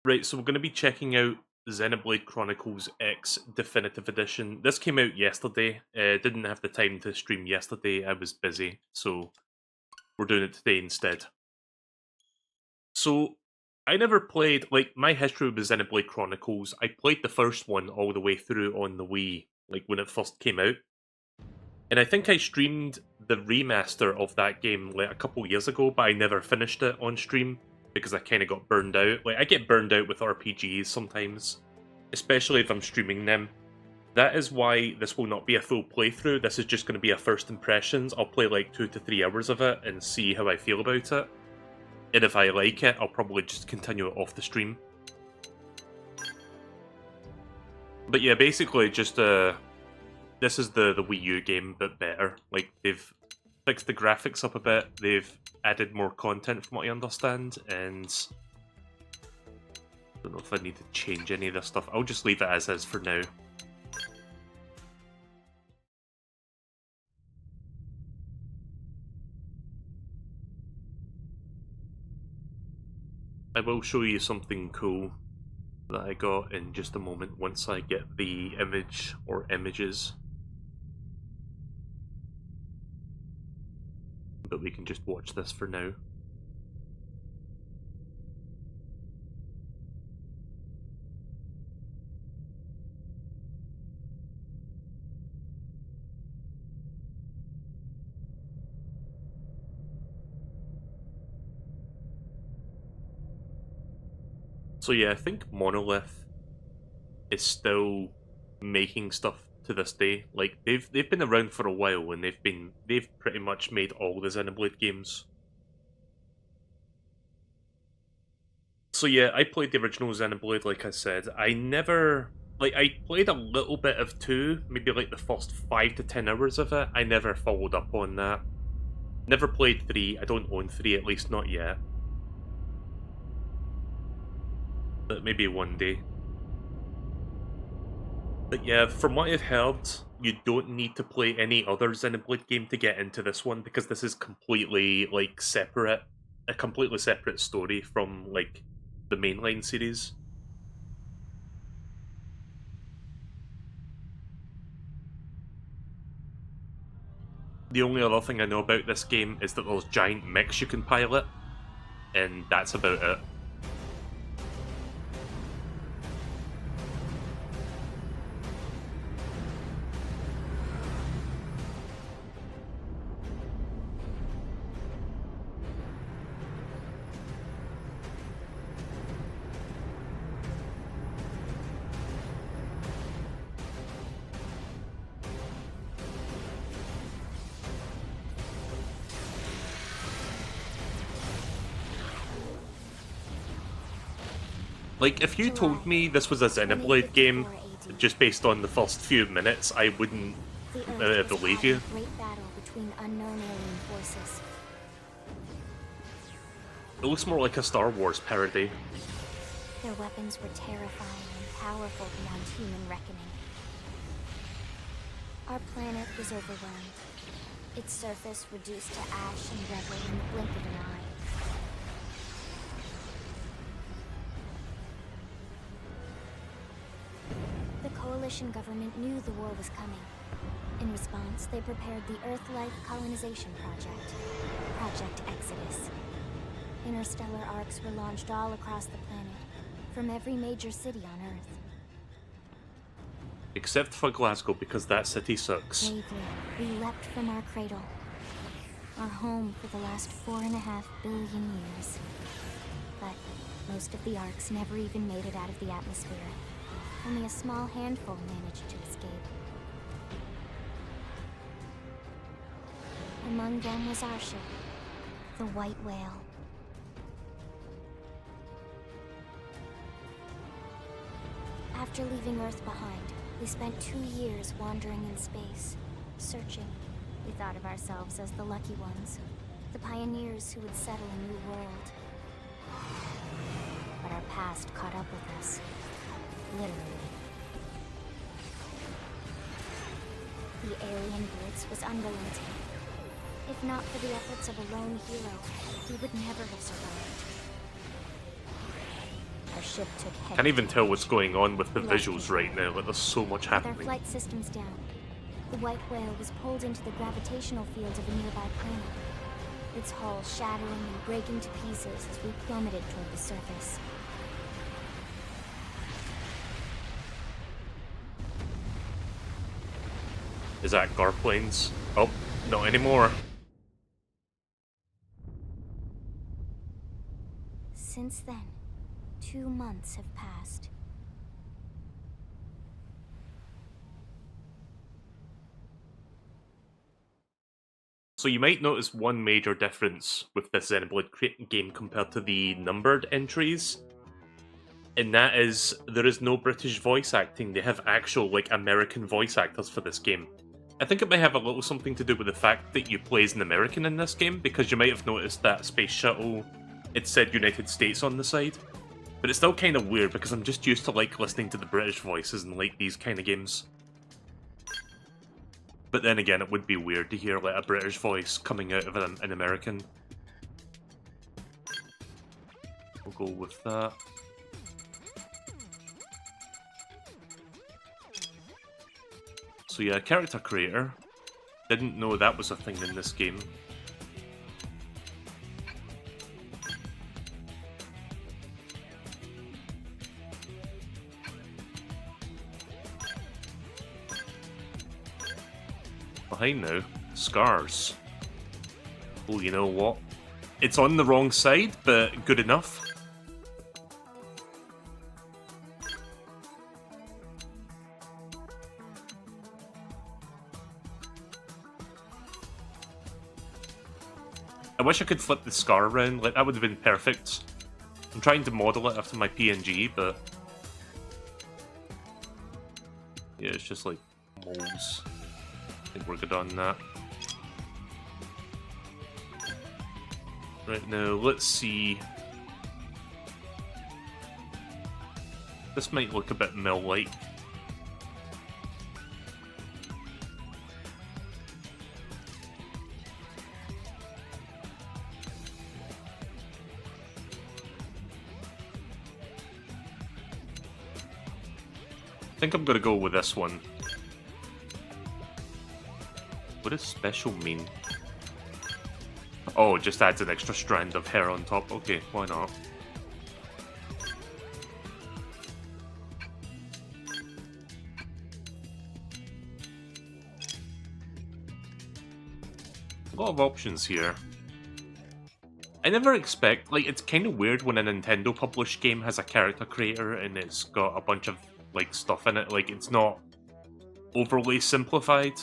Right, so we're going to be checking out Xenoblade Chronicles X Definitive Edition. This came out yesterday. Didn't have the time to stream yesterday. I was busy, so we're doing it today instead. So, I never played, like, my history with Xenoblade Chronicles, I played the first one all the way through on the Wii, like, when it first came out. And I think I streamed the remaster of that game, like, a couple years ago, but I never finished it on stream because I kind of got burned out. Like, I get burned out with RPGs sometimes, especially if I'm streaming them. That is why this will not be a full playthrough. This is just going to be a first impressions. I'll play like 2 to 3 hours of it and see how I feel about it. And if I like it, I'll probably just continue it off the stream. But yeah, basically just this is the Wii U game, but better. Like, they've fixed the graphics up a bit, they've added more content from what I understand, and I don't know if I need to change any of this stuff. I'll just leave it as is for now. I will show you something cool that I got in just a moment once I get the image or images. But we can just watch this for now. So yeah, I think Monolith is still making stuff to this day. Like, they've been around for a while, and they've pretty much made all the Xenoblade games. So yeah, I played the original Xenoblade, like I said. I played a little bit of 2, maybe like the first 5 to 10 hours of it. I never followed up on that. Never played 3, I don't own 3, at least not yet. But maybe one day. But yeah, from what I've heard, you don't need to play any other Xenoblade game to get into this one, because this is completely, like, separate. A completely separate story from, like, the mainline series. The only other thing I know about this game is that there's giant mechs you can pilot, and that's about it. Like, if you told me this was a Xenoblade game, just based on the first few minutes, I wouldn't believe you. Great battle between unknown alien forces. It looks more like a Star Wars parody. Their weapons were terrifying and powerful beyond human reckoning. Our planet was overwhelmed. Its surface reduced to ash and rubble in the blink of an eye. The coalition government knew the war was coming. In response, they prepared the Earth-Life Colonization Project, Project Exodus. Interstellar arcs were launched all across the planet, from every major city on Earth. Except for Glasgow, because that city sucks. Bravely, we leapt from our cradle, our home for the last 4.5 billion years. But most of the arcs never even made it out of the atmosphere. Only a small handful managed to escape. Among them was our ship, the White Whale. After leaving Earth behind, we spent 2 years wandering in space, searching. We thought of ourselves as the lucky ones, the pioneers who would settle a new world. But our past caught up with us, literally. The alien blitz was unrelenting. If not for the efforts of a lone hero, we would never have survived. our ship took heavy Can't even tell what's going on with the We lost visuals control. right now, like there's so much With our happening. flight systems down, the white whale was pulled into the gravitational field of a nearby planet. Its hull shattering and breaking to pieces as we plummeted toward the surface. Is that Garplanes? Oh, not anymore. Since then, 2 months have passed. So you might notice one major difference with this Xenoblade game compared to the numbered entries. And that is, there is no British voice acting. They have actual, like, American voice actors for this game. I think it may have a little something to do with the fact that you play as an American in this game, because you might have noticed that Space Shuttle, it said United States on the side. But it's still kind of weird, because I'm just used to, like, listening to the British voices in, like, these kind of games. But then again, it would be weird to hear, like, a British voice coming out of an American. We'll go with that. So yeah, character creator. Didn't know that was a thing in this game. Behind now, scars. Oh, you know what? It's on the wrong side, but good enough. I wish I could flip the scar around, like that would have been perfect. I'm trying to model it after my PNG, but yeah, it's just like moles. I think we're good on that. Right now, let's see. This might look a bit mill-like. I think I'm gonna go with this one. What does special mean? Oh, it just adds an extra strand of hair on top. Okay, why not? A lot of options here. I never expect, like, it's kind of weird when a Nintendo published game has a character creator and it's got a bunch of, like, stuff in it. Like, it's not overly simplified.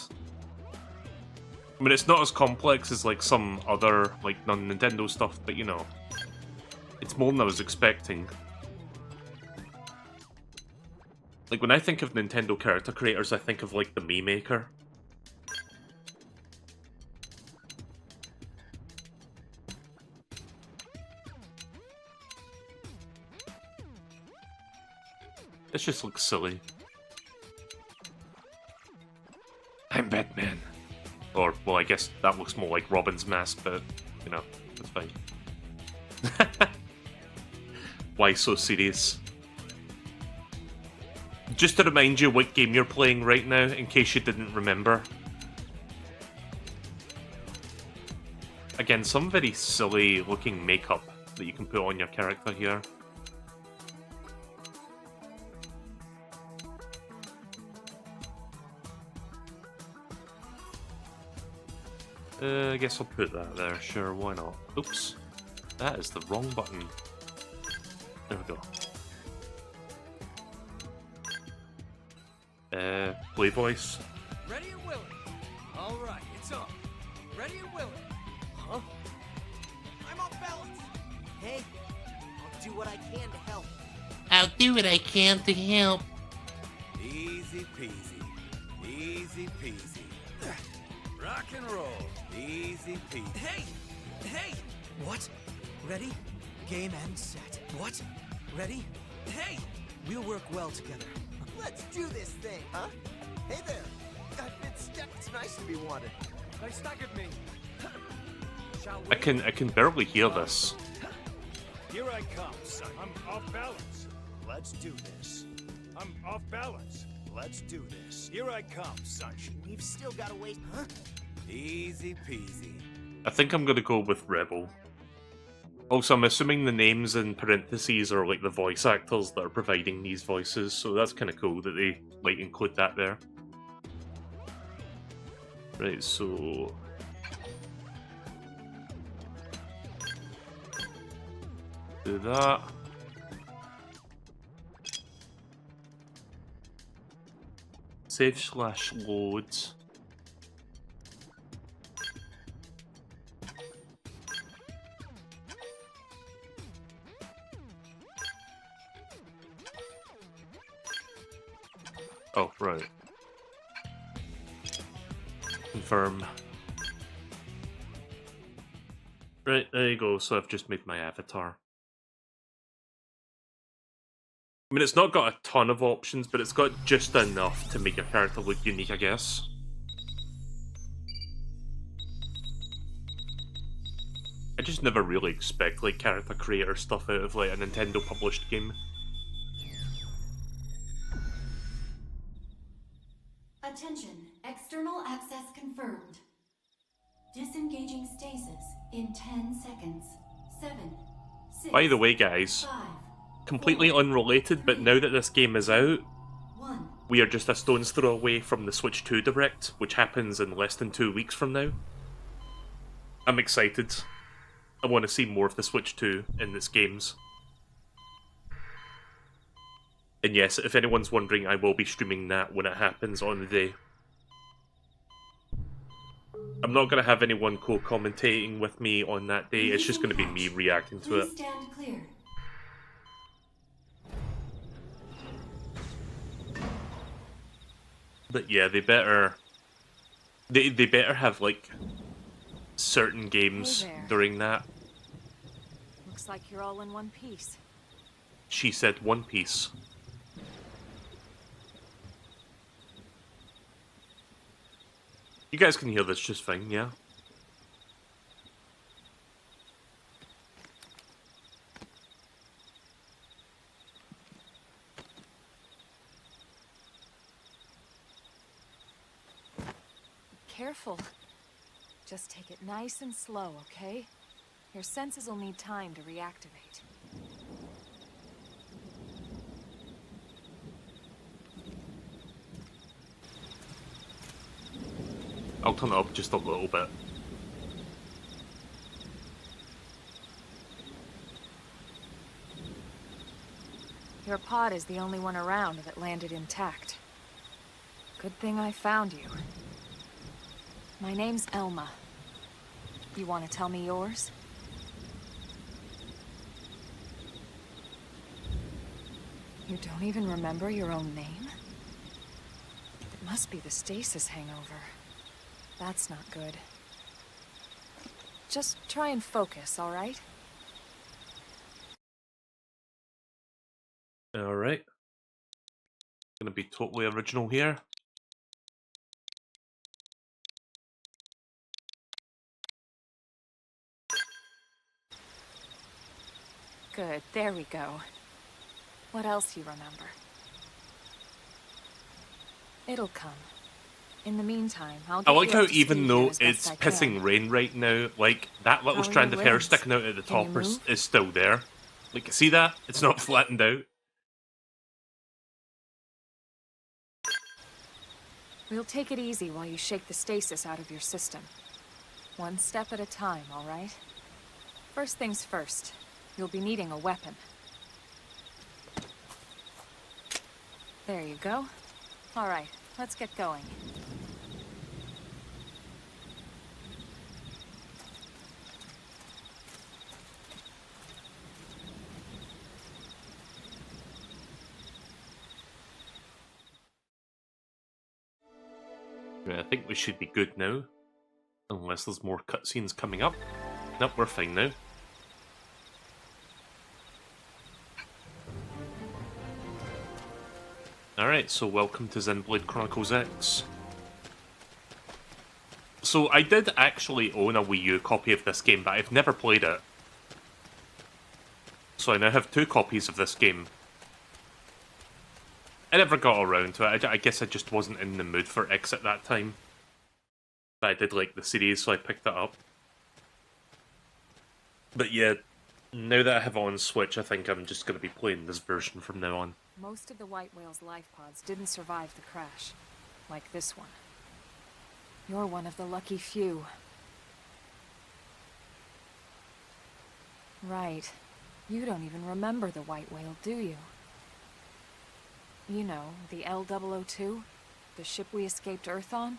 I mean, it's not as complex as, like, some other, like, non-Nintendo stuff, but, you know, it's more than I was expecting. Like, when I think of Nintendo character creators, I think of, like, the Mii Maker. This just looks silly. I'm Batman. Or, well, I guess that looks more like Robin's mask, but, you know, that's fine. Why so serious? Just to remind you what game you're playing right now, in case you didn't remember. Again, some very silly looking makeup that you can put on your character here. I guess I'll put that there, sure, why not? Oops, that is the wrong button. There we go. Play voice. Ready and willing. All right, it's on. Ready and willing. Huh? I'm off balance. Hey, I'll do what I can to help. I'll do what I can to help. Easy peasy. Easy peasy. Rock and roll. Easy peasy. Hey! Hey! What? Ready? Game and set. What? Ready? Hey! We'll work well together. Let's do this thing, huh? Hey there. I've been stuck. It's nice to be wanted. They staggered me. Shall I we? can barely hear this. Here I come, son. I'm off balance. Let's do this. I'm off balance. Let's do this. Here I come, sunshine. We've still got a ways. Huh? Easy peasy. I think I'm gonna go with Rebel. Also, I'm assuming the names in parentheses are like the voice actors that are providing these voices, so that's kind of cool that they like include that there. Right, so do that. Save/load. Oh, right. Confirm. Right, there you go. So I've just made my avatar. I mean, it's not got a ton of options, but it's got just enough to make your character look unique, I guess. I just never really expect, like, character creator stuff out of, like, a Nintendo-published game. Attention, external access confirmed. Disengaging stasis in 10 seconds. 7, 6. By the way, guys, 5, completely 4, unrelated, but now that this game is out, 1. we are just a stone's throw away from the Switch 2 Direct, which happens in less than 2 weeks from now. I'm excited. I want to see more of the Switch 2 in its games. And yes, if anyone's wondering, I will be streaming that when it happens on the day. I'm not going to have anyone co-commentating with me on that day, it's just going to be me reacting to it. Please stand clear. But yeah, they better... They better have, like, certain games Hey there. during that. Looks like you're all in one piece. She said One Piece. You guys can hear this just fine, yeah? Careful. Just take it nice and slow, okay? Your senses will need time to reactivate. I'll turn it up just a little bit. Your pod is the only one around that landed intact. Good thing I found you. My name's Elma. You want to tell me yours? You don't even remember your own name? It must be the stasis hangover. That's not good. Just try and focus, all right? Alright. Gonna be totally original here. Good, there we go. What else you remember? It'll come. In the meantime, I'll get I like you how up to even speed though here as best it's I pissing can. rain right now, like, that little How are strand your of hair limbs? sticking out at the Can you top move? is still there. Like, see that? It's not flattened out. We'll take it easy while you shake the stasis out of your system. One step at a time, all right? First things first, you'll be needing a weapon. There you go. All right, let's get going. Right, I think we should be good now. Unless there's more cutscenes coming up. Nope, we're fine now. Alright, so welcome to Xenoblade Chronicles X. So I did actually own a Wii U copy of this game, but I've never played it. So I now have 2 copies of this game. I never got around to it. I guess I just wasn't in the mood for X at that time. But I did like the series, so I picked it up. But yeah, now that I have it on Switch, I think I'm just going to be playing this version from now on. Most of the White Whale's life pods didn't survive the crash, like this one. You're one of the lucky few. Right. You don't even remember the White Whale, do you? You know, the L-002? The ship we escaped Earth on?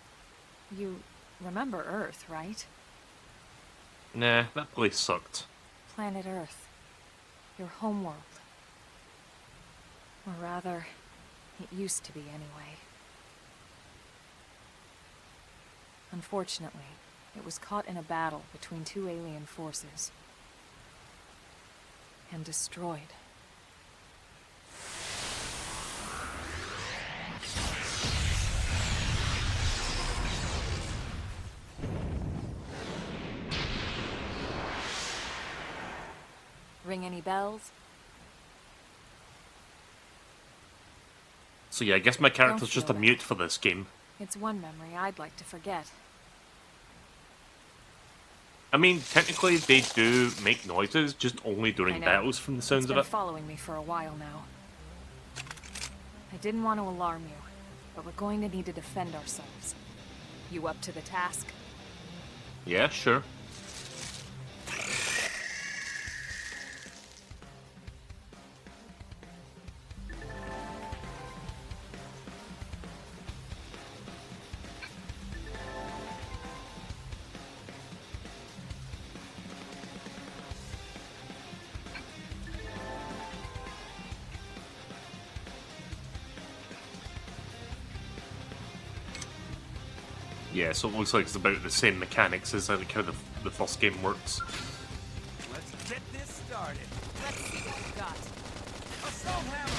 You remember Earth, right? Nah, that place sucked. Planet Earth. Your homeworld. Or rather, it used to be anyway. Unfortunately, it was caught in a battle between two alien forces. And destroyed. Ring any bells? So yeah, I guess my character's Don't just a feel bad. mute for this game. It's one memory I'd like to forget. I mean, technically they do make noises, just only I during know. battles from the sounds It's of been it. following me for a while now. I didn't want to alarm you, but we're going to need to defend ourselves. You up to the task? Yeah, sure. Yeah, so it looks like it's about the same mechanics as like how the first game works. Let's get this started. Let's see what you got. Assault hammer!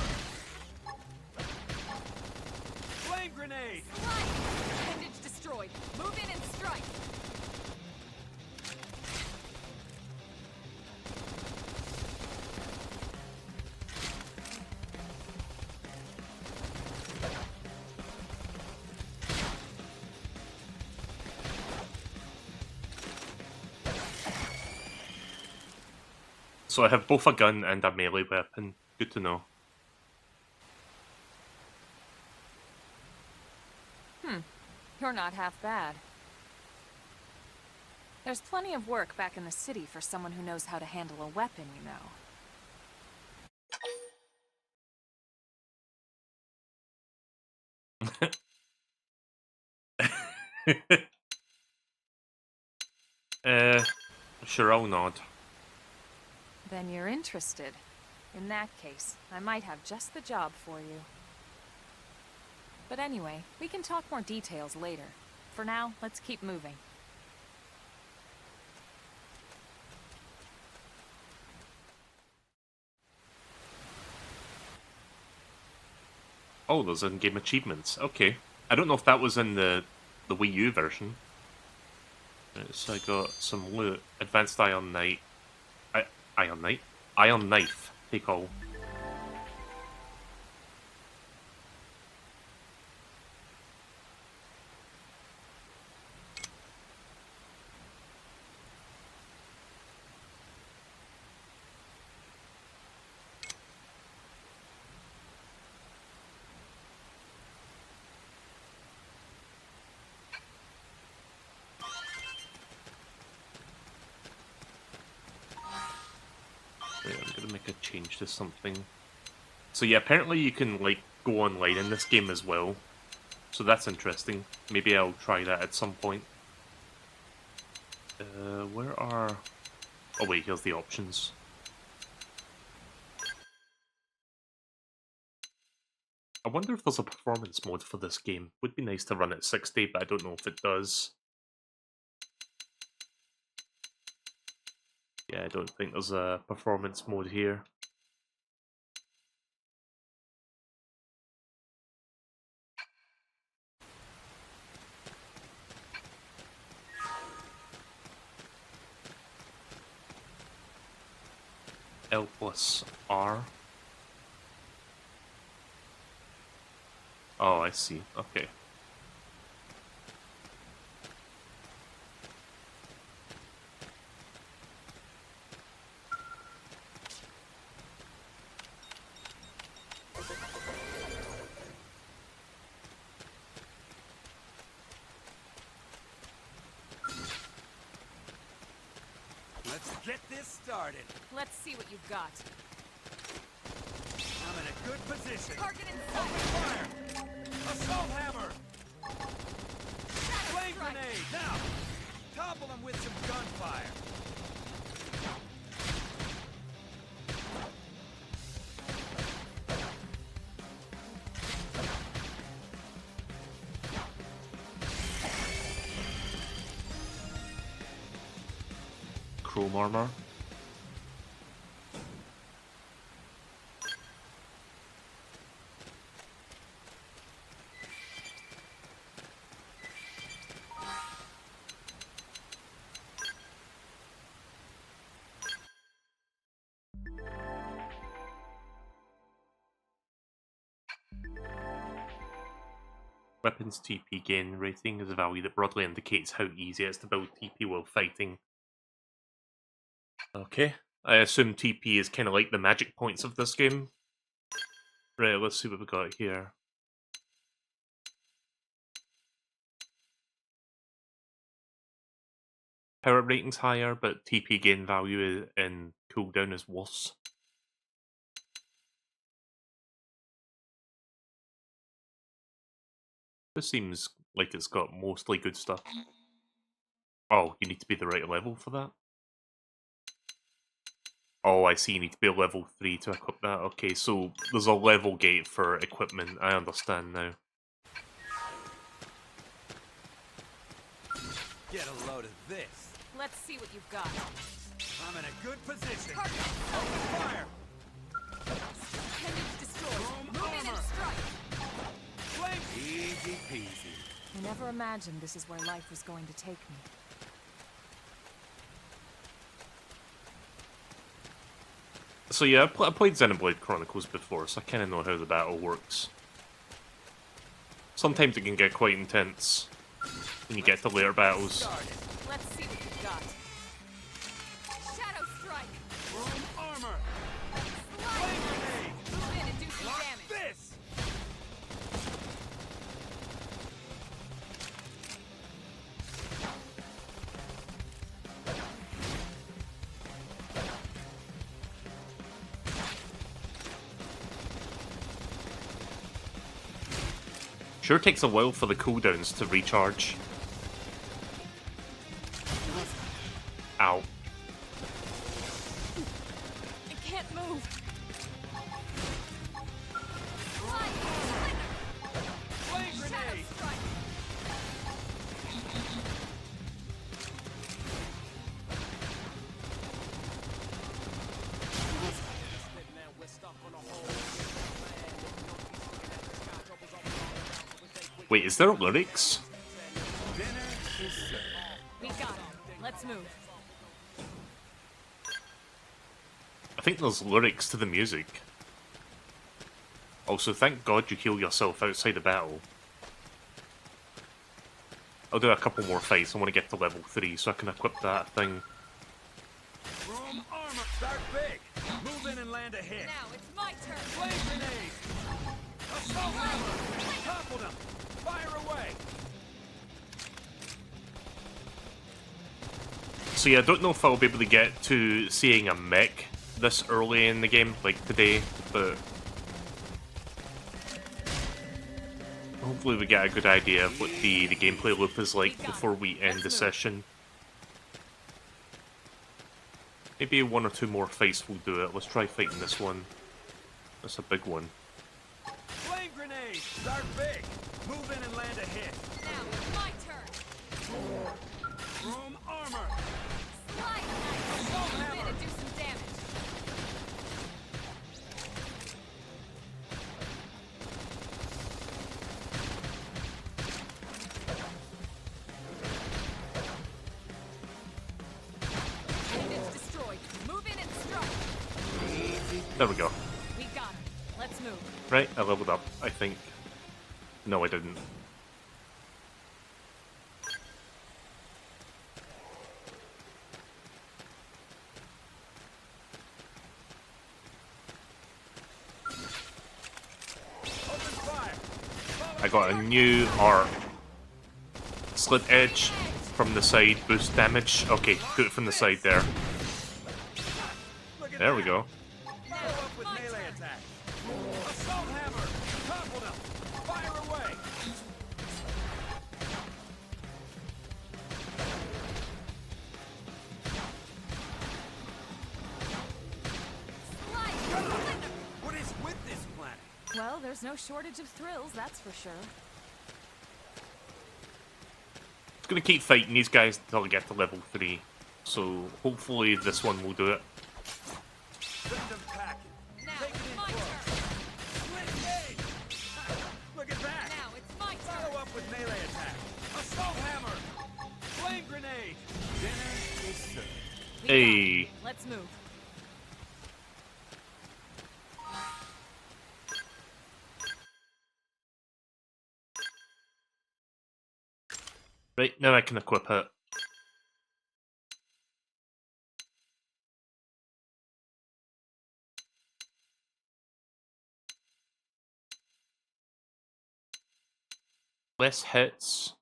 Flame grenade! Appendage destroyed. Move in and strike. So I have both a gun and a melee weapon. Good to know. You're not half bad. There's plenty of work back in the city for someone who knows how to handle a weapon, you know. Sure, I'll nod. Then you're interested. In that case, I might have just the job for you. But anyway, we can talk more details later. For now, let's keep moving. Oh, those in-game achievements. Okay. I don't know if that was in the Wii U version. Right, so I got some loot. Advanced Iron Knight. Iron Knight? Iron Knife, take all. Wait, I'm gonna make a change to something. So yeah, apparently you can like go online in this game as well. So that's interesting. Maybe I'll try that at some point. Where are... Oh wait, here's the options. I wonder if there's a performance mode for this game. Would be nice to run at 60, but I don't know if it does. Yeah, I don't think there's a performance mode here. L plus R. Oh, I see. Okay. Let's get this started. Let's see what you've got. I'm in a good position. Target in sight. Fire! Assault hammer! Flame grenade! Now! Topple them with some gunfire! Chrome armor. Weapons TP gain rating is a value that broadly indicates how easy it is to build TP while fighting. Okay, I assume TP is kind of like the magic points of this game. Right, let's see what we got here. Power rating's higher, but TP gain value and cooldown is worse. This seems like it's got mostly good stuff. Oh, you need to be the right level for that? Oh, I see, you need to be a level 3 to equip that. Okay, so there's a level gate for equipment, I understand now. Get a load of this. Let's see what you've got. I'm in a good position. Target in sight. Open fire! Appendage destroyed. Chrome Move in and armor. strike. Flame! Easy peasy. I never imagined this is where life was going to take me. So yeah, I played Xenoblade Chronicles before, so I kind of know how the battle works. Sometimes it can get quite intense when you get to later battles. Started. Let's see what you've got. Shadow strike. Chrome armor! Slide. Flame grenade! Move in and do some Block damage. this! Sure takes a while for the cooldowns to recharge. Ow. I can't move. Slide. Flame Shadow grenade! strike. Wait, is there lyrics? Dinner is served. We got him. Let's move. I think there's lyrics to the music. Also, thank God you heal yourself outside the battle. I'll do a couple more fights. I want to get to level 3 so I can equip that thing. Chrome armor! Start big! Move in and land a hit! Now it's my turn. Flame grenade! Assault hammer! Topple them! Fire away! So yeah, I don't know if I'll be able to get to seeing a mech this early in the game, like today, but hopefully we get a good idea of what the gameplay loop is like before we end the session. Maybe 1 or 2 more fights will do it. Let's try fighting this one. That's a big one. Flame grenade! Start big! Move in and land a hit! Now it's my turn. Chrome armor! Slide. Assault Move in hammer! and do some damage. Appendage destroyed. Move in and strike. There we go. We got him. Let's move. Right, I leveled up, I think. No, I didn't. I got a new art. Slit edge from the side, boost damage. Okay, put it from the side there. There we go. Follow up with melee attack. Assault hammer. Topple them. Fire away. What is with this planet? Well, there's no shortage of thrills, that's for sure. Gonna keep fighting these guys until I get to level 3. So hopefully this one will do it. Send them packing. Take it in close. Split gauge. Look at that. Now it's my Follow up with melee attack. Assault hammer. Flame grenade. Dinner is served. Hey. Let's move. Right, now I can equip it. Less hits,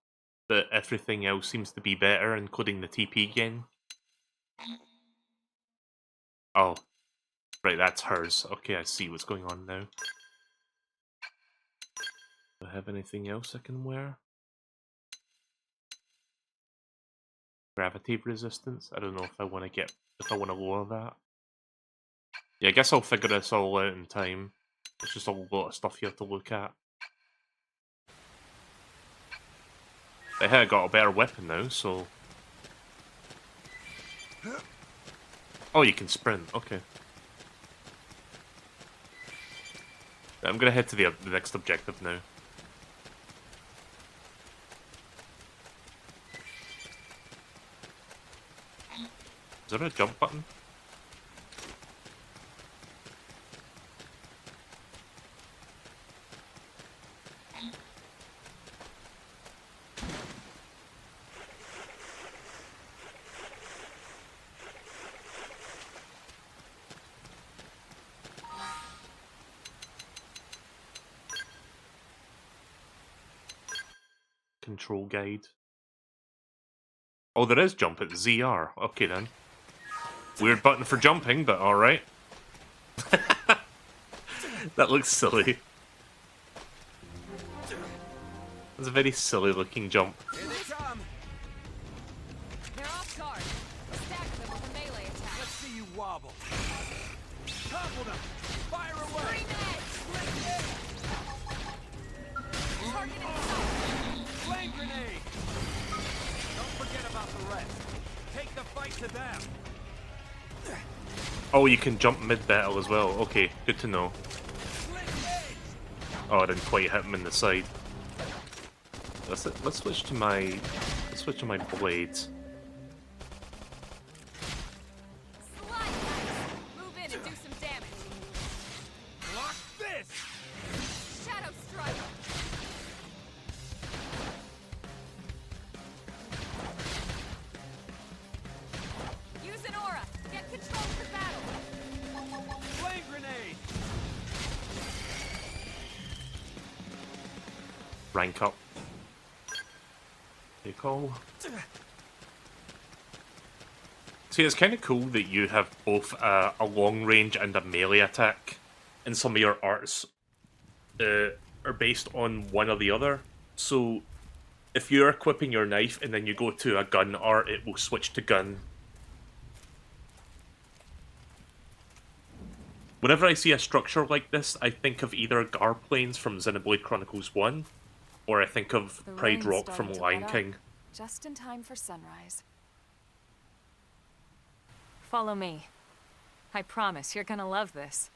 but everything else seems to be better, including the TP gain. Oh. Right, that's hers. Okay, I see what's going on now. Do I have anything else I can wear? Gravity resistance? I don't know if I want to lower that. Yeah, I guess I'll figure this all out in time. It's just a lot of stuff you have to look at. Hey, I got a better weapon now, so... Oh, you can sprint, okay. I'm gonna head to the next objective now. Is there a jump button? Control guide. Oh, there is jump at ZR. Okay then. Weird button for jumping, but alright. That looks silly. That's a very silly looking jump. Here they come. They're off guard. Stack them with a melee attack. Let's see you wobble. Topple them. Fire away. Green edge. Split gauge. Target inside. Flame grenade. Don't forget about the rest. Take the fight to them. Oh, you can jump mid-battle as well. Okay, good to know. Split gauge. Oh, I didn't quite hit him in the side. Let's switch to my blades. Slide dice. Move in and do some damage. Block this. Shadow strike. Use an aura. Get control for battle. Flame grenade. Rank up. You call. See, it's kind of cool that you have both a long range and a melee attack, and some of your arts are based on one or the other. So, if you're equipping your knife and then you go to a gun art, it will switch to gun. Whenever I see a structure like this, I think of either Gar Plains from Xenoblade Chronicles 1, or I think of The Pride rain's Rock starting from to Lion let up. King. Just in time for sunrise. Follow me. I promise you're gonna love this.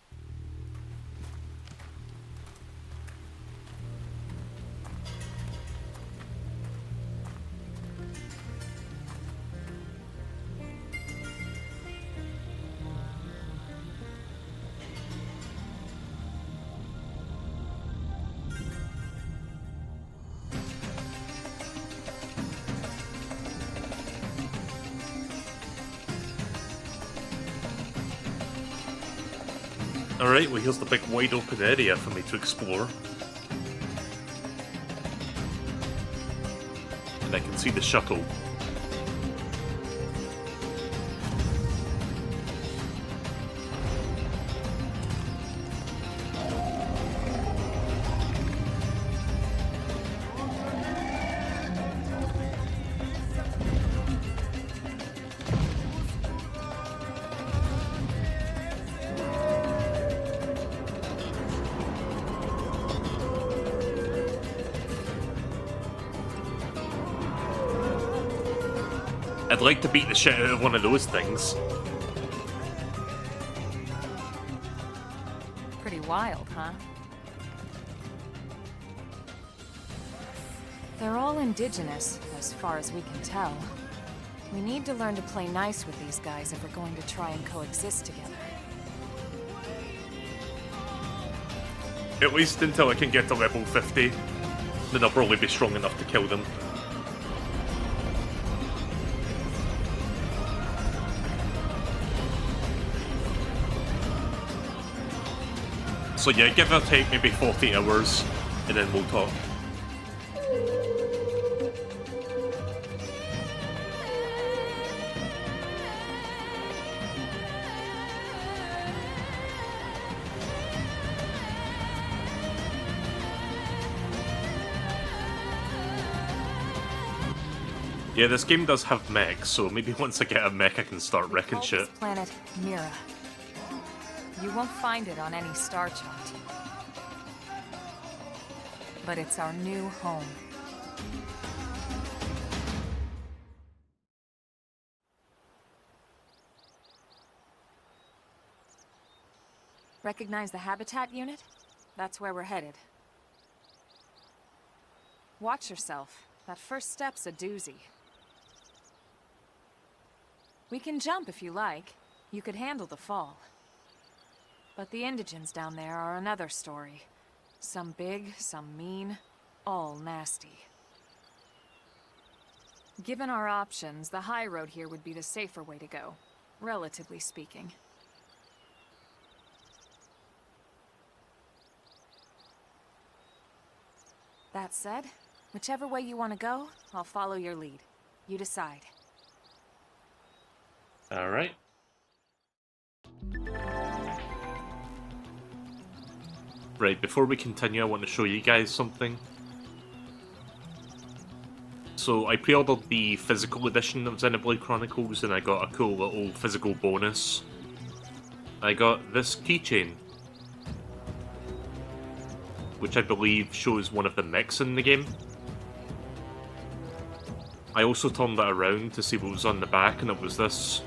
Alright, well here's the big wide open area for me to explore. And I can see the shuttle. I'd like to beat the shit out of one of those things. Pretty wild, huh? They're all indigenous, as far as we can tell. We need to learn to play nice with these guys if we're going to try and coexist together. At least until I can get to level 50. Then I'll probably be strong enough to kill them. So yeah, give or take maybe 40 hours, and then we'll talk. Yeah, this game does have mechs, so maybe once I get a mech I can start We wrecking call shit. this planet Mira. You won't find it on any star chart. But it's our new home. Recognize the habitat unit? That's where we're headed. Watch yourself. That first step's a doozy. We can jump if you like. You could handle the fall. But the indigents down there are another story. Some big, some mean, all nasty. Given our options, the high road here would be the safer way to go, relatively speaking. That said, whichever way you want to go, I'll follow your lead. You decide. Alright. Right, before we continue, I want to show you guys something. So, I pre-ordered the physical edition of Xenoblade Chronicles, and I got a cool little physical bonus. I got this keychain, which I believe shows one of the mechs in the game. I also turned it around to see what was on the back, and it was this.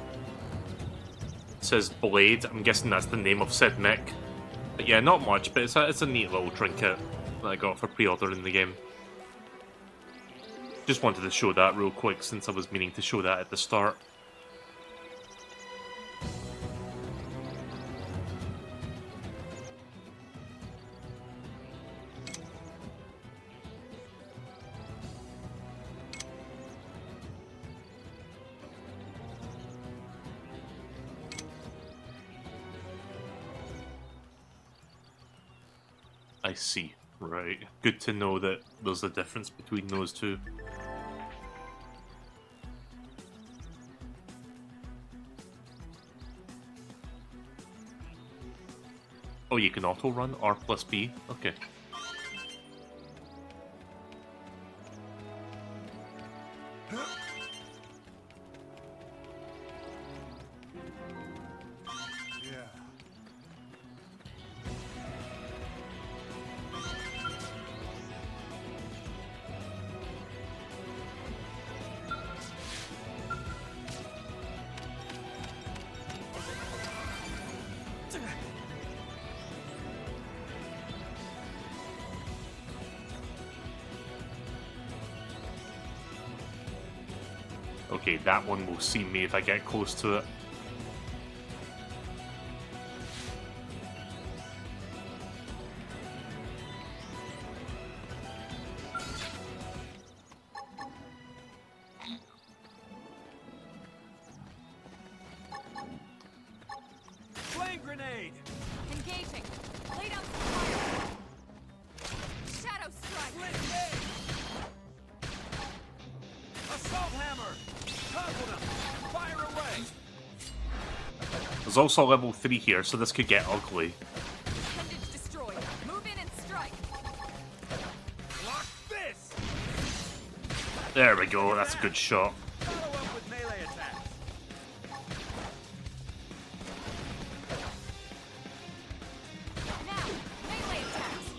It says Blade. I'm guessing that's the name of said mech. But yeah, not much, but it's a neat little trinket that I got for pre-ordering the game. Just wanted to show that real quick since I was meaning to show that at the start. I see. Right. Good to know that there's a difference between those two. Oh, you can auto-run R plus B? Okay. Okay, that one will see me if I get close to it. Flame grenade! Engaging. Lay down some fire. Shadow strike. Assault hammer! Toggle them! Fire away! There's also level 3 here, so this could get ugly. Appendage destroyed. Move in and strike. Block this! There we go, that's a good shot. Follow up with melee attacks. Now, melee attacks.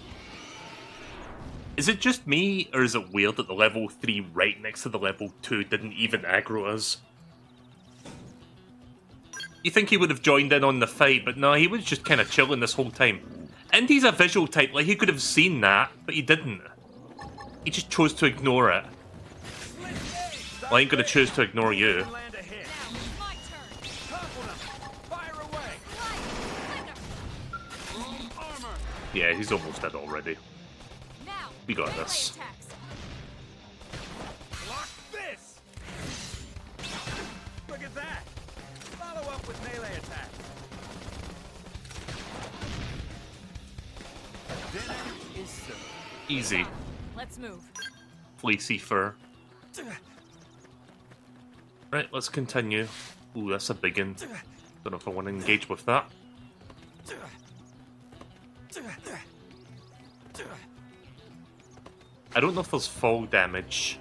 Is it just me, or is it weird that the level 3 right next to the level 2 didn't even aggro us? You think he would have joined in on the fight, but no, he was just kind of chilling this whole time. And he's a visual type, like he could have seen that, but he didn't. He just chose to ignore it. Well, I ain't gonna choose to ignore you. Land a hit. Now, my turn. Toggle them! Fire away! Slide. Armor! Yeah, he's almost dead already. Now, We got melee this. attacks. Block this! Look at that! Follow up with melee attacks. Dinner is served. Easy. Let's move. Fleecy fur. Right, let's continue. Ooh, that's a big one. Don't know if I want to engage with that. I don't know if there's fall damage.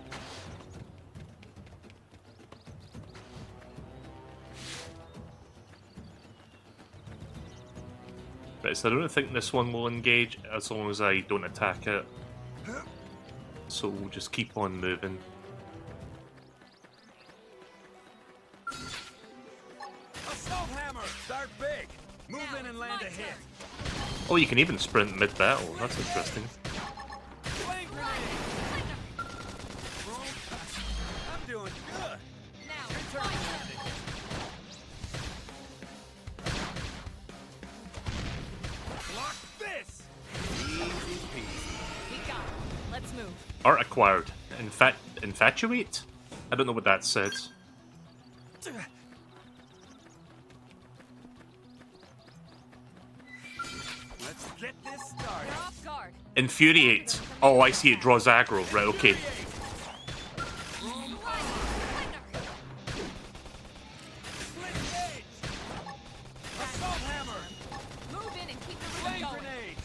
Right, so I don't think this one will engage as long as I don't attack it. So we'll just keep on moving. Assault hammer! Start big! Move Now, in and land my a hit. turn. Oh, you can even sprint mid-battle. That's interesting. Flame grenade! I'm doing good! Now, Your my turn, turn. Bandit. Block this! Easy peasy. We got it. Let's move. Art acquired. Infatuate? I don't know what that says. Let's get this started. We're off guard. Infuriate. Oh, I see. It draws aggro. Right, okay. Split gauge! Assault hammer! Move in and keep the rhythm Flame going. grenade!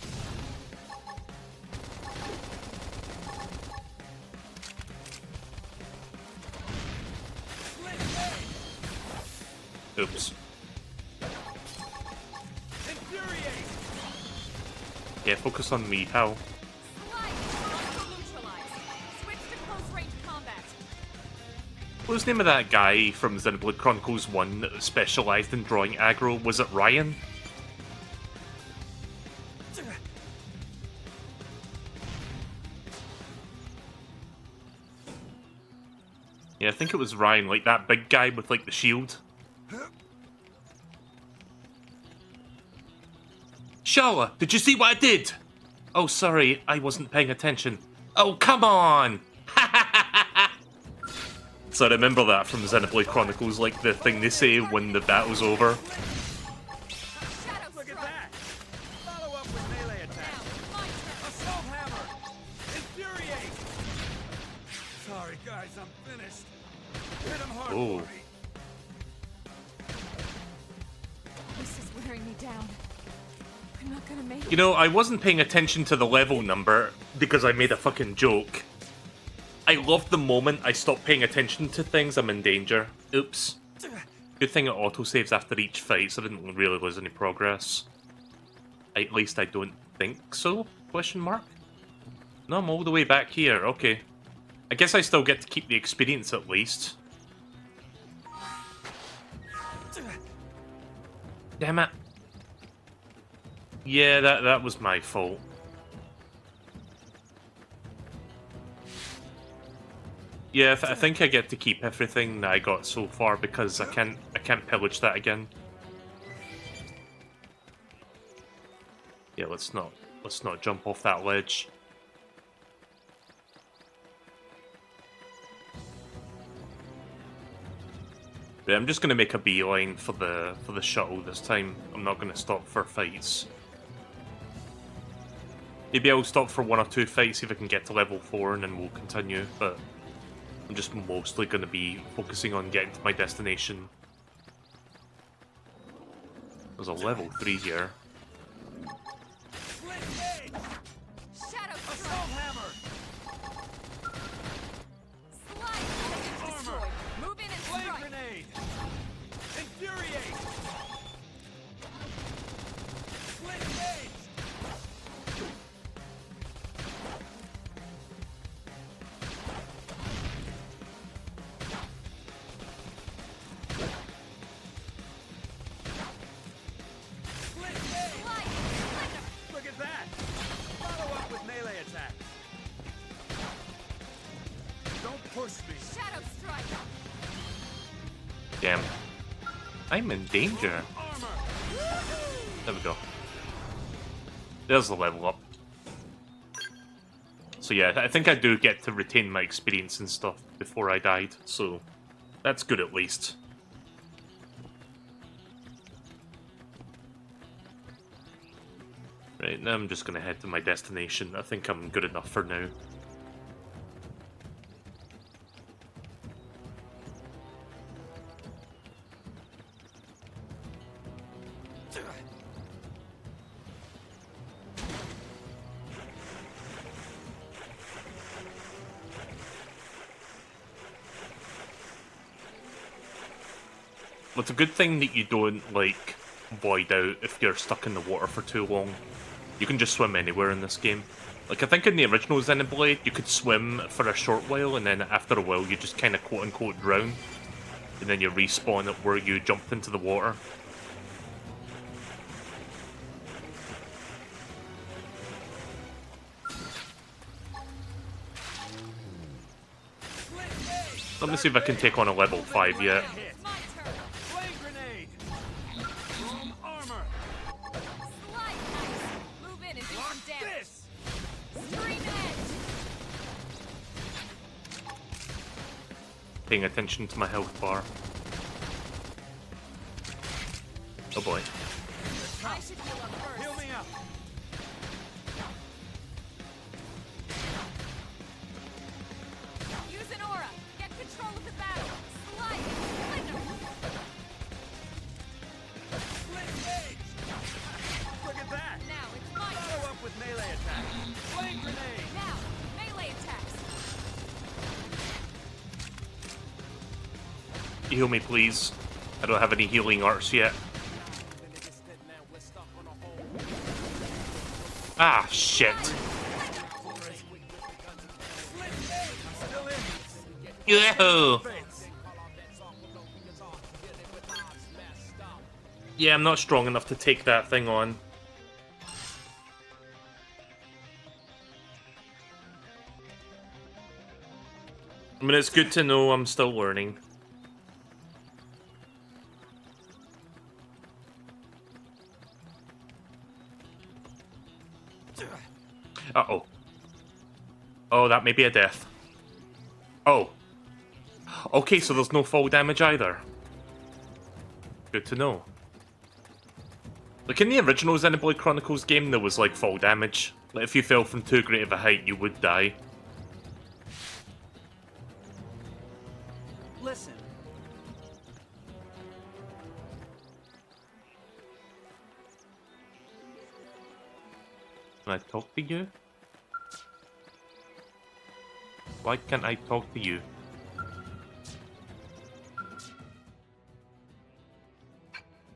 Split gauge! Oops. Infuriate! Yeah, focus on me. How? Slide. Also neutralize. Switch to close range combat. What was the name of that guy from Xenoblade Chronicles 1 that specialised in drawing aggro? Was it Ryan? Yeah, I think it was Ryan, like that big guy with like the shield. Shala, did you see what I did? Oh, sorry, I wasn't paying attention. Oh, come on! So I remember that from Xenoblade Chronicles, like the thing they say when the battle's over. Shadow Look at strike. that! Follow up with melee attack. Now, my turn. Assault hammer! Infuriate! Sorry guys, I'm finished. Hit him hard Oh. for me. This is wearing me down. I'm not gonna make it. You know, I wasn't paying attention to the level number because I made a fucking joke. I loved the moment I stopped paying attention to things, I'm in danger. Oops. Good thing it autosaves after each fight, so I didn't really lose any progress. At least I don't think so? Question mark? No, I'm all the way back here, okay. I guess I still get to keep the experience at least. Damn it. Yeah, that was my fault. Yeah, I think I get to keep everything that I got so far because I can't pillage that again. Yeah, let's not jump off that ledge. But I'm just gonna make a beeline for the shuttle this time. I'm not gonna stop for fights. Maybe I'll stop for 1 or 2 fights, see if I can get to level 4, and then we'll continue, but I'm just mostly going to be focusing on getting to my destination. There's a level 3 here. Shadow Assault hammer! Slide! Destroy! Move in and Flame strike! grenade! Infuriate! Split gauge! Split gauge! Slide! Look at that! Follow up with melee attack. Don't push me. Shadow strike! Damn. I'm in danger. Armor! There we go. There's the level up. So yeah, I think I do get to retain my experience and stuff before I died, so that's good at least. Right, now I'm just gonna head to my destination. I think I'm good enough for now. Well, it's a good thing that you don't, like, void out if you're stuck in the water for too long. You can just swim anywhere in this game. Like, I think in the original Xenoblade, you could swim for a short while, and then after a while, you just kind of quote-unquote drown. And then you respawn at where you jumped into the water. Let me see if I can take on a level 5 yet. Hit. My turn! Flame grenade! Chrome armor! Slide! Nice! Move in and do Block some damage! this! Stream edge! Paying attention to my health bar. Oh boy. I should heal up first! Heal me up! Use an aura! Get control of the battle! Slide! Splinter! Split gauge! Look at that! Now it's my Follow turn! up with melee attack. Flame grenade! Now! Melee attacks! Heal me, please. I don't have any healing arts yet. Ah, shit. Still in. Yo! Face. Yeah, I'm not strong enough to take that thing on. I mean, it's good to know I'm still learning. Uh-oh. Oh, that may be a death. Oh. Okay, so there's no fall damage either. Good to know. Like, in the original Xenoblade Chronicles game, there was, like, fall damage. Like, if you fell from too great of a height, you would die. Listen. Can I talk to you? Why can't I talk to you?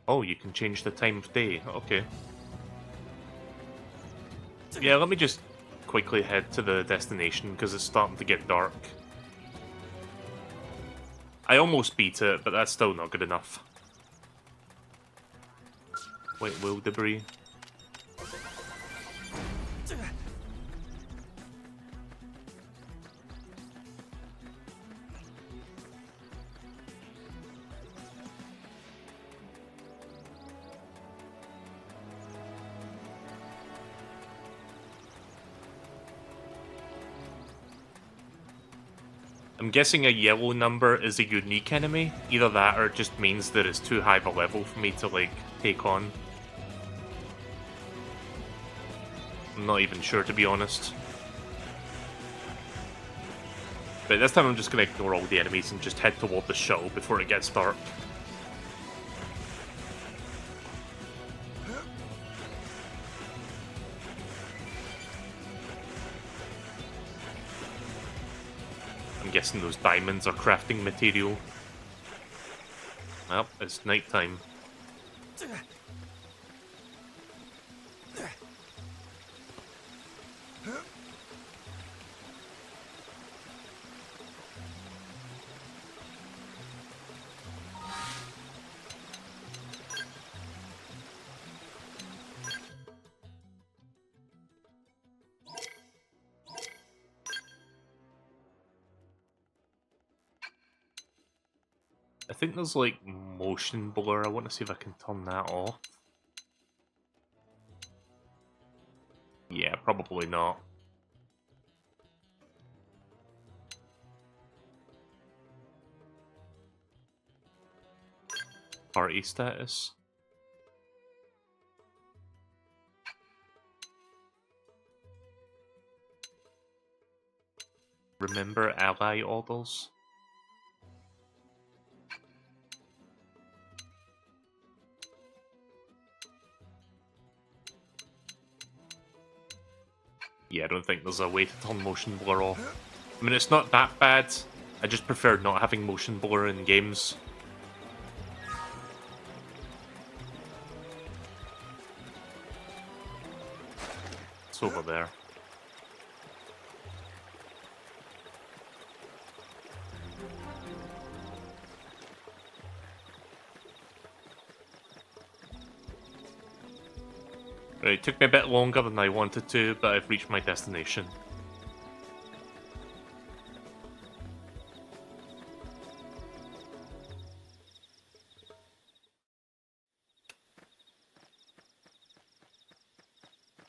Oh, you can change the time of day. Okay. Yeah, let me just quickly head to the destination because it's starting to get dark. I almost beat it, but that's still not good enough. White will debris. I'm guessing a yellow number is a unique enemy. Either that or it just means that it's too high of a level for me to, like, take on. I'm not even sure, to be honest. But this time I'm just going to ignore all the enemies and just head toward the shuttle before it gets dark. I'm guessing those diamonds are crafting material. Well, it's nighttime. I think there's like motion blur. I want to see if I can turn that off. Yeah, probably not. Party status. Remember ally orders. Yeah, I don't think there's a way to turn motion blur off. I mean, it's not that bad. I just prefer not having motion blur in games. It's over there. Right, it took me a bit longer than I wanted to, but I've reached my destination.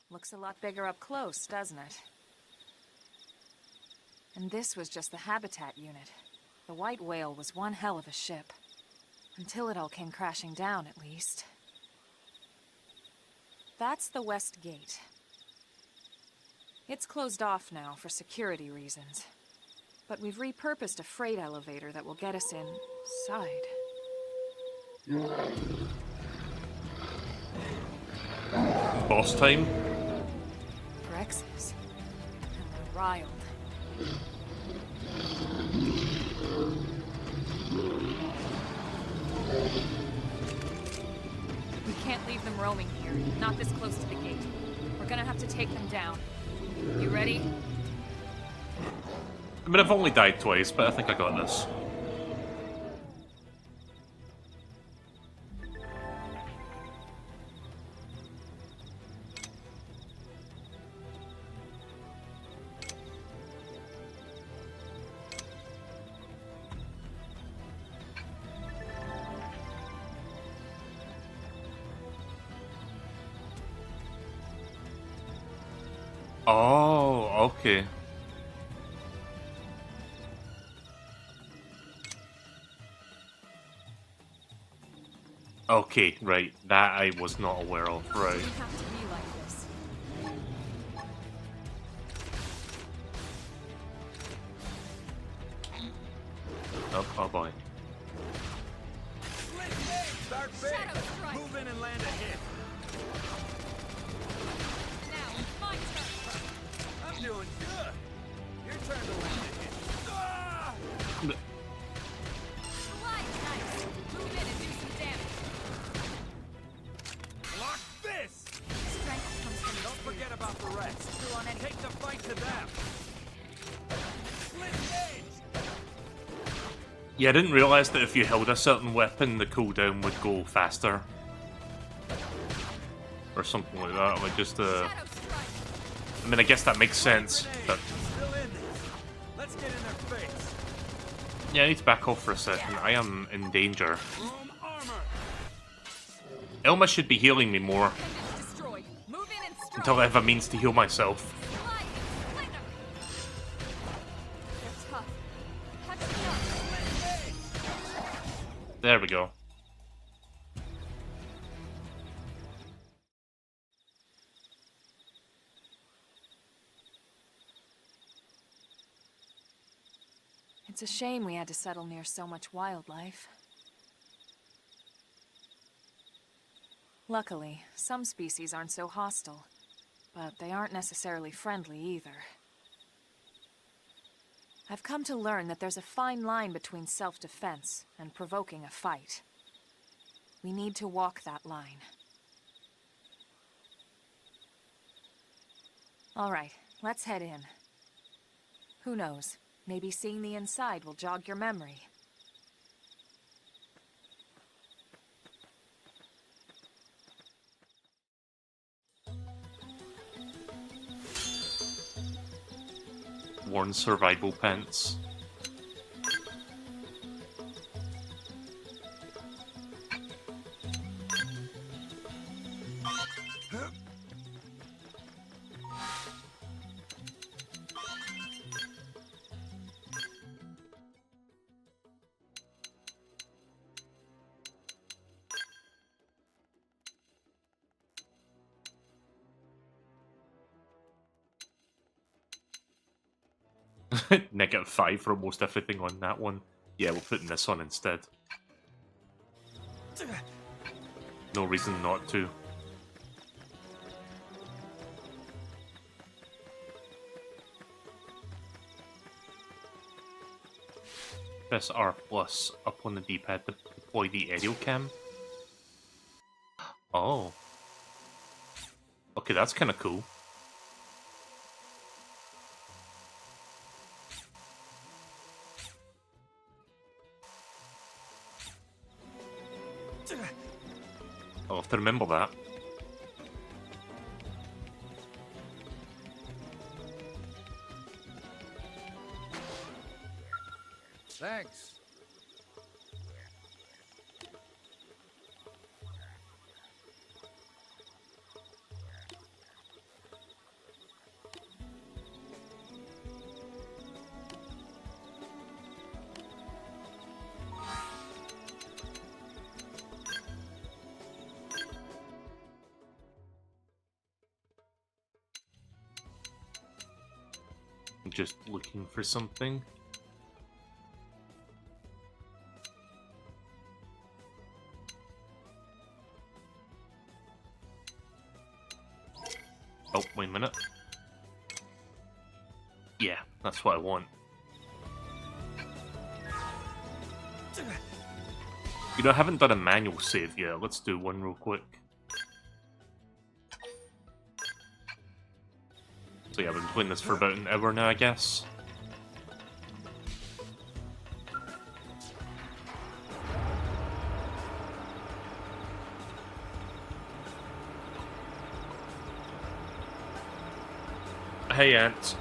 Looks a lot bigger up close, doesn't it? And this was just the habitat unit. The white whale was one hell of a ship. Until it all came crashing down, at least. That's the west gate. It's closed off now for security reasons. But we've repurposed a freight elevator that will get us inside. Boss time? Grexes. And they're riled. We can't leave them roaming here, not this close to the gate. We're gonna have to take them down. You ready? I mean, I've only died twice, but I think I got this. Oh, okay. Okay, right. That I was not aware of, right. We have to be like this. Oh boy. Start big. Move in and land a hit. Now, it's my turn. I'm doing good. Your turn to land a hit. Ah! Slide, nice. Move in and do some damage. Lock this. Strength comes from Don't forget about the rest. True on any. Take the fight to them. Split edge. Yeah, I didn't realize that if you held a certain weapon, the cooldown would go faster. Or something like that, like just Shadow strike. I mean, I guess that makes sense, but... Still in this. Let's get in their face. Yeah, I need to back off for a second. I am in danger. Room armor. Elma should be healing me more, Appendage destroyed. Move in and strike. until I have a means to heal myself. Slide and split them. They're tough. Catch me up. There we go. It's a shame we had to settle near so much wildlife. Luckily, some species aren't so hostile, but they aren't necessarily friendly either. I've come to learn that there's a fine line between self-defense and provoking a fight. We need to walk that line. All right, let's head in. Who knows? Maybe seeing the inside will jog your memory. Worn survival pants. -5 for almost everything on that one. Yeah, we're putting this on instead. No reason not to. Press R plus up on the D-pad to deploy the aerial cam. Oh. Okay, that's kind of cool. I'll have to remember that. Thanks. I'm just looking for something. Oh, wait a minute. Yeah, that's what I want. You know, I haven't done a manual save yet. Let's do one real quick. So yeah, I've been playing this for about an hour now, I guess. Hey, Ant.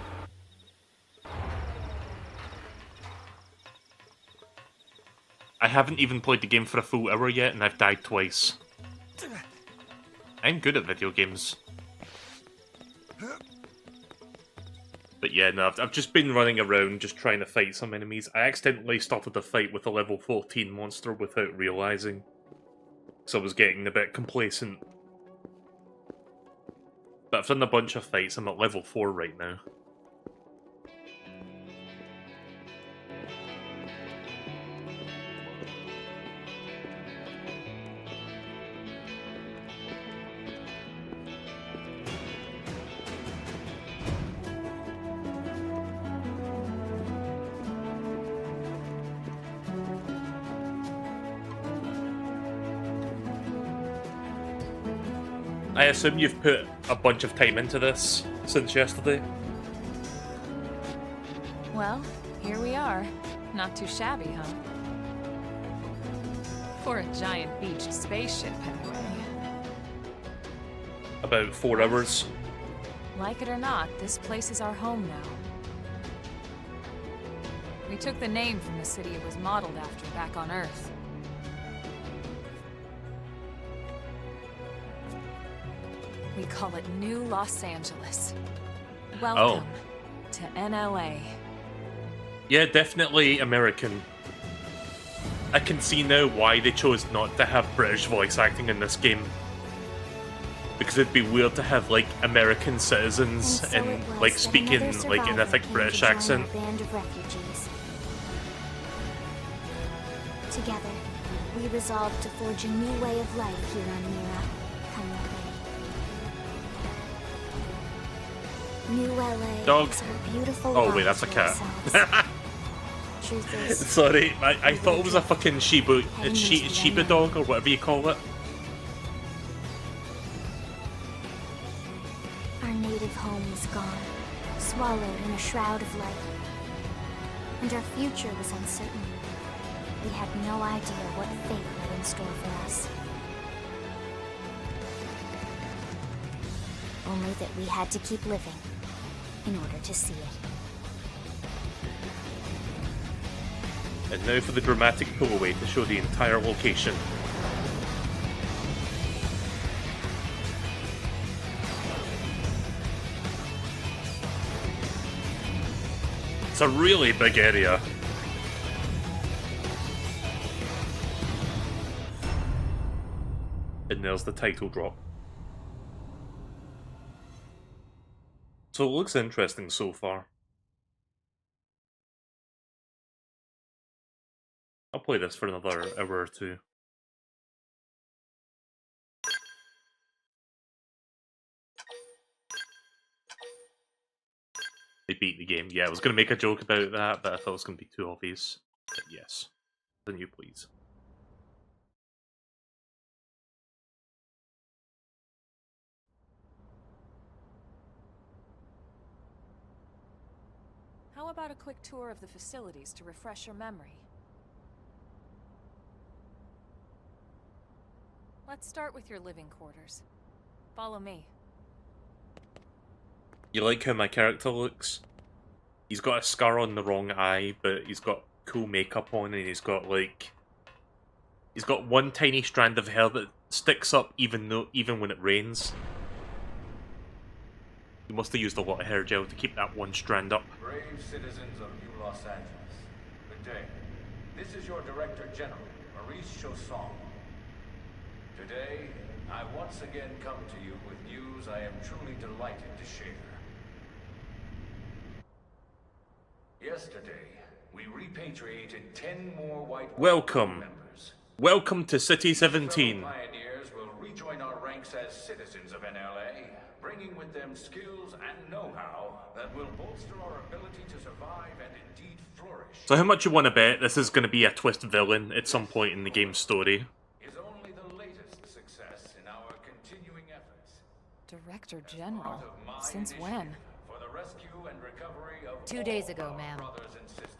I haven't even played the game for a full hour yet, and I've died twice. I'm good at video games. But yeah, no, I've just been running around just trying to fight some enemies. I accidentally started a fight with a level 14 monster without realising. So I was getting a bit complacent. But I've done a bunch of fights, I'm at level 4 right now. I assume you've put a bunch of time into this since yesterday? Well, here we are. Not too shabby, huh? For a giant beached spaceship, anyway. About 4 hours. Like it or not, this place is our home now. We took the name from the city it was modeled after back on Earth. We call it New Los Angeles. Welcome to NLA. Yeah, definitely American. I can see now why they chose not to have British voice acting in this game. Because it'd be weird to have, like, American citizens and, like, speaking, like, in a thick British accent. Band of refugees. Together, we resolved to forge a new way of life here on Mira. Come with me. New LA Dog. is our beautiful Oh, wait, that's a life to cat. ourselves. Truth is, Sorry, I thought it was a fucking Shiba Heading dog or whatever you call it. our native home was gone, swallowed in a shroud of light. And our future was uncertain. We had no idea what fate lay in store for us. Only that we had to keep living in order to see it. And now for the dramatic pull away to show the entire location. It's a really big area. And there's the title drop. So it looks interesting so far. I'll play this for another hour or two. They beat the game. Yeah, I was going to make a joke about that, but I thought it was going to be too obvious. But yes. Continue, please. How about a quick tour of the facilities to refresh your memory? Let's start with your living quarters. Follow me. You like how my character looks? He's got a scar on the wrong eye, but he's got cool makeup on, and he's got like... He's got one tiny strand of hair that sticks up even when it rains. He must have used a lot of hair gel to keep that one strand up. Brave citizens of New Los Angeles, good day. This is your Director General, Maurice Chausson. Today, I once again come to you with news I am truly delighted to share. Yesterday, we repatriated 10 more white Welcome. members. Welcome to City These 17. fellow pioneers will rejoin our ranks as citizens of NLA, bringing with them skills and know-how that will bolster our ability to survive and indeed flourish. So how much you want to bet this is going to be a twist villain at some point in the game's story? Is only the latest success in our continuing efforts. Director General? Part of my Since when? initiative for the rescue and recovery of 2 days all ago, our ma'am. brothers and sisters.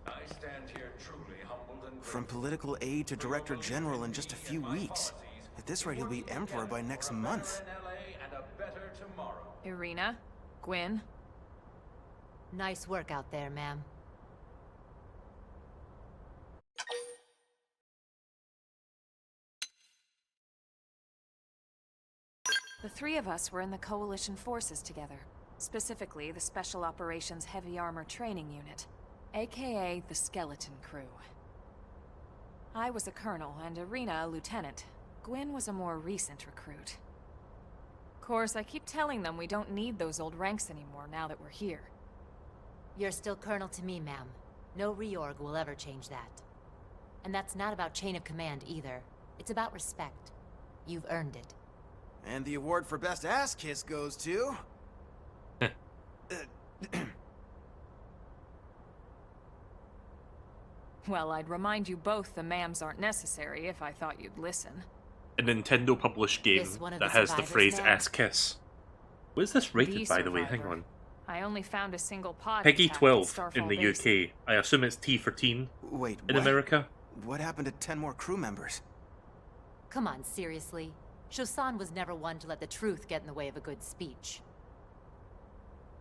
I stand here truly humbled and From grateful. political aid to director general in just a few weeks. At this rate, he'll be emperor by next month. NLA and a better tomorrow. Irina? Gwyn? Nice work out there, ma'am. The three of us were in the Coalition forces together. Specifically, the Special Operations Heavy Armor Training Unit, aka the Skeleton Crew. I was a colonel and Irina a lieutenant. Gwyn was a more recent recruit. Of course, I keep telling them we don't need those old ranks anymore now that we're here. You're still colonel to me, ma'am. No reorg will ever change that. And that's not about chain of command either. It's about respect. You've earned it. And the award for best ass kiss goes to... Well, I'd remind you both the ma'ams aren't necessary if I thought you'd listen. A Nintendo published game This one of that the has the survivors phrase now? ass kiss. Where's this rated, The by the way? Hang survivor. on. I only found a single pod Peggy attack at 12 in Starfall the Base. UK. I assume it's T for teen Wait, in what? America. What happened to 10 more crew members? Come on, seriously. Shosan was never one to let the truth get in the way of a good speech.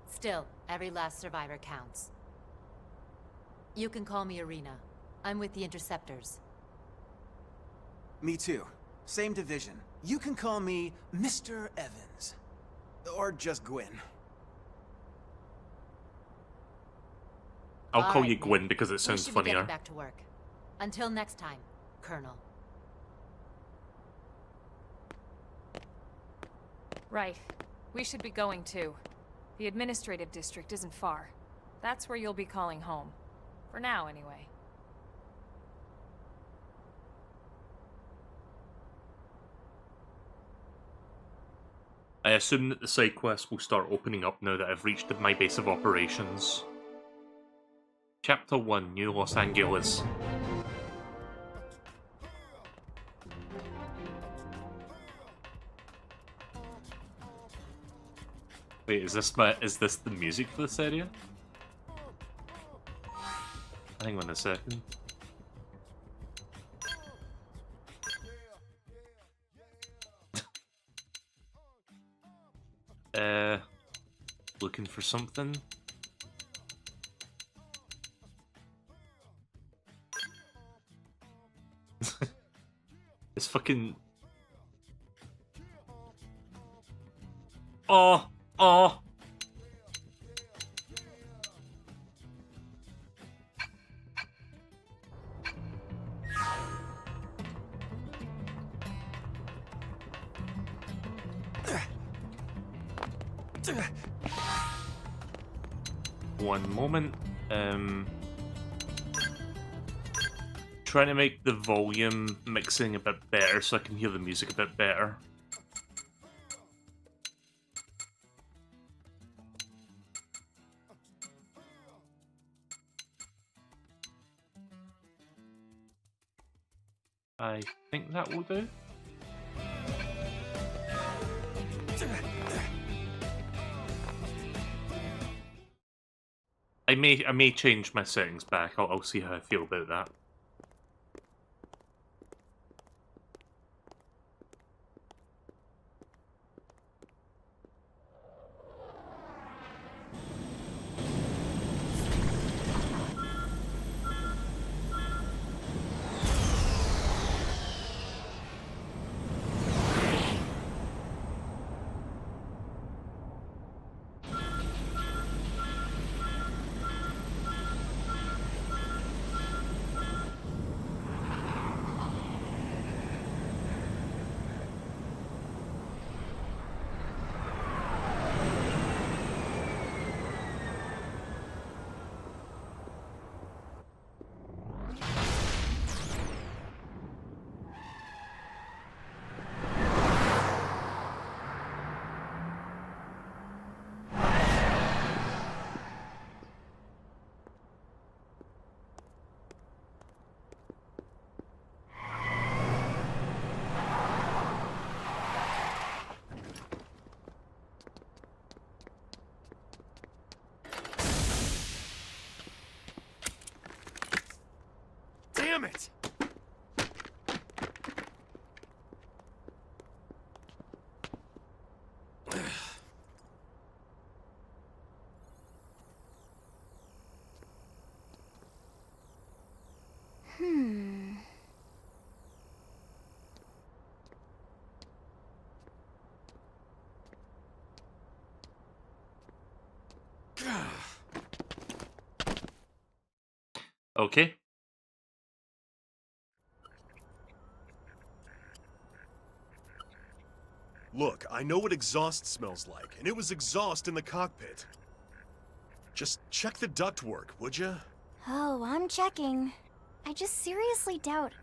Still, every last survivor counts. You can call me Irina. I'm with the Interceptors. Me too. Same division. You can call me Mr. Evans. Or just Gwyn. I'll All call right, you Nick. Gwyn because it We sounds should be getting funnier. back to work. Until next time, Colonel. Right. We should be going too. The administrative district isn't far. That's where you'll be calling home. For now, anyway. I assume that the side quests will start opening up now that I've reached my base of operations. Chapter 1, New Los Angeles. Wait, is this the music for this area? Hang on a second. Looking for something. It's fucking... Oh! Oh! One moment. Trying to make the volume mixing a bit better so I can hear the music a bit better. I think that will do. I may change my settings back. I'll see how I feel about that. Damn it! Okay. Look, I know what exhaust smells like, and it was exhaust in the cockpit. Just check the ductwork, would ya? Oh, I'm checking. I just seriously doubt...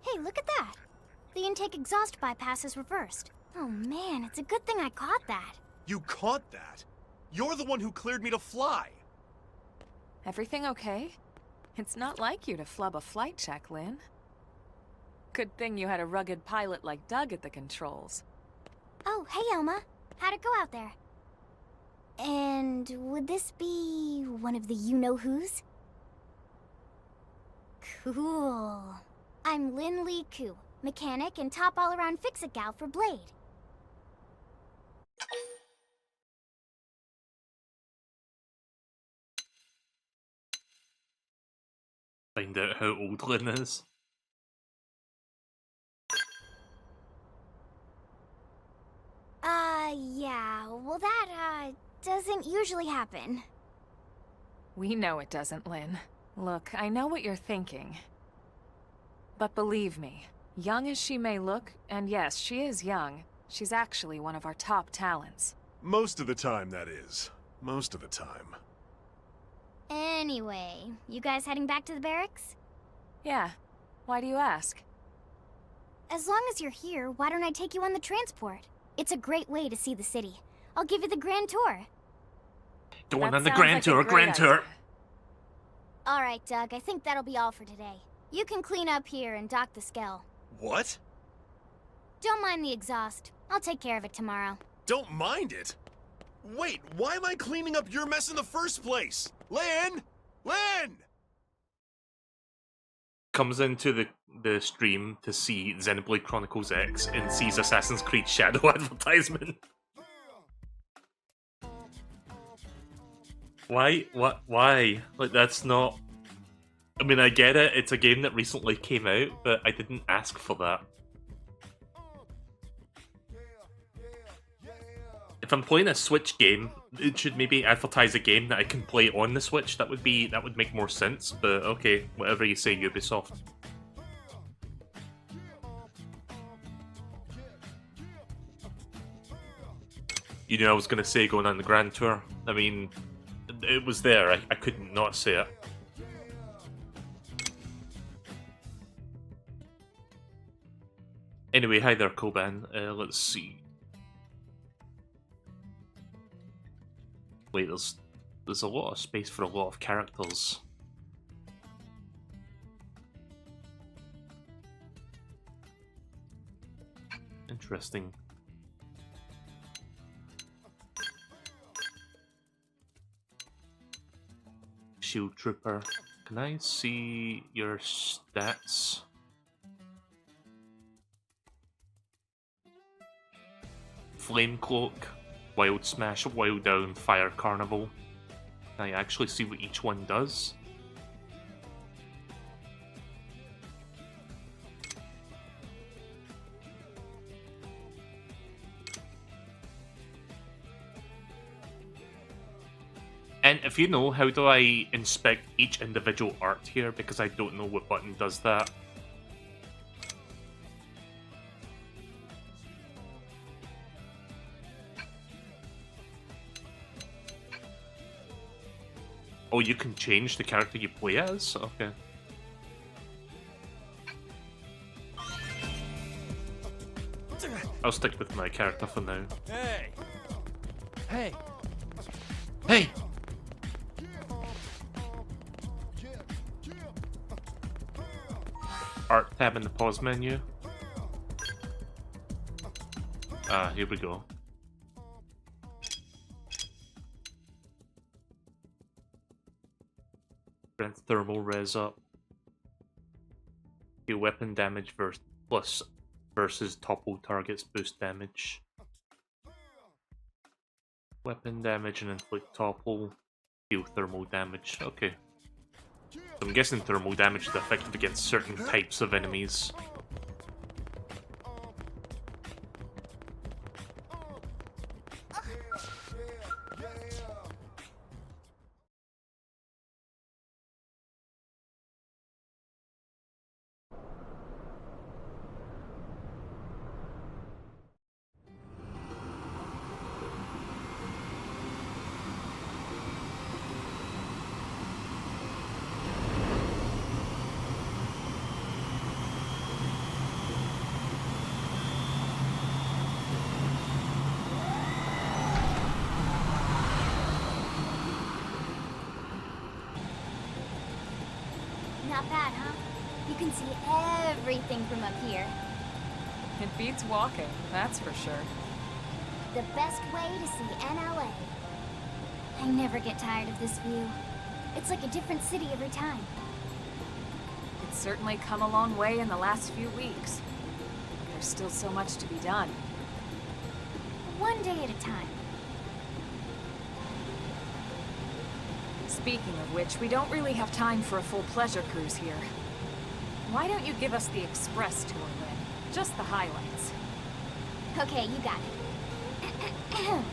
Hey, look at that! The intake exhaust bypass is reversed. Oh man, it's a good thing I caught that. You caught that? You're the one who cleared me to fly! Everything okay? It's not like you to flub a flight check, Lynn. Good thing you had a rugged pilot like Doug at the controls. Oh, hey Elma. How'd it go out there? And would this be one of the you-know-whos? Cool. I'm Lynn Lee Koo, mechanic and top all-around fix-it gal for Blade. Find out how old Lynn is. Yeah, well that, doesn't usually happen. We know it doesn't, Lynn. Look, I know what you're thinking. But believe me, young as she may look, and yes, she is young, she's actually one of our top talents. Most of the time, that is. Most of the time. Anyway, you guys heading back to the barracks? Yeah. Why do you ask? As long as you're here, why don't I take you on the transport? It's a great way to see the city. I'll give you the grand tour. Going That on the sounds grand like a tour, great grand tour. idea. Alright, Doug, I think that'll be all for today. You can clean up here and dock the Skell. What? Don't mind the exhaust. I'll take care of it tomorrow. Don't mind it? Wait, why am I cleaning up your mess in the first place? Lynn! Lynn! Comes into the stream to see Xenoblade Chronicles X and sees Assassin's Creed Shadow advertisement. Why? What? Why? Like, that's not... I mean, I get it, it's a game that recently came out, but I didn't ask for that. If I'm playing a Switch game, it should maybe advertise a game that I can play on the Switch. That would make more sense, but okay, whatever you say, Ubisoft. You know, I was gonna say going on the Grand Tour. I mean, it was there, I couldn't not say it. Anyway, hi there, Koban. Let's see. Wait, there's a lot of space for a lot of characters. Interesting. Shield Trooper. Can I see your stats? Flame Cloak, Wild Smash, Wild Down, Fire Carnival. Can I actually see what each one does? And if you know, how do I inspect each individual art here? Because I don't know what button does that. Oh, you can change the character you play as? Okay. I'll stick with my character for now. Hey! Hey! Hey! Art tab in the pause menu. Ah, here we go. Strength thermal res up. Your weapon damage plus versus topple targets boost damage. Weapon damage and inflict topple. Deal thermal damage. Okay. So I'm guessing thermal damage is effective against certain types of enemies. Not bad, huh? You can see everything from up here. It beats walking, that's for sure. The best way to see NLA. I never get tired of this view. It's like a different city every time. It's certainly come a long way in the last few weeks. There's still so much to be done. One day at a time. Speaking of which, we don't really have time for a full pleasure cruise here. Why don't you give us the express tour, Lynn? Just the highlights. Okay, you got it.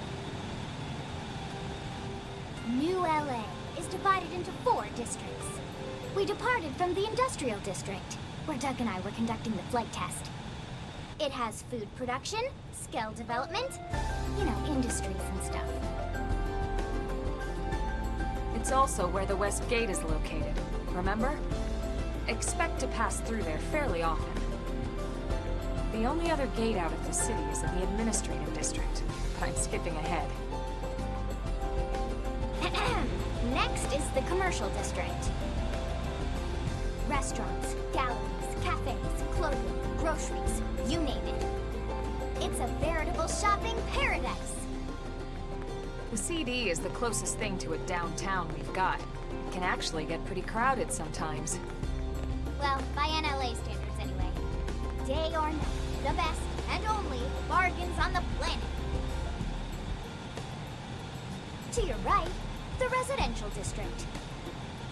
New LA is divided into 4 districts. We departed from the Industrial District, where Doug and I were conducting the flight test. It has food production, skill development, you know, industries and stuff. It's also where the West Gate is located, remember? Expect to pass through there fairly often. The only other gate out of the city is in the administrative district, but I'm skipping ahead. Next is the commercial district. Restaurants, galleries, cafes, clothing, groceries, you name it. It's a veritable shopping paradise. The CD is the closest thing to a downtown we've got. It can actually get pretty crowded sometimes. Well, by NLA standards anyway. Day or night, the best and only bargains on the planet. To your right, the residential district.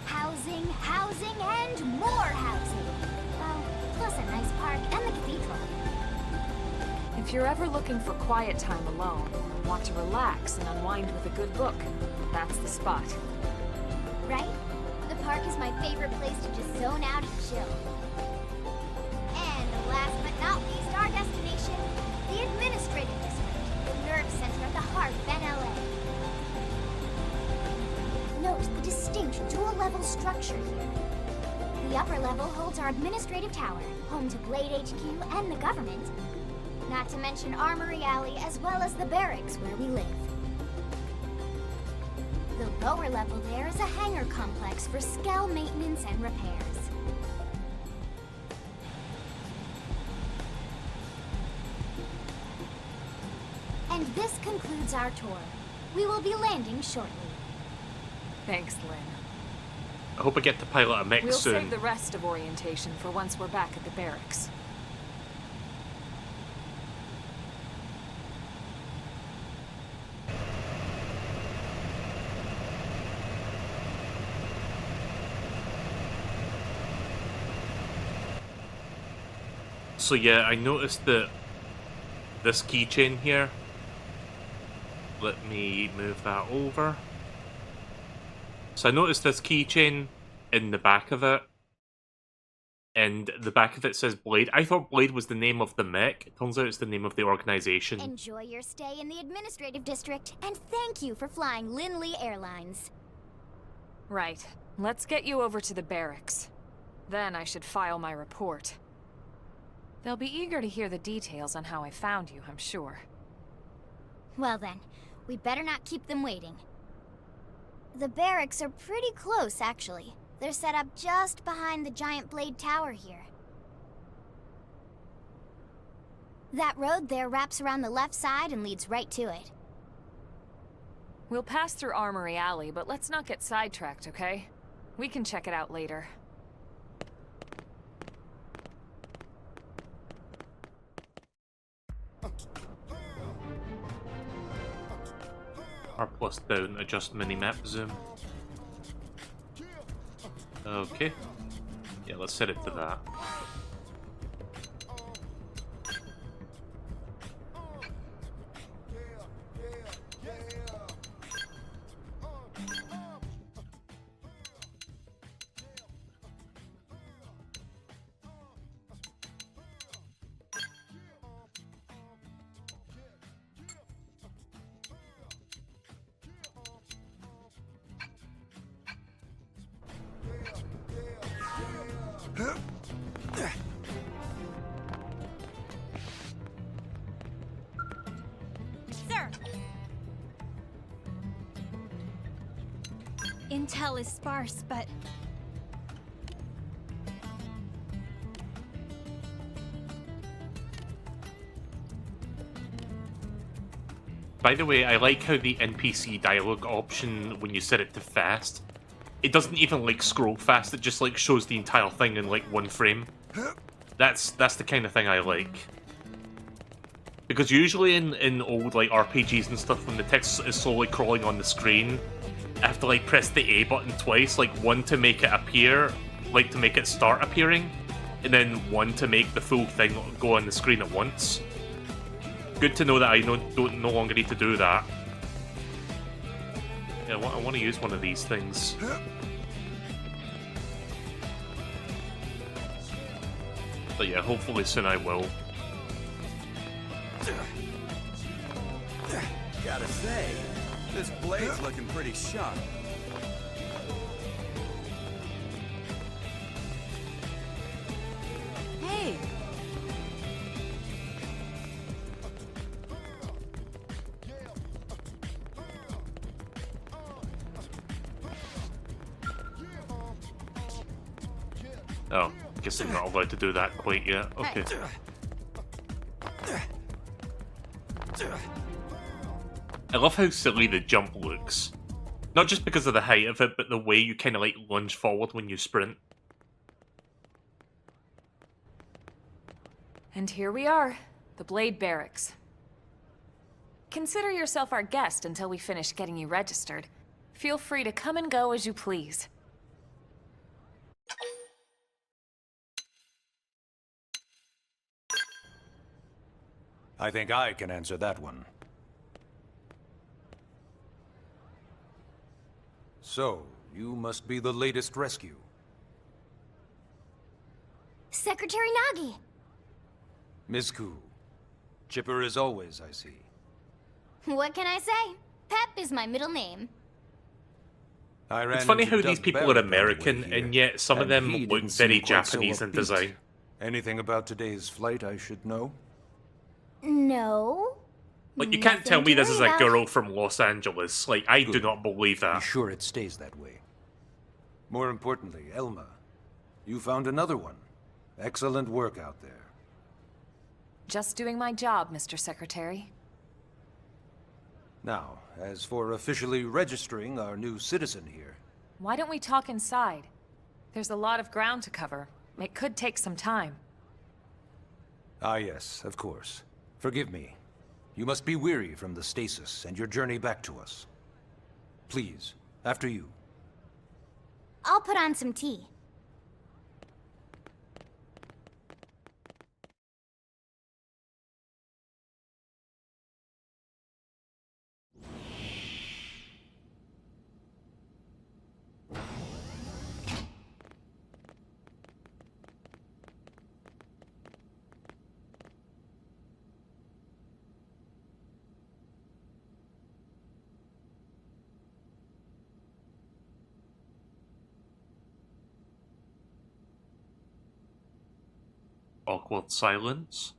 Housing, housing, and more housing. Plus a nice park and the cathedral. If you're ever looking for quiet time alone, or want to relax and unwind with a good book, that's the spot. Right? The park is my favorite place to just zone out and chill. And last but not least, our destination, the administrative district, the nerve center at the heart of NLA. Note the distinct dual-level structure here. The upper level holds our administrative tower, home to Blade HQ and the government. Not to mention Armory Alley, as well as the barracks where we live. The lower level there is a hangar complex for Skell maintenance and repairs. And this concludes our tour. We will be landing shortly. Thanks, Lynn. I hope I get to pilot a mech We'll soon. save the rest of orientation for once we're back at the barracks. So yeah, I noticed that this keychain here, let me move that over. So I noticed this keychain in the back of it, and the back of it says Blade. I thought Blade was the name of the mech. It turns out it's the name of the organization. Enjoy your stay in the administrative district, and thank you for flying Linley Airlines. Right. Let's get you over to the barracks. Then I should file my report. They'll be eager to hear the details on how I found you, I'm sure. Well then, we better not keep them waiting. The barracks are pretty close, actually. They're set up just behind the giant blade tower here. That road there wraps around the left side and leads right to it. We'll pass through Armory Alley, but let's not get sidetracked, okay? We can check it out later. R plus down, adjust minimap zoom. Okay. Yeah, let's set it to that. Sir! Intel is sparse, but... By the way, I like how the NPC dialogue option, when you set it to fast, it doesn't even like scroll fast, it just like shows the entire thing in like one frame. That's the kind of thing I like. Because usually in old like RPGs and stuff, when the text is slowly crawling on the screen, I have to like press the A button twice, like one to make it appear, like to make it start appearing, and then one to make the full thing go on the screen at once. Good to know that I don't no longer need to do that. Yeah, I want to use one of these things. But yeah, hopefully soon I will. Gotta say, this blade's looking pretty sharp. Hey! Oh, guess I'm not allowed to do that quite yet. Okay. I love how silly the jump looks. Not just because of the height of it, but the way you kind of like lunge forward when you sprint. And here we are, the Blade Barracks. Consider yourself our guest until we finish getting you registered. Feel free to come and go as you please. I think I can answer that one. So, you must be the latest rescue. Secretary Nagi! Ms. Koo. Chipper as always, I see. What can I say? Pep is my middle name. I ran It's funny into how Doug these people Barrett are on the way American, here, and yet some of and them he look didn't very seem quite so Japanese in upbeat. design. Anything about today's flight I should know? No. Like, you can't tell me this is a Nothing to worry girl from Los Angeles. Like, I do Good. not believe Be that. sure it stays that way. More importantly, Elma, you found another one. Excellent work out there. Just doing my job, Mr. Secretary. Now, as for officially registering our new citizen here, Why don't we talk inside? There's a lot of ground to cover. It could take some time. Ah yes, of course. Forgive me. You must be weary from the stasis and your journey back to us. Please, after you. I'll put on some tea. Awkward silence.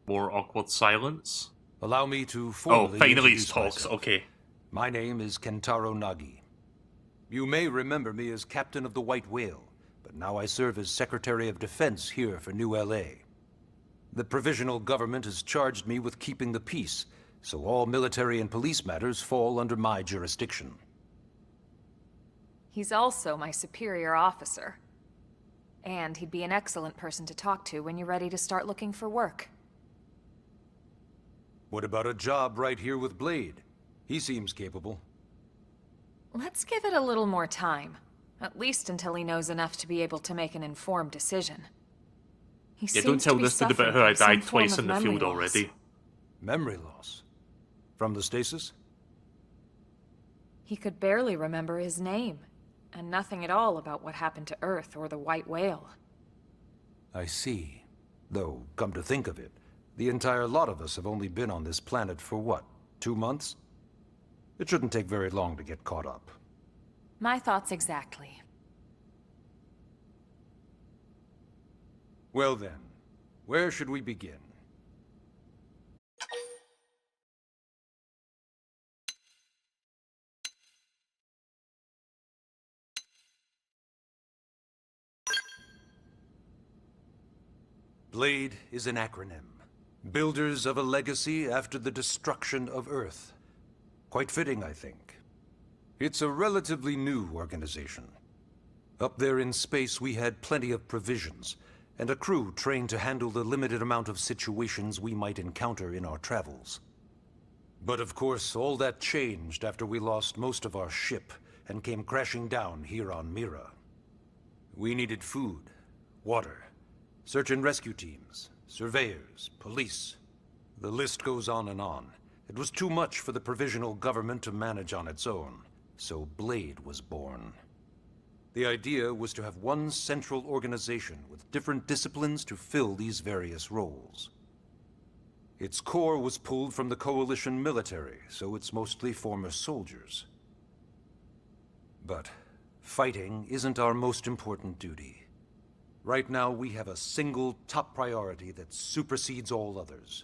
More awkward silence. Allow me to Oh, formally finally he introduce talks. myself. Okay. My name is Kentaro Nagi. You may remember me as captain of the White Whale, but now I serve as Secretary of Defense here for New LA. The provisional government has charged me with keeping the peace, so all military and police matters fall under my jurisdiction. He's also my superior officer. And he'd be an excellent person to talk to when you're ready to start looking for work. What about a job right here with Blade? He seems capable. Let's give it a little more time. At least until he knows enough to be able to make an informed decision. He Yeah, don't seems tell to be this dude about suffering how I from some died form twice of in the memory field loss. already. Memory loss? From the stasis? He could barely remember his name, and nothing at all about what happened to Earth or the White Whale. I see. Though, come to think of it, the entire lot of us have only been on this planet for what, 2 months? It shouldn't take very long to get caught up. My thoughts exactly. Well then, where should we begin? Blade is an acronym. Builders of a legacy after the destruction of Earth. Quite fitting, I think. It's a relatively new organization. Up there in space, we had plenty of provisions, and a crew trained to handle the limited amount of situations we might encounter in our travels. But of course, all that changed after we lost most of our ship and came crashing down here on Mira. We needed food, water, search and rescue teams, surveyors, police. The list goes on and on. It was too much for the provisional government to manage on its own, so Blade was born. The idea was to have one central organization with different disciplines to fill these various roles. Its core was pulled from the Coalition military, so it's mostly former soldiers. But fighting isn't our most important duty. Right now, we have a single top priority that supersedes all others.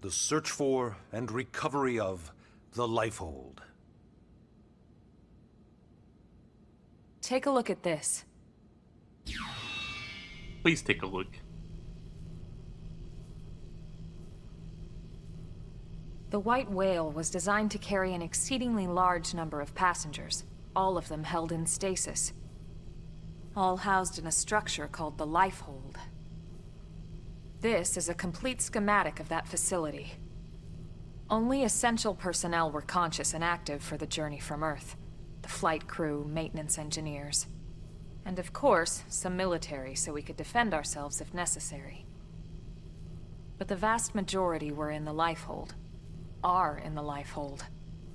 The search for and recovery of the Lifehold. take a look at this. Please take a look. The White Whale was designed to carry an exceedingly large number of passengers, all of them held in stasis. All housed in a structure called the Lifehold. This is a complete schematic of that facility. Only essential personnel were conscious and active for the journey from Earth. The flight crew, maintenance engineers. And of course, some military so we could defend ourselves if necessary. But the vast majority were in the Lifehold. Are in the Lifehold.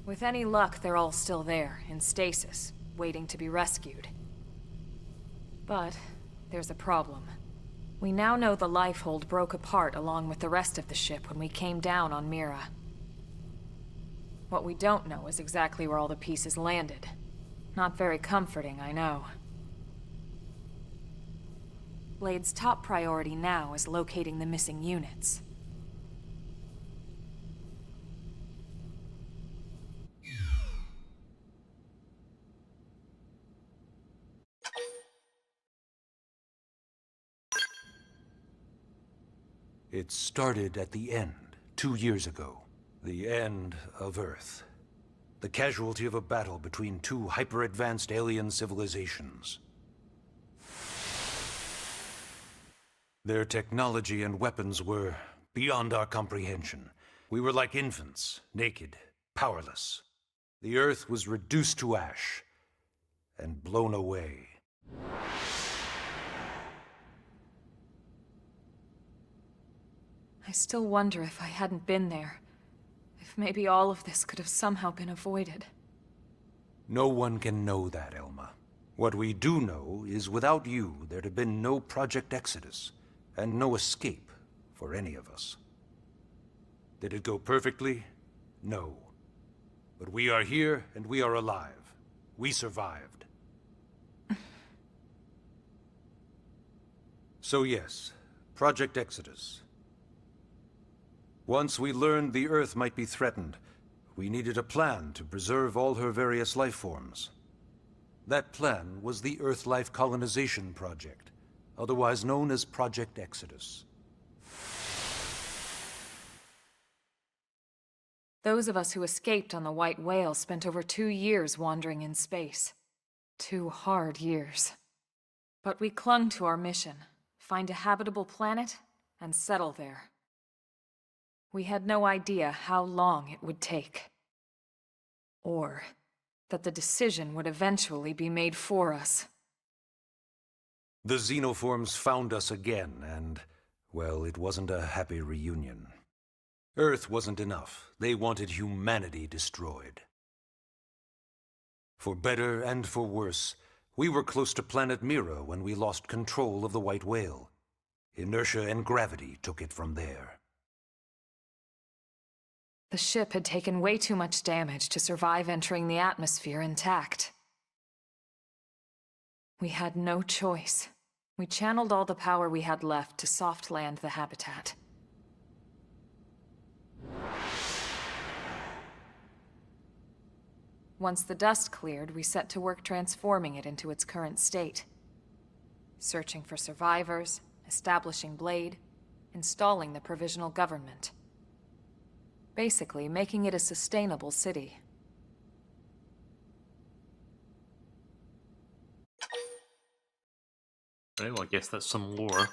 With any luck, they're all still there, in stasis, waiting to be rescued. But there's a problem. We now know the Lifehold broke apart along with the rest of the ship when we came down on Mira. What we don't know is exactly where all the pieces landed. Not very comforting, I know. Blade's top priority now is locating the missing units. It started at the end, 2 years ago. The end of Earth. The casualty of a battle between two hyper-advanced alien civilizations. Their technology and weapons were beyond our comprehension. We were like infants, naked, powerless. The Earth was reduced to ash and blown away. I still wonder if I hadn't been there. If maybe all of this could have somehow been avoided. No one can know that, Elma. What we do know is without you, there'd have been no Project Exodus, and no escape for any of us. Did it go perfectly? No. But we are here, and we are alive. We survived. So yes, Project Exodus. Once we learned the Earth might be threatened, we needed a plan to preserve all her various life forms. That plan was the Earth Life Colonization Project, otherwise known as Project Exodus. Those of us who escaped on the White Whale spent over 2 years wandering in space. 2 hard years. But we clung to our mission, find a habitable planet, and settle there. We had no idea how long it would take. Or that the decision would eventually be made for us. The xenoforms found us again, and, well, it wasn't a happy reunion. Earth wasn't enough. They wanted humanity destroyed. For better and for worse, we were close to planet Mira when we lost control of the White Whale. Inertia and gravity took it from there. The ship had taken way too much damage to survive entering the atmosphere intact. We had no choice. We channeled all the power we had left to soft land the habitat. Once the dust cleared, we set to work transforming it into its current state. Searching for survivors, establishing Blade, installing the provisional government. Basically, making it a sustainable city. Right, well, I guess that's some lore.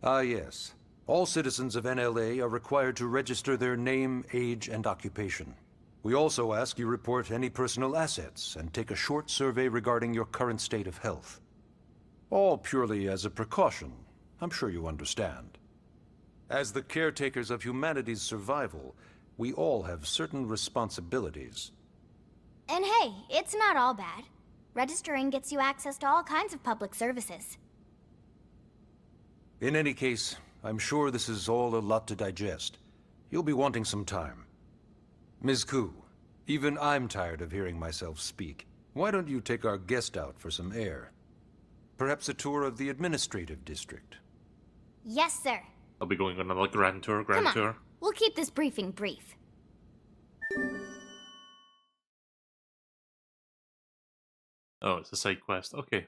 Ah, yes. All citizens of NLA are required to register their name, age, and occupation. We also ask you report any personal assets and take a short survey regarding your current state of health. All purely as a precaution. I'm sure you understand. As the caretakers of humanity's survival, we all have certain responsibilities. And hey, it's not all bad. Registering gets you access to all kinds of public services. In any case, I'm sure this is all a lot to digest. You'll be wanting some time. Ms. Koo, even I'm tired of hearing myself speak. Why don't you take our guest out for some air? Perhaps a tour of the administrative district. Yes, sir. I'll be going on another grand tour, Come on. We'll keep this briefing brief. Oh, it's a side quest. Okay.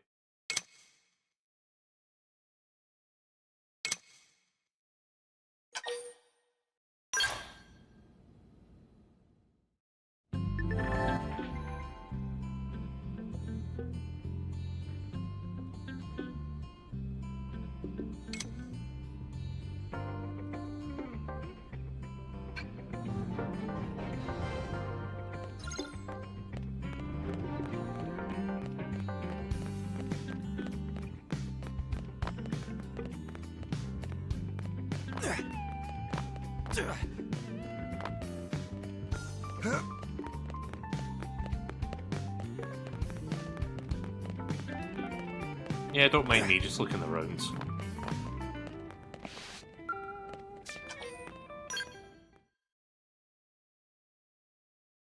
Yeah, don't mind me, just looking around.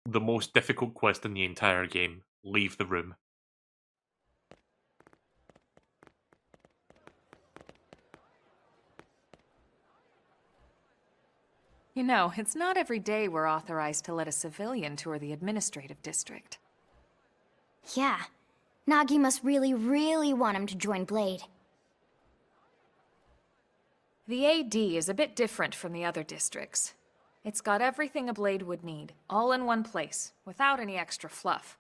The most difficult quest in the entire game. Leave the room. You know, it's not every day we're authorized to let a civilian tour the administrative district. Yeah. Nagi must really, really want him to join Blade. The AD is a bit different from the other districts. It's got everything a Blade would need, all in one place, without any extra fluff.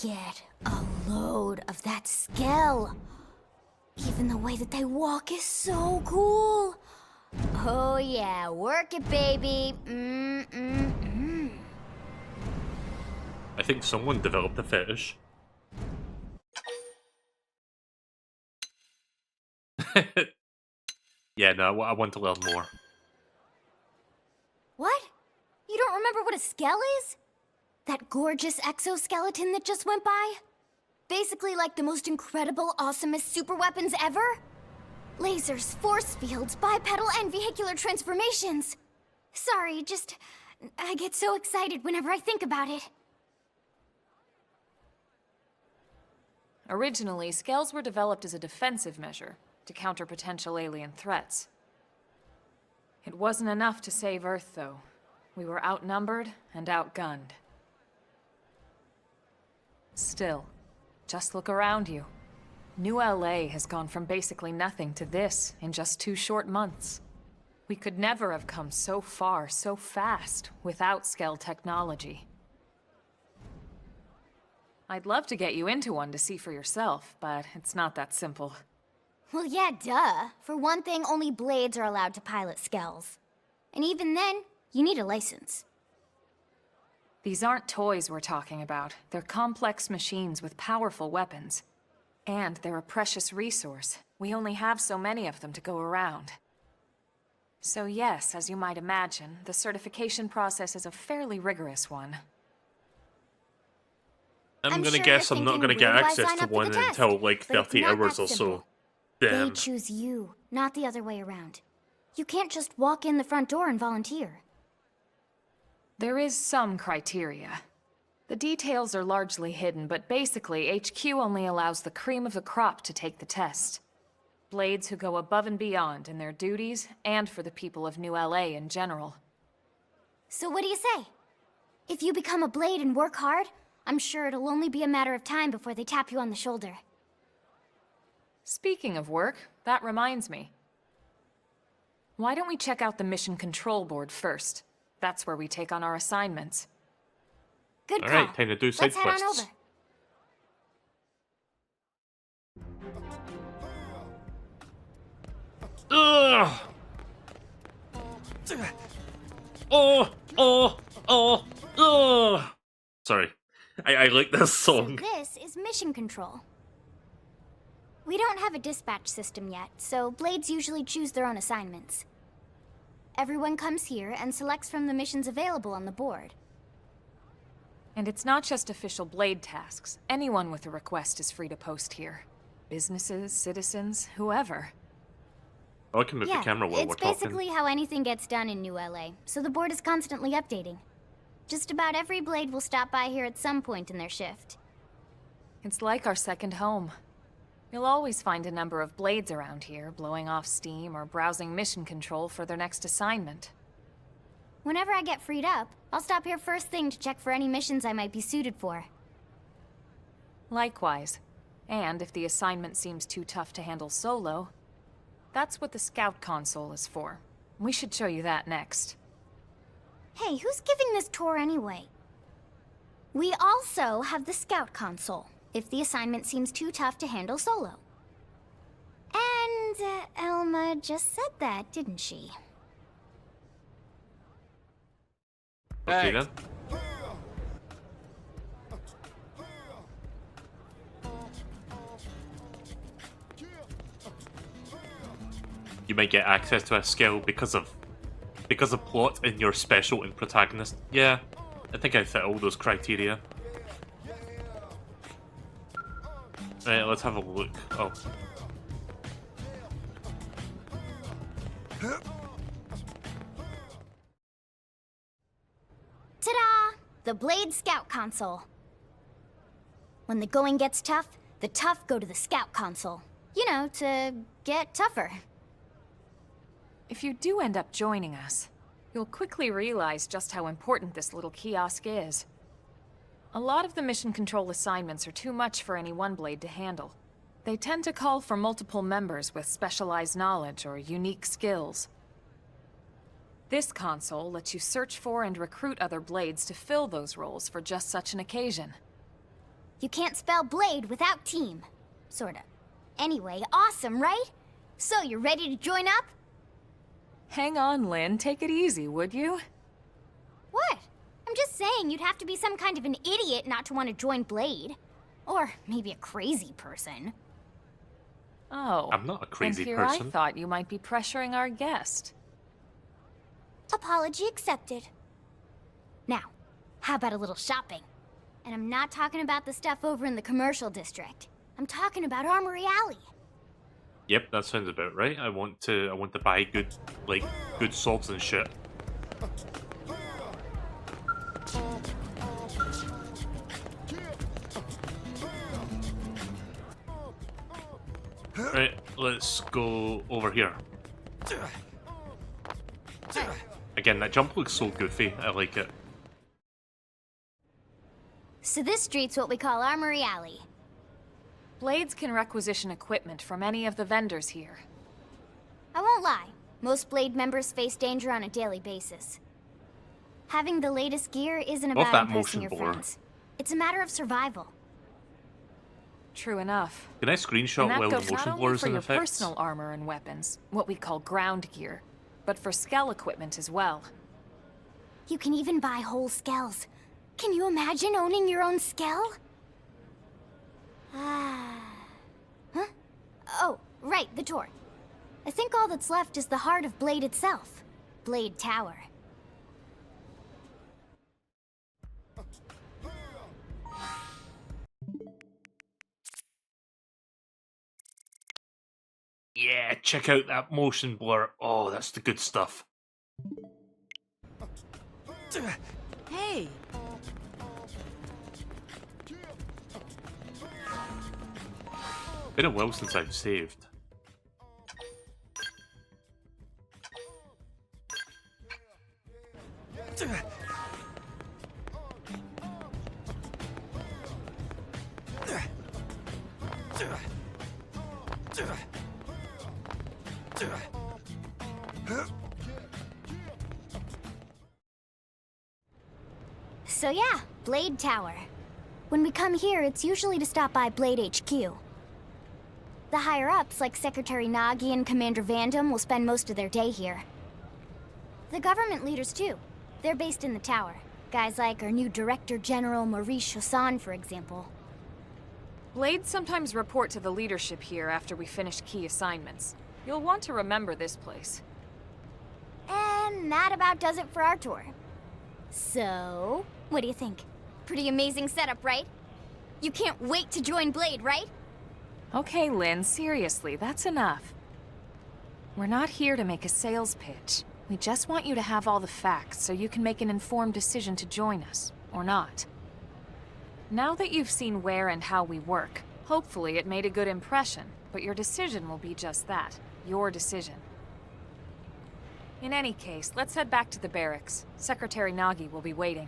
Get a load of that Skell. Even the way that they walk is so cool. Oh yeah, work it, baby. I think someone developed a fetish. Yeah, no, I want to learn more. What? You don't remember what a Skell is? That gorgeous exoskeleton that just went by? Basically like the most incredible, awesomest super weapons ever? Lasers, force fields, bipedal and vehicular transformations. Sorry, I get so excited whenever I think about it. Originally, Skells were developed as a defensive measure to counter potential alien threats. It wasn't enough to save Earth, though. We were outnumbered and outgunned. Still, just look around you. New LA has gone from basically nothing to this in just 2 short months. We could never have come so far, so fast, without Skell technology. I'd love to get you into one to see for yourself, but it's not that simple. Well, yeah, duh. For one thing, only Blades are allowed to pilot Skells. And even then, you need a license. These aren't toys we're talking about. They're complex machines with powerful weapons. And they're a precious resource. We only have so many of them to go around. So yes, as you might imagine, the certification process is a fairly rigorous one. I'm gonna sure guess you're I'm not thinking, gonna get where do I access sign to up for one the test? until like But it's 30 not hours that or so. simple. Damn. They choose you, not the other way around. You can't just walk in the front door and volunteer. There is some criteria. The details are largely hidden, but basically, HQ only allows the cream of the crop to take the test. Blades who go above and beyond in their duties, and for the people of New LA in general. So what do you say? If you become a Blade and work hard, I'm sure it'll only be a matter of time before they tap you on the shoulder. Speaking of work, that reminds me. Why don't we check out the Mission Control Board first? That's where we take on our assignments. Good call. Alright, time to do side Let's head on quests. over. Ugh! Oh! Sorry. I like this song. So this is Mission Control. We don't have a dispatch system yet, so Blades usually choose their own assignments. Everyone comes here and selects from the missions available on the board. And it's not just official Blade tasks. Anyone with a request is free to post here. Businesses, citizens, whoever. Oh, I can move the camera while we're it's talking. basically how anything gets done in New LA, so the board is constantly updating. Just about every Blade will stop by here at some point in their shift. It's like our second home. You'll always find a number of Blades around here, blowing off steam or browsing mission control for their next assignment. Whenever I get freed up, I'll stop here first thing to check for any missions I might be suited for. Likewise. And if the assignment seems too tough to handle solo, that's what the Scout Console is for. We should show you that next. Hey, who's giving this tour anyway? We also have the Scout Console, if the assignment seems too tough to handle solo. And Elma just said that, didn't she? Okay then. You might get access to a skill because of plot in your special and protagonist. Yeah, I think I fit all those criteria. Right, let's have a look. Oh. Ta-da! The Blade Scout Console. When the going gets tough, the tough go to the Scout Console. You know, to get tougher. If you do end up joining us, you'll quickly realize just how important this little kiosk is. A lot of the mission control assignments are too much for any one blade to handle. They tend to call for multiple members with specialized knowledge or unique skills. This console lets you search for and recruit other blades to fill those roles for just such an occasion. You can't spell blade without team. Sorta. Anyway, awesome, right? So, you're ready to join up? Hang on, Lynn. Take it easy, would you? What? I'm just saying you'd have to be some kind of an idiot not to want to join Blade. Or maybe a crazy person. Oh. I'm not a crazy and here person. I thought you might be pressuring our guest. Apology accepted. Now, how about a little shopping? And I'm not talking about the stuff over in the commercial district. I'm talking about Armory Alley. Yep, that sounds about right. I want to buy good swords and shit. Right, let's go over here. Again, that jump looks so goofy. I like it. So this street's what we call Armory Alley. Blades can requisition equipment from any of the vendors here. I won't lie. Most Blade members face danger on a daily basis. Having the latest gear isn't Off about that impressing motion your blur. friends. It's a matter of survival. True enough. Can I screenshot And that while goes the not motion only blurs for in your effects? personal armor and weapons, what we call ground gear, but for skell equipment as well. You can even buy whole skells. Can you imagine owning your own skell? Huh? Oh, right, the tour. I think all that's left is the heart of Blade itself. Blade Tower. Yeah, check out that motion blur. Oh, that's the good stuff. Hey! Been a while since I've saved. So yeah, Blade Tower. When we come here, it's usually to stop by Blade HQ. The higher-ups, like Secretary Nagi and Commander Vandam, will spend most of their day here. The government leaders, too. They're based in the tower. Guys like our new Director General Maurice Chassan, for example. Blades sometimes report to the leadership here after we finish key assignments. You'll want to remember this place. And that about does it for our tour. So, what do you think? Pretty amazing setup, right? You can't wait to join Blade, right? Okay, Lynn, seriously, that's enough. We're not here to make a sales pitch. We just want you to have all the facts so you can make an informed decision to join us, or not. Now that you've seen where and how we work, hopefully it made a good impression, but your decision will be just that, your decision. In any case, let's head back to the barracks. Secretary Nagi will be waiting.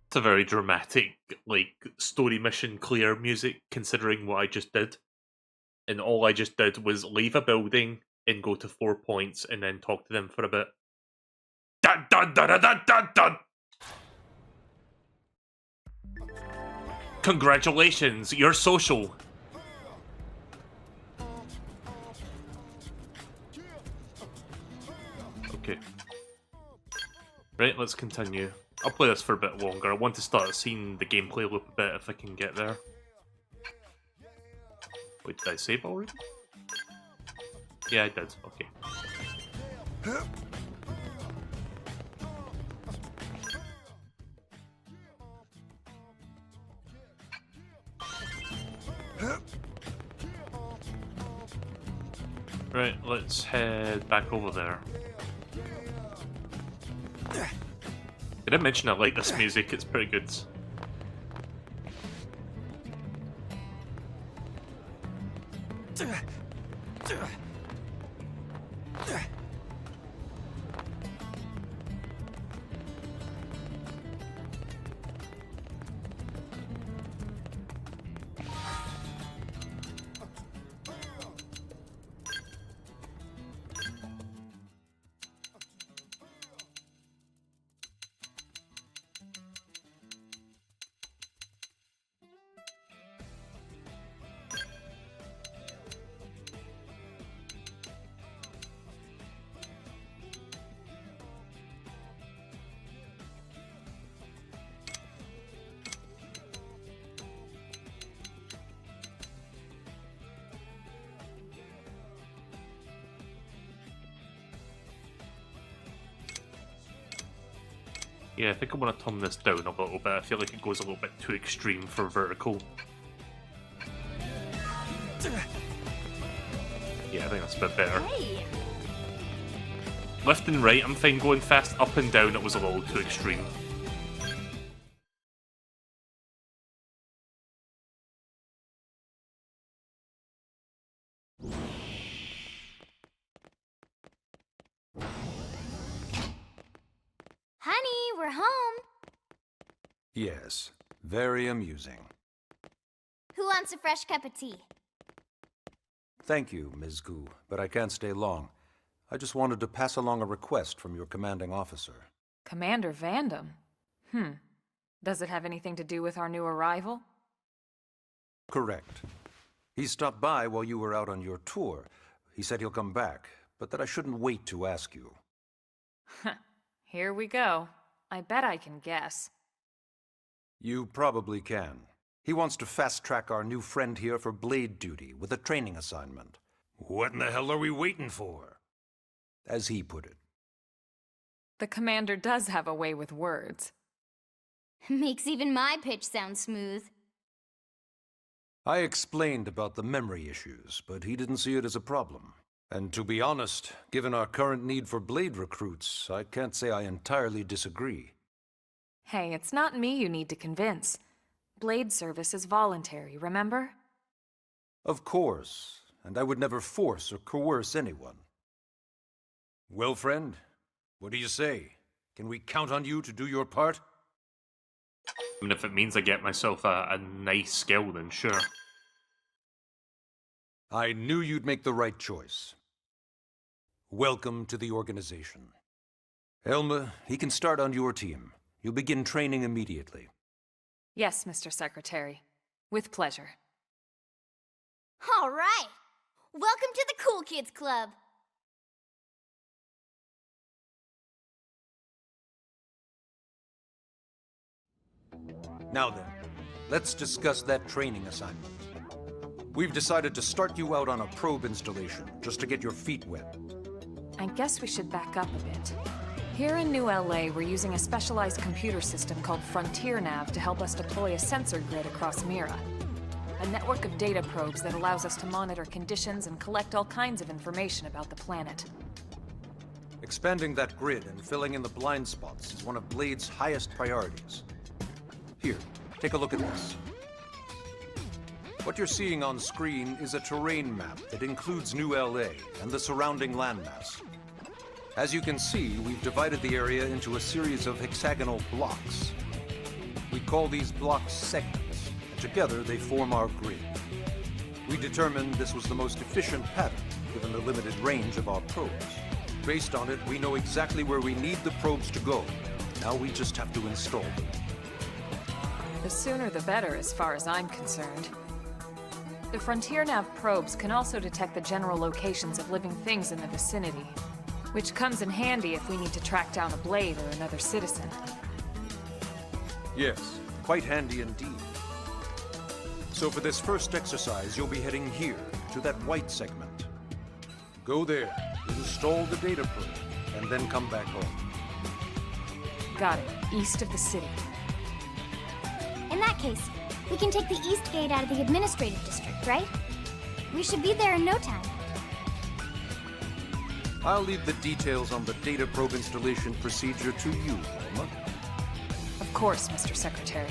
It's a very dramatic, like, story mission clear music, considering what I just did. And all I just did was leave a building and go to 4 points and then talk to them for a bit. Dun dun dun dun dun dun dun! Congratulations, you're social. Okay. Right, let's continue. I'll play this for a bit longer. I want to start seeing the gameplay loop a bit if I can get there. Wait, did I save already? Yeah, I did. Okay. Right, let's head back over there. Did I mention I like this music? It's pretty good. Yeah, I think I want to tone this down a little bit. I feel like it goes a little bit too extreme for vertical. Yeah, I think that's a bit better. Hey. Left and right, I'm fine going fast. Up and down, it was a little too extreme. Honey, we're home. Yes, very amusing. Who wants a fresh cup of tea? Thank you, Ms. Gu, but I can't stay long. I just wanted to pass along a request from your commanding officer. Commander Vandam? Does it have anything to do with our new arrival? Correct. He stopped by while you were out on your tour. He said he'll come back, but that I shouldn't wait to ask you. Here we go. I bet I can guess. You probably can. He wants to fast-track our new friend here for blade duty with a training assignment. What in the hell are we waiting for? As he put it. The commander does have a way with words. Makes even my pitch sound smooth. I explained about the memory issues, but he didn't see it as a problem. And to be honest, given our current need for blade recruits, I can't say I entirely disagree. Hey, it's not me you need to convince. Blade service is voluntary, remember? Of course, and I would never force or coerce anyone. Well, friend, what do you say? Can we count on you to do your part? I mean, if it means I get myself a nice skill, then sure. I knew you'd make the right choice. Welcome to the organization. Elma, he can start on your team. You'll begin training immediately. Yes, Mr. Secretary. With pleasure. All right. Welcome to the Cool Kids Club. Now then, let's discuss that training assignment. We've decided to start you out on a probe installation, just to get your feet wet. I guess we should back up a bit. Here in New LA, we're using a specialized computer system called Frontier Nav to help us deploy a sensor grid across Mira. A network of data probes that allows us to monitor conditions and collect all kinds of information about the planet. Expanding that grid and filling in the blind spots is one of Blade's highest priorities. Here, take a look at this. What you're seeing on screen is a terrain map that includes New LA and the surrounding landmass. As you can see, we've divided the area into a series of hexagonal blocks. We call these blocks segments, and together they form our grid. We determined this was the most efficient pattern, given the limited range of our probes. Based on it, we know exactly where we need the probes to go. Now we just have to install them. The sooner the better, as far as I'm concerned. The Frontier Nav probes can also detect the general locations of living things in the vicinity, which comes in handy if we need to track down a Blade or another citizen. Yes, quite handy indeed. So for this first exercise, you'll be heading here, to that white segment. Go there, install the data probe, and then come back home. Got it. East of the city. In that case, we can take the East Gate out of the administrative district, right? We should be there in no time. I'll leave the details on the data probe installation procedure to you, Elma. Of course, Mr. Secretary.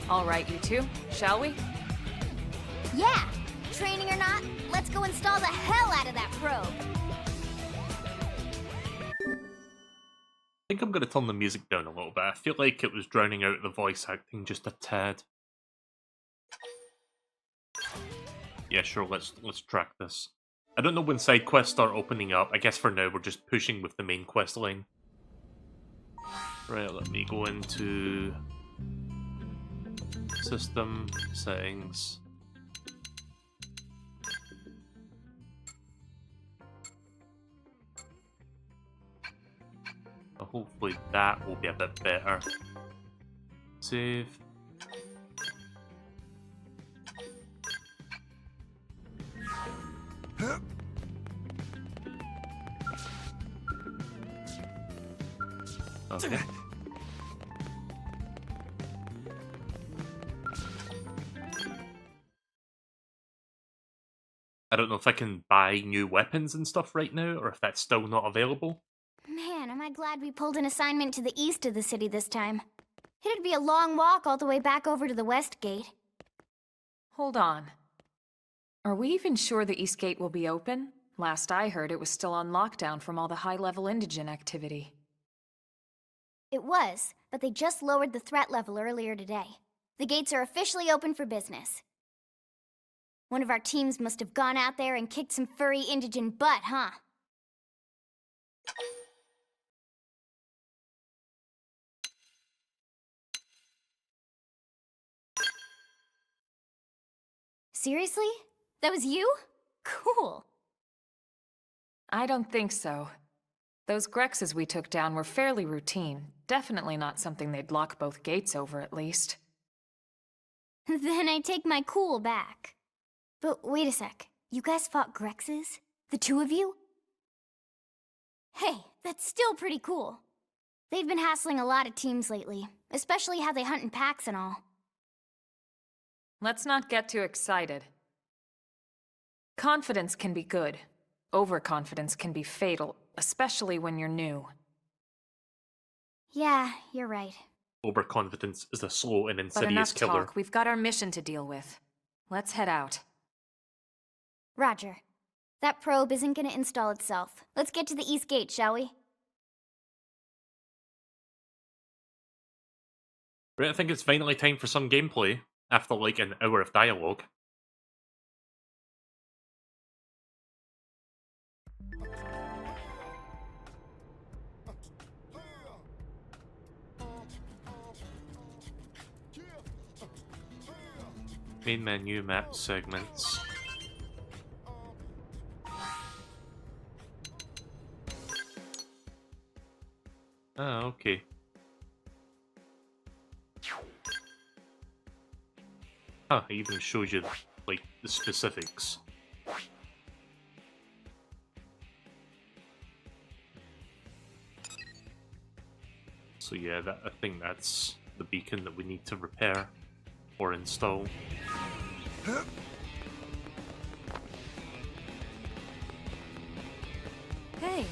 All right, you two, shall we? Yeah! Training or not, let's go install the hell out of that probe! I think I'm going to turn the music down a little bit. I feel like it was drowning out the voice acting just a tad. Yeah, sure, let's track this. I don't know when side quests start opening up. I guess for now we're just pushing with the main quest line. Right, let me go into system settings. Hopefully that will be a bit better. Save. Okay. I don't know if I can buy new weapons and stuff right now, or if that's still not available. Man, am I glad we pulled an assignment to the east of the city this time. It'd be a long walk all the way back over to the West Gate. Hold on. Are we even sure the East Gate will be open? Last I heard, it was still on lockdown from all the high-level indigent activity. It was, but they just lowered the threat level earlier today. The gates are officially open for business. One of our teams must have gone out there and kicked some furry indigent butt, huh? Seriously? That was you? Cool. I don't think so. Those Grexes we took down were fairly routine. Definitely not something they'd lock both gates over, at least. Then I take my cool back. But wait a sec. You guys fought Grexes? The two of you? Hey, that's still pretty cool. They've been hassling a lot of teams lately, especially how they hunt in packs and all. Let's not get too excited. Confidence can be good. Overconfidence can be fatal, especially when you're new. Yeah, you're right. Overconfidence is a slow and But insidious enough killer. talk. We've got our mission to deal with. Let's head out. Roger. That probe isn't gonna install itself. Let's get to the East Gate, shall we? Right, I think it's finally time for some gameplay, after like an hour of dialogue. Main menu, map segments. Ah, okay. Ah, it even shows you, like, the specifics. So yeah, I think that's the beacon that we need to repair or install. Hey.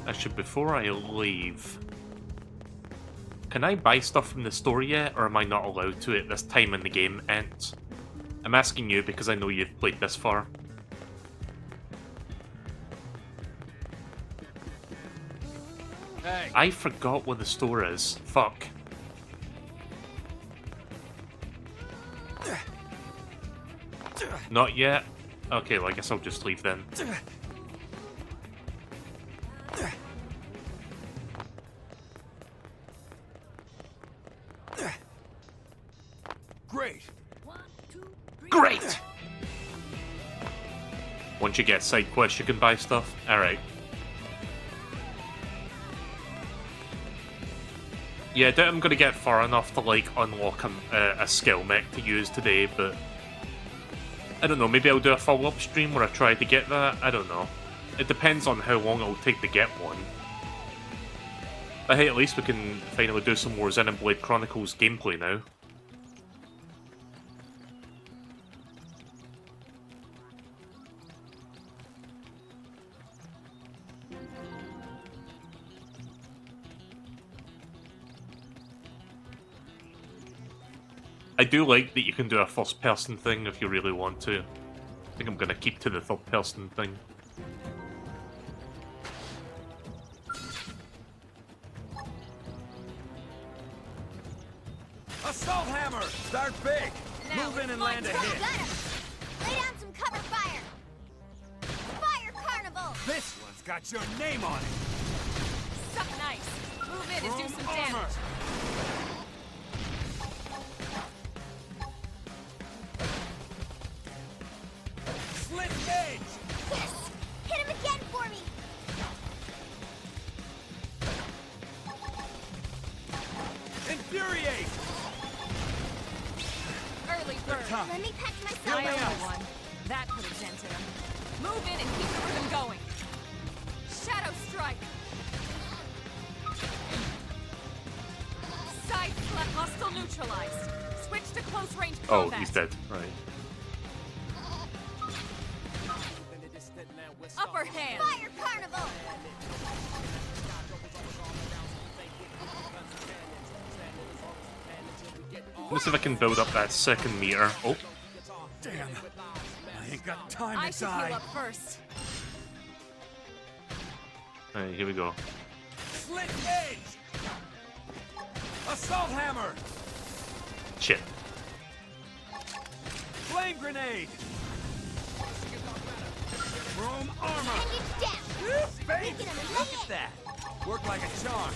Actually, before I leave, can I buy stuff from the store yet, or am I not allowed to at this time in the game, Ant? I'm asking you because I know you've played this far. Hey. I forgot what the store is. Fuck. Not yet? Okay, well I guess I'll just leave then. Great. Great! Once you get side quests, you can buy stuff. Alright. Yeah, I doubt I'm gonna get far enough to, like, unlock a skill mech to use today, but... I don't know, maybe I'll do a follow-up stream where I try to get that? I don't know. It depends on how long it'll take to get one. But hey, at least we can finally do some more Xenoblade Chronicles gameplay now. I do like that you can do a first-person thing if you really want to. I think I'm gonna keep to the third-person thing. Assault hammer! Start big! Now Move in and it's land a my hit! turn. Lay down some cover fire! Fire Carnival! This one's got your name on it! Suck nice. Move in and do some Armor. damage. Slit edge! Yes! Hit him again for me! Infuriate! Early bird. Top. Let me patch myself Kill I me up. own up. the one. That could have dented him. Move in and keep the rhythm going. Shadow strike. Side slap hostile neutralized. Switch to close range Oh, combat. he's dead. Right. Upper hand. Fire Carnival! Let's see if I can build up that second meter. Oh, Damn! I ain't got time I to should die! heal up first. alright, here we go. Slit edge! Assault hammer! Shit. Flame grenade! Chrome armor! Bandage down! Babe, Look at him, look at that! Work like a charm!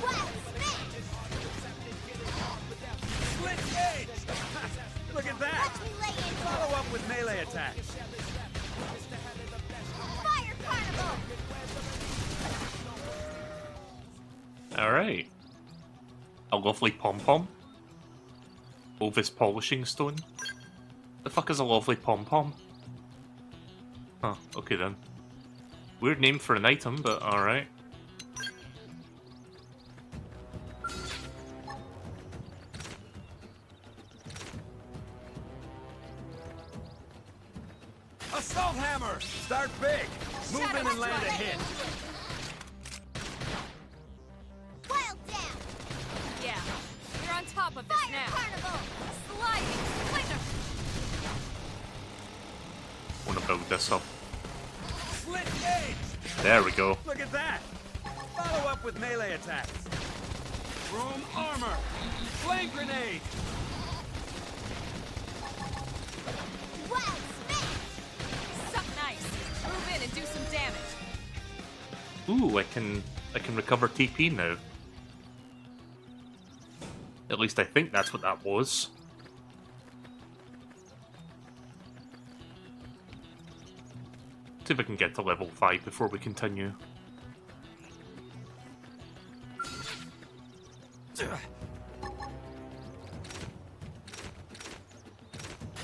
Wild smash! Slit edge! Look at that! Watch me lay in! Follow up with melee attacks! Fire Carnival! Alright. A lovely pom-pom. Ovis polishing stone. The fuck is a lovely pom-pom? Huh, okay then. Weird name for an item, but alright. Assault hammer! Start big! Move Shadow in and land a strike. hit! Wild down! Yeah. You're on top of this Fire now. Carnival! Sliding slinger. Wanna build this up. Slit edge! There we go. Look at that! Follow up with melee attacks! Chrome armor! Flame grenade! Wild smash! Suck nice. Move in and do some damage. Ooh, I can recover TP now. At least I think that's what that was. See if I can get to level 5 before we continue.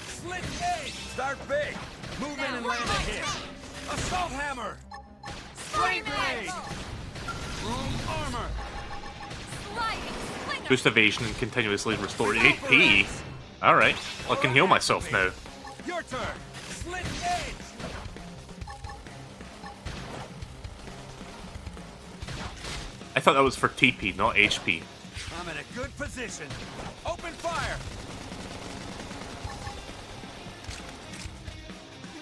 Slit edge! Start big! Move in and land a hit! Assault hammer! Flame grenade! Chrome armor! Sliding slinger. Boost evasion and continuously restore HP. Alright, I can heal myself now. Your turn! Slit edge! I thought that was for TP, not HP. I'm in a good position. Open fire!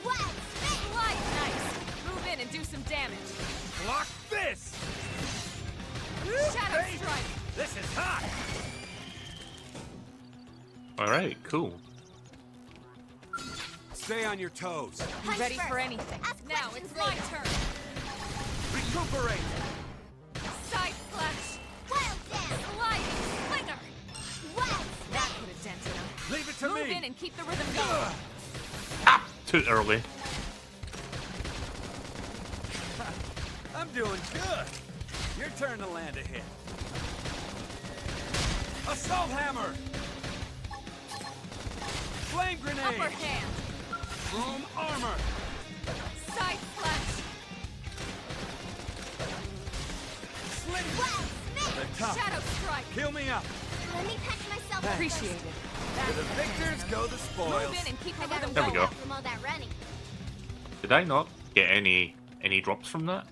Wow! Light, nice. Move in and do some damage. Block this! Shadow strike. This is hot! Alright, cool. Stay on your toes. Be ready for anything. Now it's my turn. Recuperate! Side slash. Wild dance! Sliding slinger. Wild That put a dent in him. Leave it to Move me! in and keep the rhythm going. Too early. I'm doing good. Your turn to land a hit. Assault hammer! Flame grenade! Upper hand. Room armor! Side slash. Slit it! Wild The top. Shadow strike. Kill me up! Let me patch myself up. Appreciate it. To the victors go the spoils. Move in and keep the I got a rhythm There we workout go. from all that running. Did I not get any drops from that?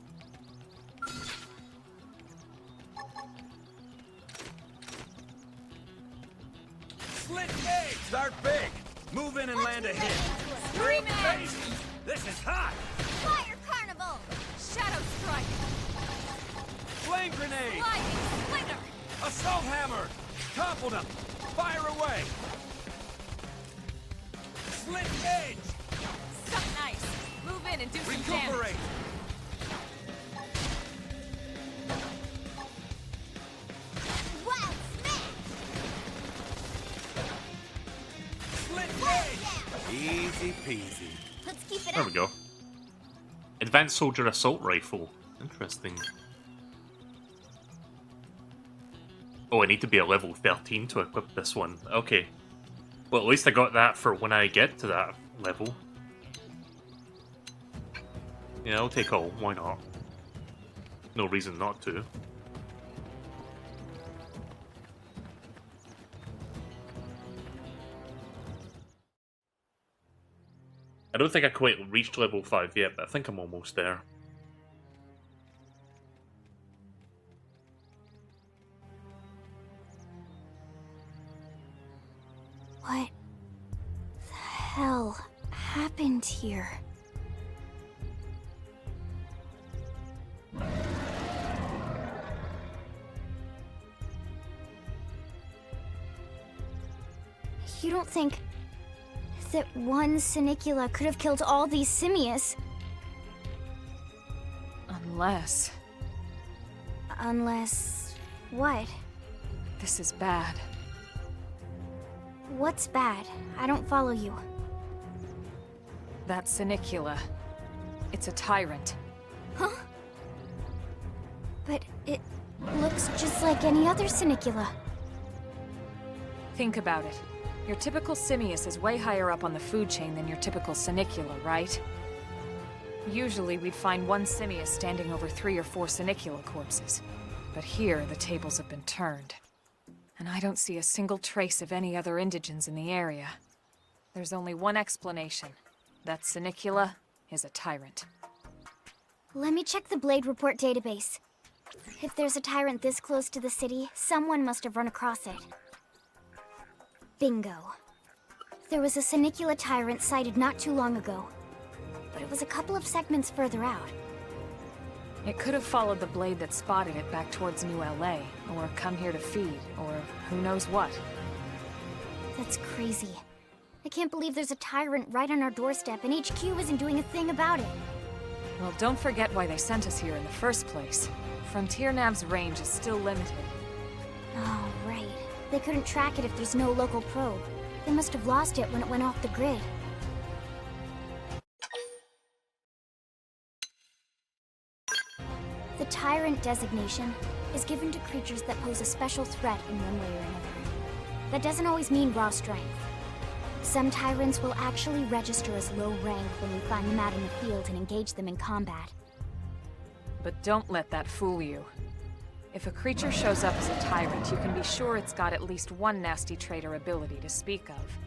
Slit gauge! Start big! Move in and land a hit. Scream edge. This is hot! Fire carnival! Shadow strike. Flame grenade! Sliding slinger. Assault hammer! Toppled him! Fire away! Slit gauge! Suck nice. Move in and do some damage. Recuperate! Wild smash! Slit Wild gauge! down! Easy peasy. Let's keep it There up. we go. Advanced Soldier Assault Rifle. Interesting. Oh, I need to be a level 13 to equip this one. Okay. Well, at least I got that for when I get to that level. Yeah, I'll take all. Why not? No reason not to. I don't think I quite reached level 5 yet, but I think I'm almost there. What the hell happened here? You don't think that one Sinicula could have killed all these simius? Unless Unless... what? this is bad. What's bad? I don't follow you. That Sinicula. It's a tyrant. Huh? But it looks just like any other Sinicula. Think about it. Your typical simius is way higher up on the food chain than your typical Sinicula, right? Usually we'd find one simius standing over 3 or 4 Sinicula corpses. But here, the tables have been turned. And I don't see a single trace of any other indigens in the area. There's only one explanation. That Sinicula is a tyrant. Let me check the Blade Report database. If there's a tyrant this close to the city, someone must have run across it. Bingo. There was a Sinicula tyrant sighted not too long ago, but it was a couple of segments further out. It could have followed the blade that spotted it back towards New LA, or come here to feed, or who knows what. That's crazy. I can't believe there's a tyrant right on our doorstep and HQ isn't doing a thing about it. Well, don't forget why they sent us here in the first place. Frontier Nav's range is still limited. Oh, right. They couldn't track it if there's no local probe. They must have lost it when it went off the grid. The Tyrant designation is given to creatures that pose a special threat in one way or another. That doesn't always mean raw strength. Some Tyrants will actually register as low rank when we find them out in the field and engage them in combat. But don't let that fool you. If a creature shows up as a tyrant, you can be sure it's got at least one nasty trait or ability to speak of.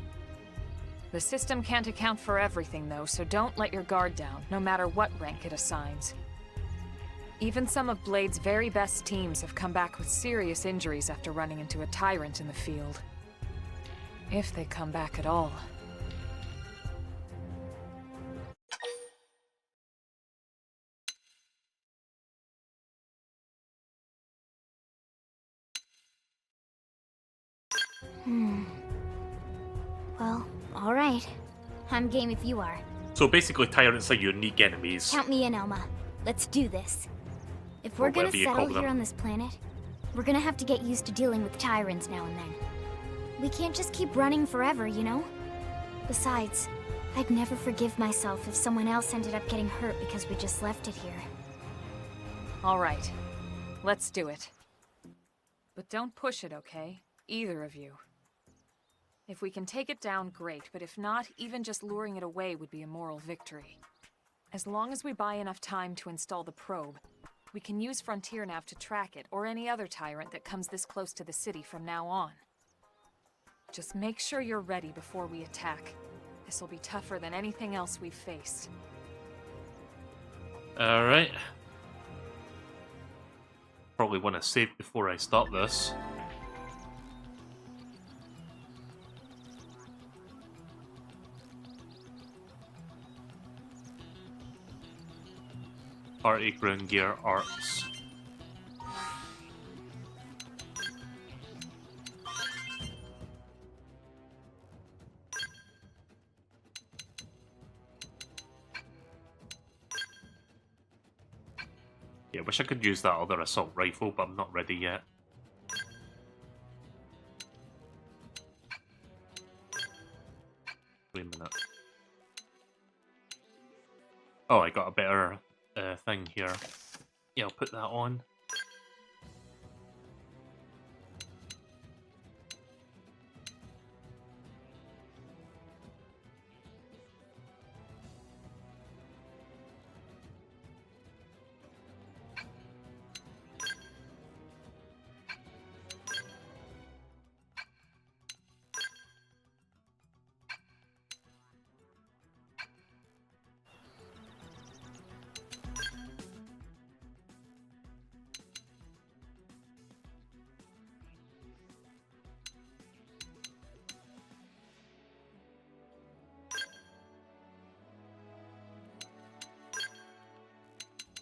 The system can't account for everything, though, so don't let your guard down, no matter what rank it assigns. Even some of Blade's very best teams have come back with serious injuries after running into a tyrant in the field. If they come back at all. Well, alright. I'm game if you are. So basically, tyrants are unique enemies. Count me in, Elma. Let's do this. If we're Or gonna whatever you settle call them. here on this planet, we're gonna have to get used to dealing with tyrants now and then. We can't just keep running forever, you know? Besides, I'd never forgive myself if someone else ended up getting hurt because we just left it here. Alright. Let's do it. But don't push it, okay? Either of you. If we can take it down, great, but if not, even just luring it away would be a moral victory. As long as we buy enough time to install the probe, we can use Frontier Nav to track it, or any other tyrant that comes this close to the city from now on. Just make sure you're ready before we attack. This'll be tougher than anything else we've faced. Alright. Probably want to save before I start this. Party ground gear arcs. Yeah, wish I could use that other assault rifle, but I'm not ready yet. Wait a minute. Oh, I got a better thing here. Yeah, I'll put that on.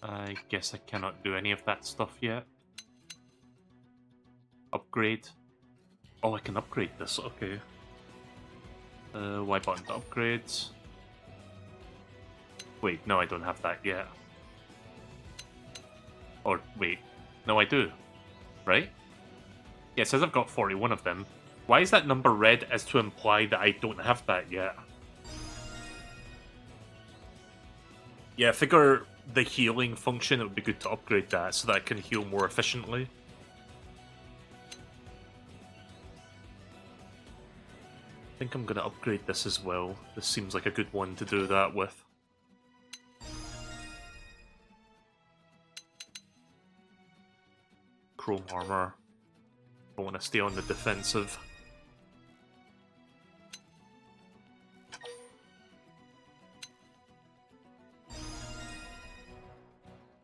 I guess I cannot do any of that stuff yet. Upgrade. Oh, I can upgrade this, okay. Y button to upgrade. Wait, no, I don't have that yet. Or, wait. No, I do. Right? Yeah, it says I've got 41 of them. Why is that number red as to imply that I don't have that yet? Yeah, I figure the healing function, it would be good to upgrade that so that I can heal more efficiently. I think I'm going to upgrade this as well. This seems like a good one to do that with. Chrome armor. I want to stay on the defensive.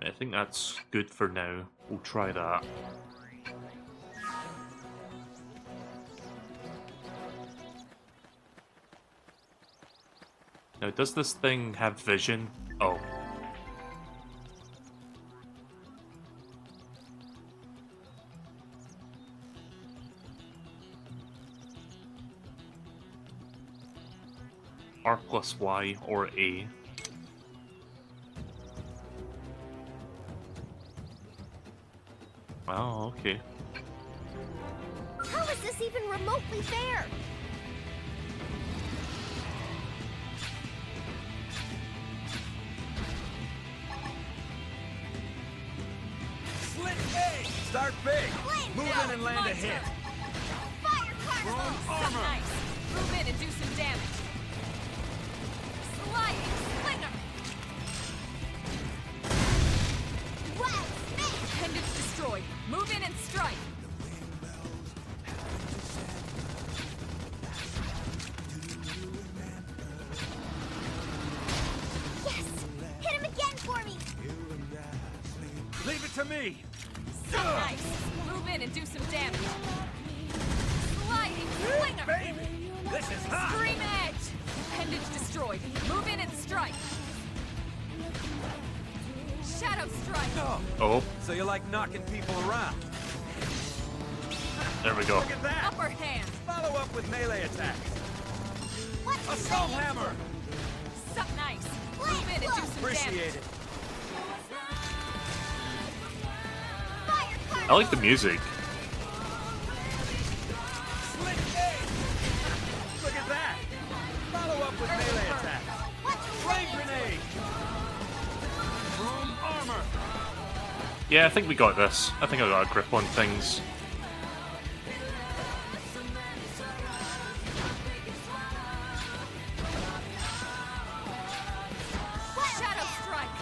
I think that's good for now. We'll try that. Now, does this thing have vision? Oh. R plus Y or A. Oh, okay. How is this even remotely fair? Slit A! Start big! Move in and land a hit! Fire Chrome carnival! armor! Nice. Move in and do some damage. Sliding splinter! Wow, smash! Pendants destroyed. Move in and strike. Yes! Hit him again for me! Leave it to me! So nice! Move in and do some damage! Sliding slinger! Baby! This is hot! Scream edge! Appendage destroyed. Move in and strike! Shadow strike! No! Oh, So you like knocking people around? there we go. Look at that! Upper hand! Follow up with melee attacks. What's Assault hammer! So nice! Move in and do some Appreciate damage! it. I like the music. Slick aim! Look at that! Follow up with melee attacks. Flame grenade! Room armor! Yeah, I think we got this. I think I got a grip on things. Shadow strike!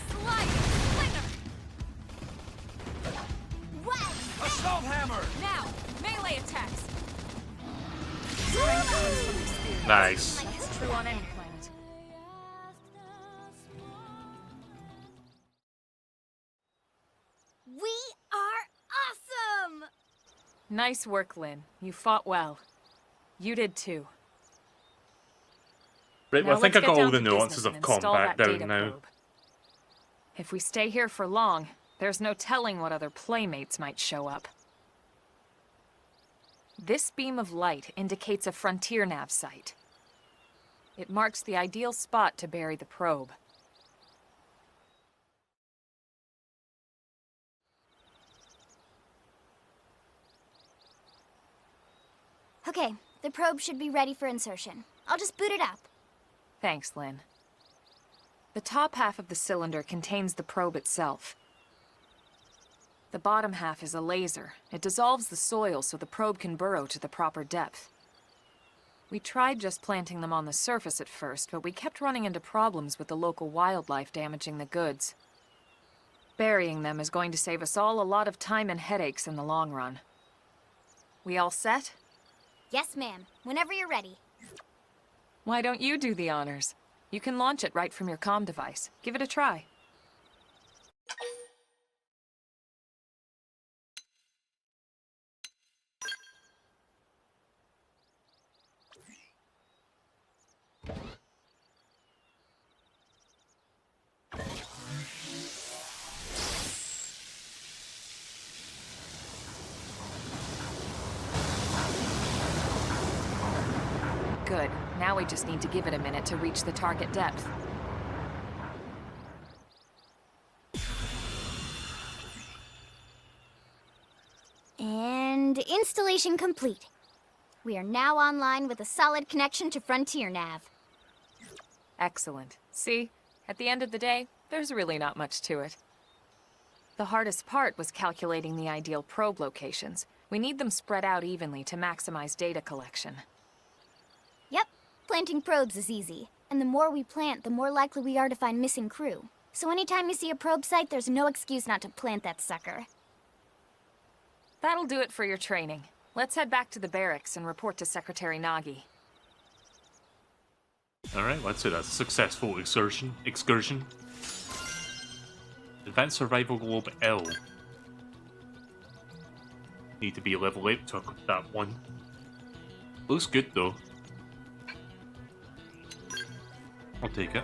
Sliding slinger! Assault hammer! Now, melee attacks! Nice. It's true on any planet. We are awesome! Nice work, Lynn. You fought well. You did too. Right, well, Now I think I let's got get all down the to nuances business of and install combat that down data now. probe. If we stay here for long, there's no telling what other playmates might show up. This beam of light indicates a frontier nav site. It marks the ideal spot to bury the probe. Okay, the probe should be ready for insertion. I'll just boot it up. Thanks, Lynn. The top half of the cylinder contains the probe itself. The bottom half is a laser. It dissolves the soil so the probe can burrow to the proper depth. We tried just planting them on the surface at first, but we kept running into problems with the local wildlife damaging the goods. Burying them is going to save us all a lot of time and headaches in the long run. We all set? Yes, ma'am. Whenever you're ready. Why don't you do the honors? You can launch it right from your comm device. Give it a try. Good. Now we just need to give it a minute to reach the target depth. And installation complete. We are now online with a solid connection to Frontier Nav. Excellent. See? At the end of the day, there's really not much to it. The hardest part was calculating the ideal probe locations. We need them spread out evenly to maximize data collection. Yep, planting probes is easy. And the more we plant, the more likely we are to find missing crew. So anytime you see a probe site, there's no excuse not to plant that sucker. That'll do it for your training. Let's head back to the barracks and report to Secretary Nagi. Alright, let's do that. Successful excursion. Advanced Survival Globe L. Need to be level 8 to equip that one. Looks good though. I'll take it.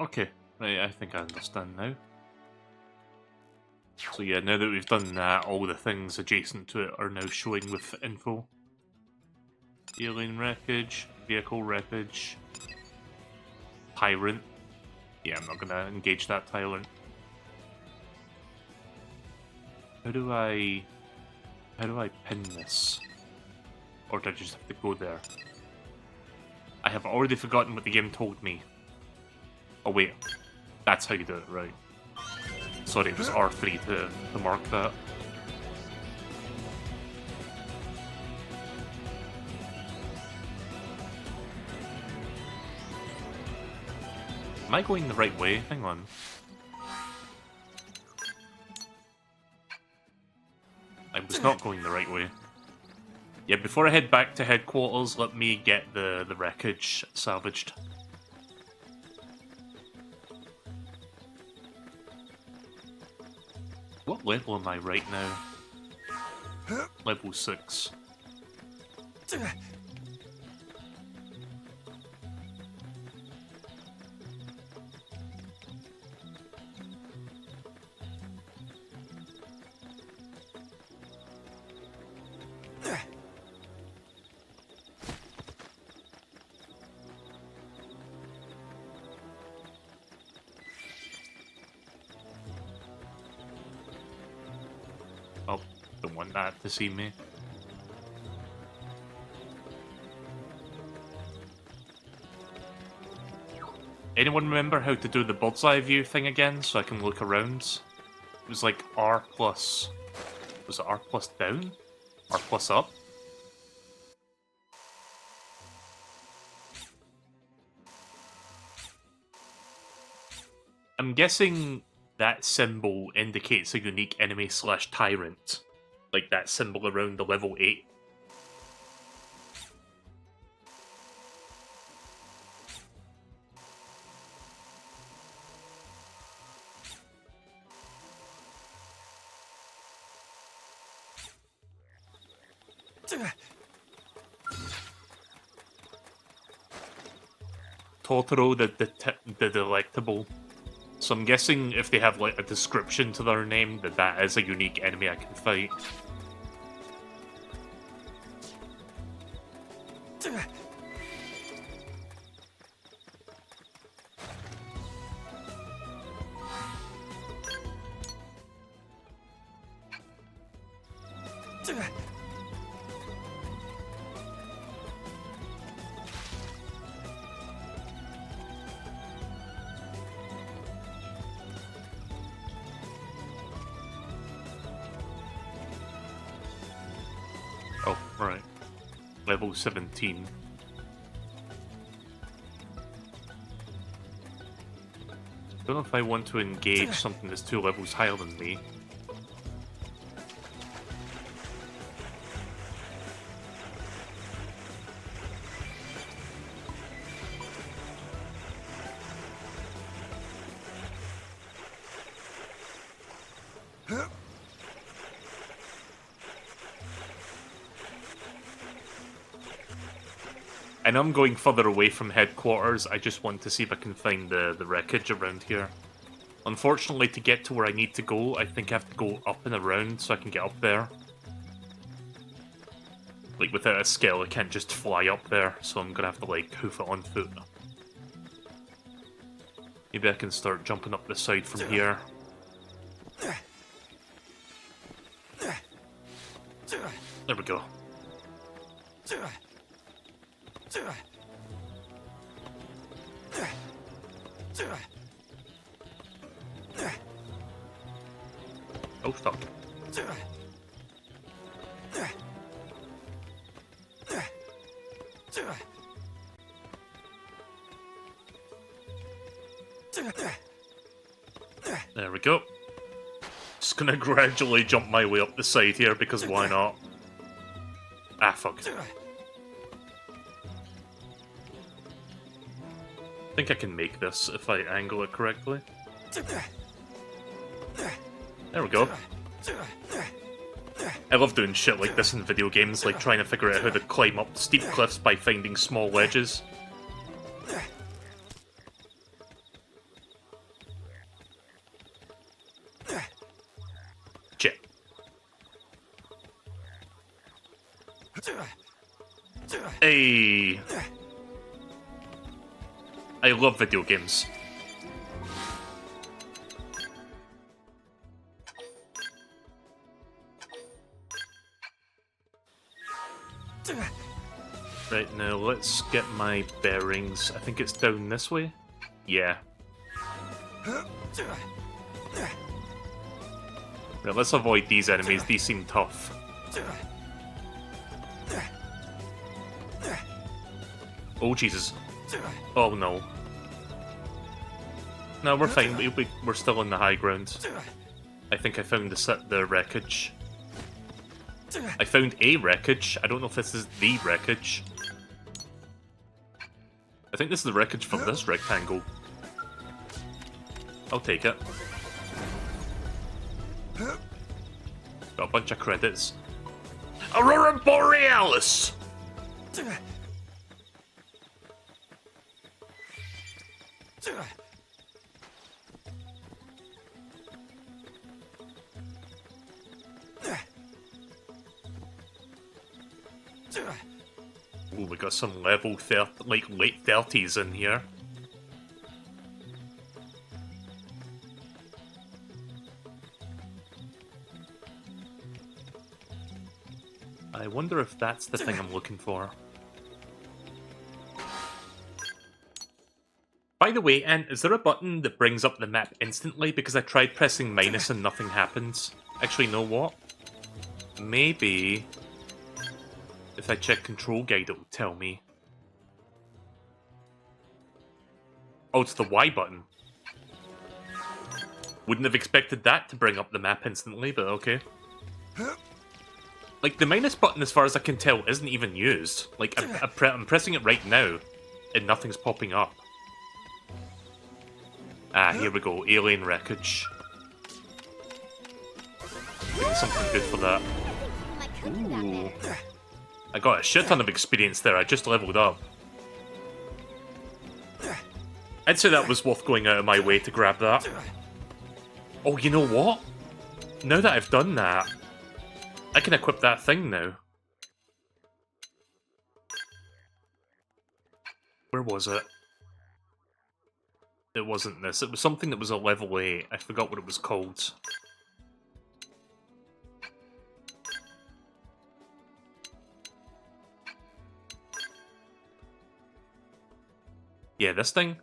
Okay, right, I think I understand now. So yeah, now that we've done that, all the things adjacent to it are now showing with info. Alien wreckage, vehicle wreckage, tyrant. Yeah, I'm not gonna engage that tyrant. How do I pin this? Or do I just have to go there? I have already forgotten what the game told me. Oh wait, that's how you do it, right. Sorry, it was R3 to mark that. Am I going the right way? Hang on. I was not going the right way. Yeah, before I head back to headquarters, let me get the wreckage salvaged. What level am I right now? Level 6. Oh, don't want that to see me. Anyone remember how to do the bird's eye view thing again so I can look around? It was like R plus... Was it R plus down? R plus up? I'm guessing that symbol indicates a unique enemy / tyrant. Like that symbol around the level 8. Totoro, the delectable. So I'm guessing if they have like a description to their name, that is a unique enemy I can fight. Oh, right. Level 17. Don't know if I want to engage something that's 2 levels higher than me. I know I'm going further away from headquarters, I just want to see if I can find the wreckage around here. Unfortunately, to get to where I need to go, I think I have to go up and around so I can get up there. Like, without a skill, I can't just fly up there, so I'm gonna have to, like, hoof it on foot. Maybe I can start jumping up the side from here. There we go. Oh, fuck. There we go. Just gonna gradually jump my way up the side here, because why not? Ah, fuck. I think I can make this if I angle it correctly. There we go. I love doing shit like this in video games, like trying to figure out how to climb up steep cliffs by finding small ledges. Hey! I love video games. Right, now let's get my bearings. I think it's down this way? Yeah. Right, let's avoid these enemies. These seem tough. Oh, Jesus. Oh, no. No, we're fine. We're still on the high ground. I think I found the wreckage. I found a wreckage. I don't know if this is the wreckage. I think this is the wreckage for this rectangle. I'll take it. Got a bunch of credits. Aurora Borealis! Ooh, we got some level 30, like late 30s in here. I wonder if that's the thing I'm looking for. By the way, Ant, is there a button that brings up the map instantly? Because I tried pressing minus and nothing happens. Actually, know what? Maybe if I check control guide, it'll tell me. Oh, it's the Y button. Wouldn't have expected that to bring up the map instantly, but okay. Like, the minus button, as far as I can tell, isn't even used. Like, I'm pressing it right now, and nothing's popping up. Ah, here we go. Alien wreckage. Getting something good for that. Ooh. I got a shit ton of experience there. I just leveled up. I'd say that was worth going out of my way to grab that. Oh, you know what? Now that I've done that, I can equip that thing now. Where was it? It wasn't this. It was something that was a level 8. I forgot what it was called. Yeah, this thing.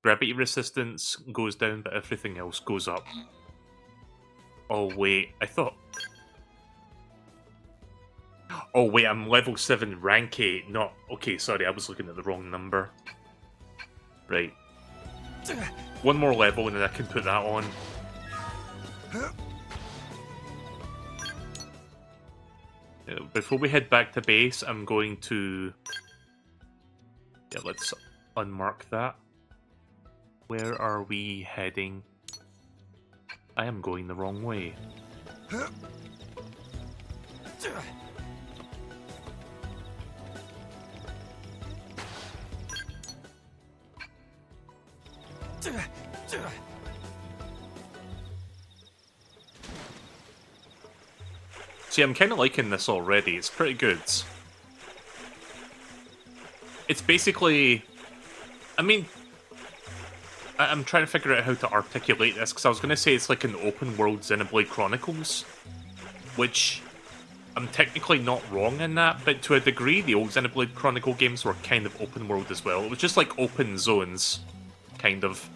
Gravity resistance goes down, but everything else goes up. Oh, wait. I thought... Oh, wait, I'm level 7, rank 8, not... Okay, sorry, I was looking at the wrong number. Right. One more level and then I can put that on. Before we head back to base, I'm going to... Yeah, let's unmark that. Where are we heading? I am going the wrong way. See, I'm kind of liking this already. It's pretty good. It's basically... I mean... I'm trying to figure out how to articulate this, because I was going to say it's like an open-world Xenoblade Chronicles, which I'm technically not wrong in that, but to a degree, the old Xenoblade Chronicle games were kind of open-world as well. It was just like open zones, kind of.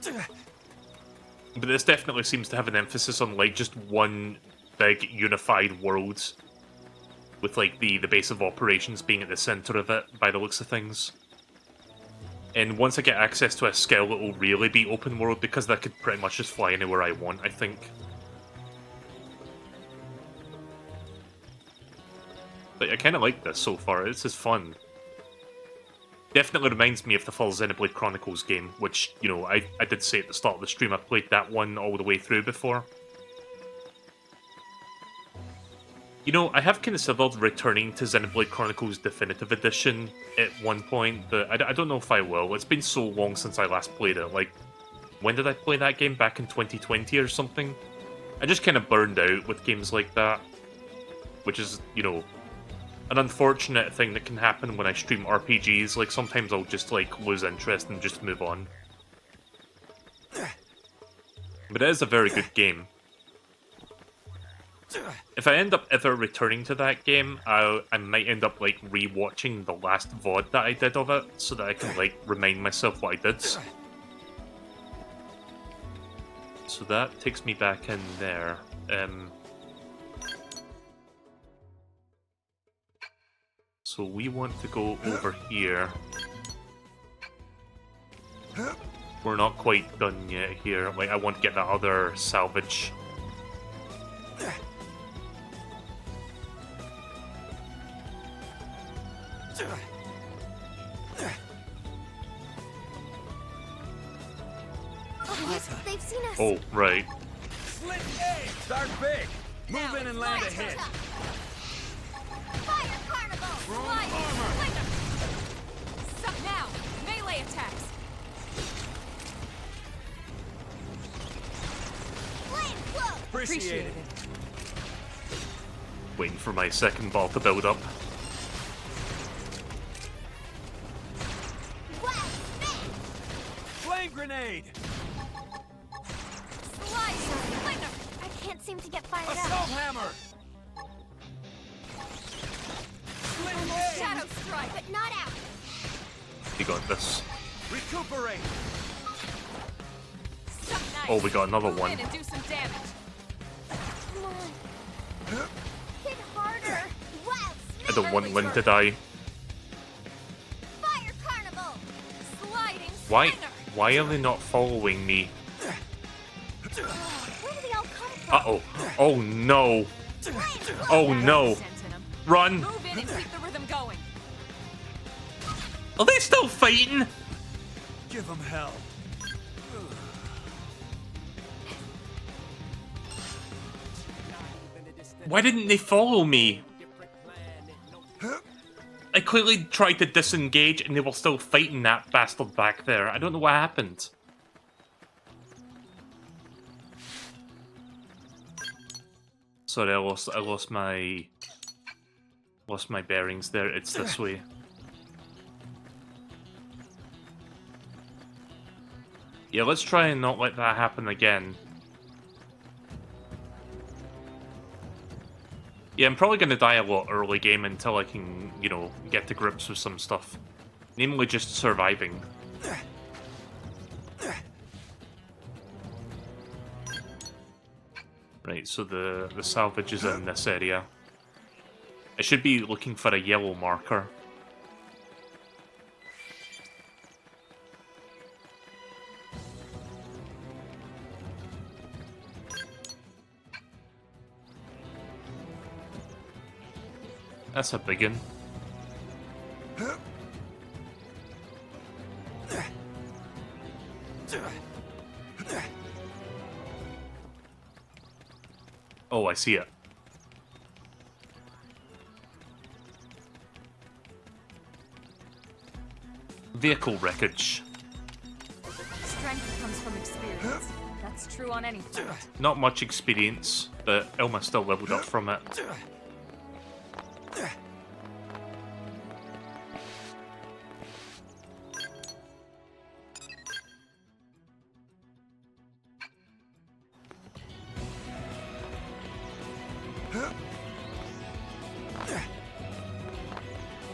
But this definitely seems to have an emphasis on like just one big unified world, with like the base of operations being at the center of it, by the looks of things. And once I get access to a skill, it will really be open world, because I could pretty much just fly anywhere I want, I think. But I kind of like this so far. This is fun. Definitely reminds me of the full Xenoblade Chronicles game, which, you know, I did say at the start of the stream, I played that one all the way through before. You know, I have considered returning to Xenoblade Chronicles Definitive Edition at one point, but I don't know if I will. It's been so long since I last played it. Like, when did I play that game? Back in 2020 or something? I just kind of burned out with games like that. Which is, you know, an unfortunate thing that can happen when I stream RPGs. Like, sometimes I'll just, like, lose interest and just move on. But it is a very good game. If I end up ever returning to that game, I might end up, like, re-watching the last VOD that I did of it, so that I can, like, remind myself what I did. So that takes me back in there. So we want to go over here. We're not quite done yet here. Like, I want to get that other salvage. They've seen us. Oh, right. Slit A! Start big! Move in and land a hit! Fire carnival! Wrong armor! Suck now! Melee attacks! Flame flow! Appreciate it. Waiting for my second ball to build up. Flame grenade! I can't seem to get fired Assault up. hammer! Slit A! Shadow strike, but not out. We got this. Recuperate! Suck nice! Oh, we got another Move one. in and do some damage! Come on. Hit harder. Wild I don't want Lynn to die. Fire carnival. Sliding Why? spinner! Why are they not following me? Where do they all come from? Uh-oh. Oh, no. Oh, no. Sense in 'em. Run. Move in and keep the rhythm going! Are they still fighting? Give them hell. Why didn't they follow me? I clearly tried to disengage and they were still fighting that bastard back there. I don't know what happened. Sorry, I lost my bearings there. It's this way. Yeah, let's try and not let that happen again. Yeah, I'm probably going to die a lot early game until I can, you know, get to grips with some stuff. Namely just surviving. Right, so the salvage is in this area. I should be looking for a yellow marker. That's a big one. Oh, I see it. Vehicle wreckage. Strength comes from experience. That's true on any front. Not much experience, but Elma still leveled up from it.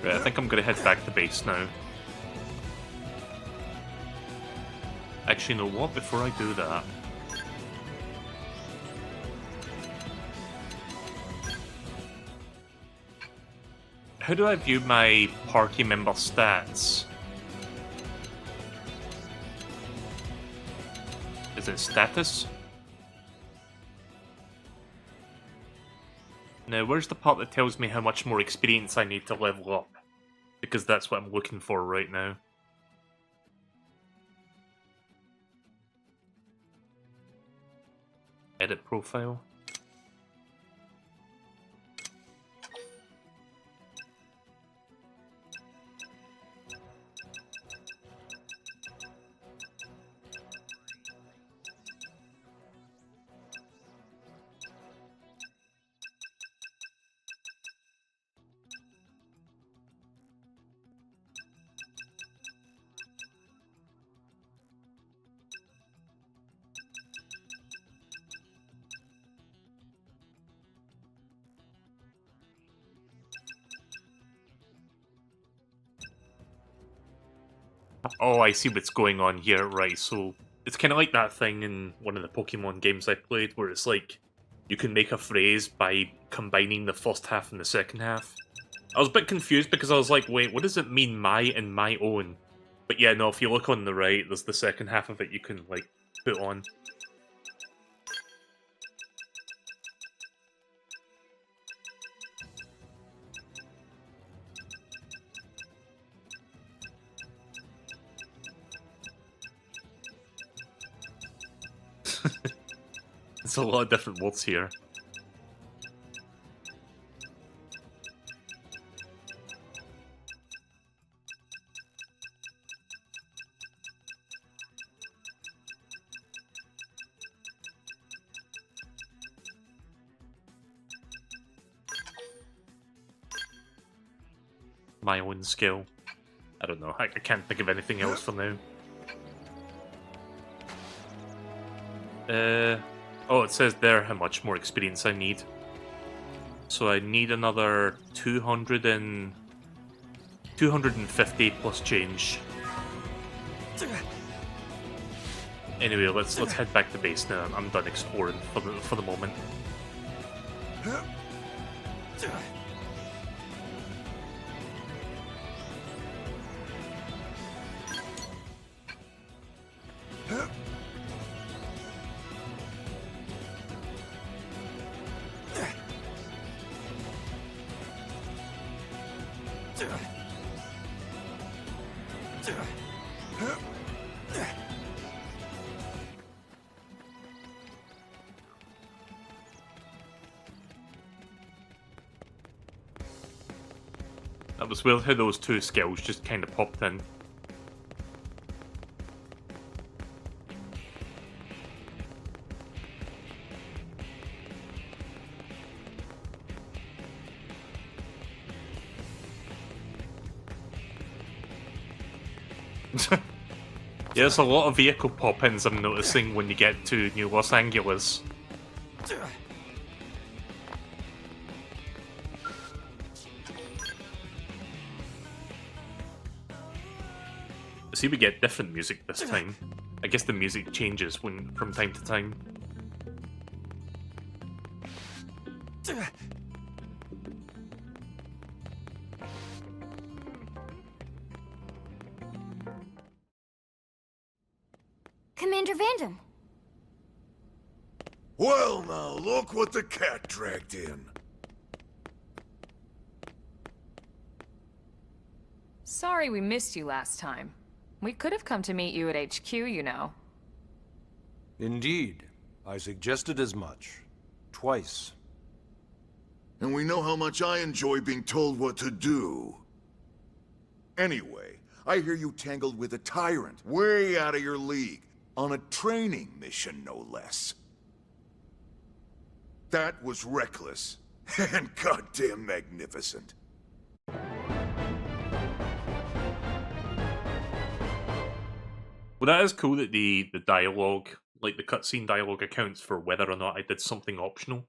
Right, I think I'm gonna head back to base now. Actually, you know what? Before I do that... How do I view my party member stats? Is it status? Now, where's the part that tells me how much more experience I need to level up? Because that's what I'm looking for right now. Edit profile. Oh, I see what's going on here, right, so it's kind of like that thing in one of the Pokemon games I played where it's like you can make a phrase by combining the first half and the second half. I was a bit confused because I was like, wait, what does it mean, my and my own? But yeah, no, if you look on the right, there's the second half of it you can, like, put on. There's a lot of different words here. My own skill. I don't know, I can't think of anything else for now. Oh, it says there how much more experience I need. So I need another 250 plus change. Anyway, let's head back to base now. I'm done exploring for the moment. That was weird how those two skills just kind of popped in. Yeah, there's a lot of vehicle pop-ins I'm noticing when you get to New Los Angeles. See, we get different music this time. I guess the music changes from time to time. Commander Vandam! Well now, look what the cat dragged in. Sorry we missed you last time. We could have come to meet you at HQ, you know. Indeed. I suggested as much. Twice. And we know how much I enjoy being told what to do. Anyway, I hear you tangled with a tyrant, way out of your league, on a training mission, no less. That was reckless, and goddamn magnificent. Well, that is cool that the dialogue, like the cutscene dialogue, accounts for whether or not I did something optional.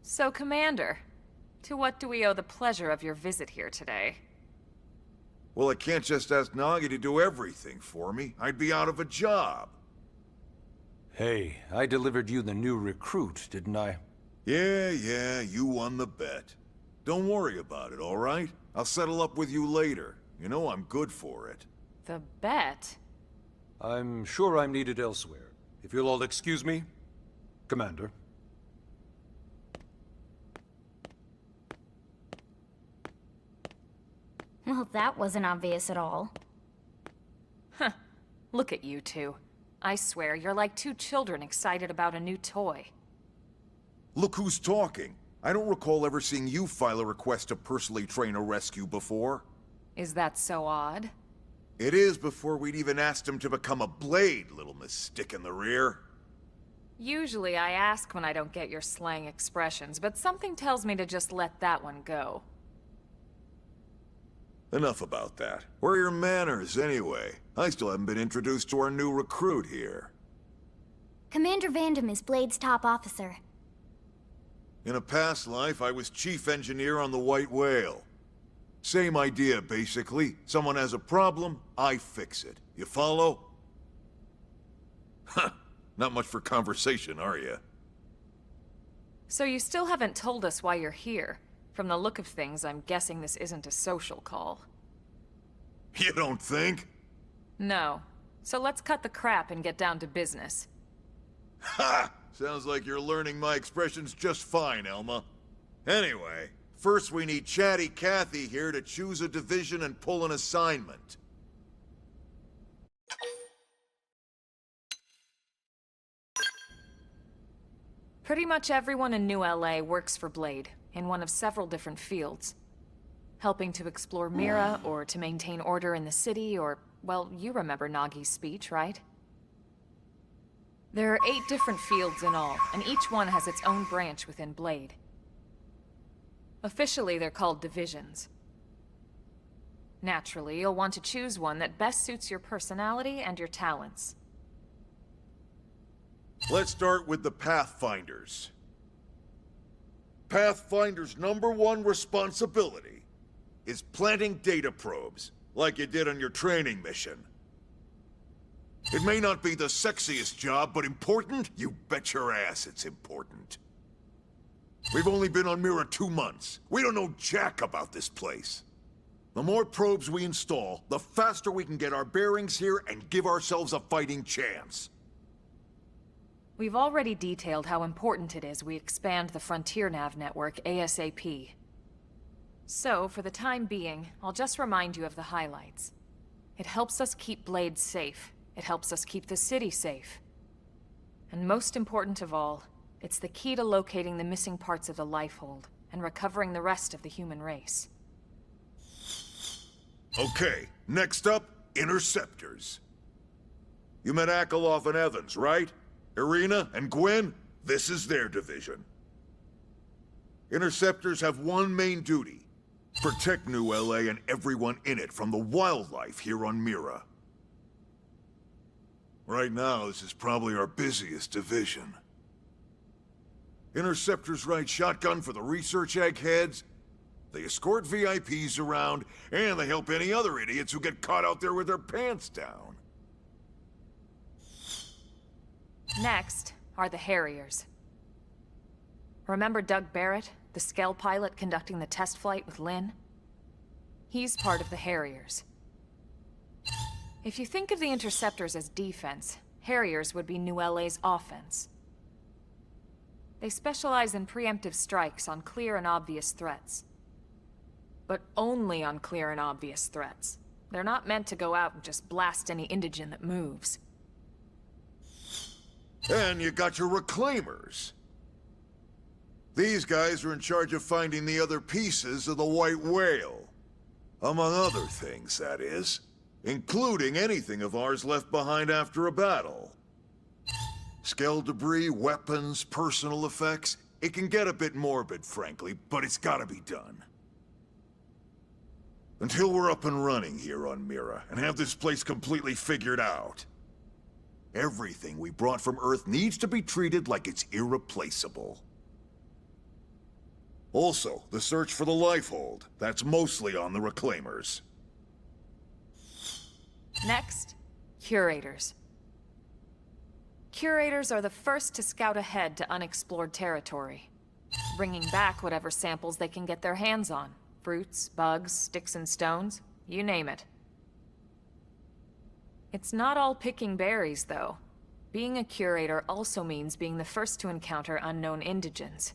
So, Commander, to what do we owe the pleasure of your visit here today? Well, I can't just ask Nagi to do everything for me. I'd be out of a job. Hey, I delivered you the new recruit, didn't I? Yeah, you won the bet. Don't worry about it, all right? I'll settle up with you later. You know I'm good for it. The bet? I'm sure I'm needed elsewhere. If you'll all excuse me, Commander. Well, that wasn't obvious at all. Huh. Look at you two. I swear, you're like two children excited about a new toy. Look who's talking. I don't recall ever seeing you file a request to personally train a rescue before. Is that so odd? It is before we'd even asked him to become a blade, little Miss Stick in the Rear. Usually I ask when I don't get your slang expressions, but something tells me to just let that one go. Enough about that. Where are your manners, anyway? I still haven't been introduced to our new recruit here. Commander Vandam is Blade's top officer. In a past life, I was chief engineer on the White Whale. Same idea, basically. Someone has a problem, I fix it. You follow? Huh. Not much for conversation, are you? So you still haven't told us why you're here. From the look of things, I'm guessing this isn't a social call. You don't think? No. So let's cut the crap and get down to business. Ha! Sounds like you're learning my expressions just fine, Elma. Anyway, first we need Chatty Cathy here to choose a division and pull an assignment. Pretty much everyone in New LA works for Blade, in one of several different fields. Helping to explore Mira, or to maintain order in the city, or, well, you remember Nagi's speech, right? There are 8 different fields in all, and each one has its own branch within Blade. Officially, they're called divisions. Naturally, you'll want to choose one that best suits your personality and your talents. Let's start with the Pathfinders. Pathfinder's #1 responsibility is planting data probes, like you did on your training mission. It may not be the sexiest job, but important? You bet your ass it's important. We've only been on Mira 2 months. We don't know jack about this place. The more probes we install, the faster we can get our bearings here and give ourselves a fighting chance. We've already detailed how important it is we expand the Frontier Nav network ASAP. So, for the time being, I'll just remind you of the highlights. It helps us keep Blade safe. It helps us keep the city safe. And most important of all, it's the key to locating the missing parts of the Lifehold and recovering the rest of the human race. Okay, next up, Interceptors. You met Akalov and Evans, right? Irina and Gwen? This is their division. Interceptors have one main duty. Protect New LA and everyone in it from the wildlife here on Mira. Right now, this is probably our busiest division. Interceptors ride shotgun for the research eggheads, they escort VIPs around, and they help any other idiots who get caught out there with their pants down. Next are the Harriers. Remember Doug Barrett, the Skell pilot conducting the test flight with Lynn? He's part of the Harriers. If you think of the Interceptors as defense, Harriers would be New LA's offense. They specialize in preemptive strikes on clear and obvious threats. But only on clear and obvious threats. They're not meant to go out and just blast any indigene that moves. And you got your Reclaimers. These guys are in charge of finding the other pieces of the White Whale. Among other things, that is. Including anything of ours left behind after a battle. Skell debris, weapons, personal effects. It can get a bit morbid, frankly, but it's gotta be done. Until we're up and running here on Mira, and have this place completely figured out. Everything we brought from Earth needs to be treated like it's irreplaceable. Also, the search for the Lifehold. That's mostly on the Reclaimers. Next, Curators. Curators are the first to scout ahead to unexplored territory, bringing back whatever samples they can get their hands on. Fruits, bugs, sticks and stones, you name it. It's not all picking berries, though. Being a curator also means being the first to encounter unknown indigens.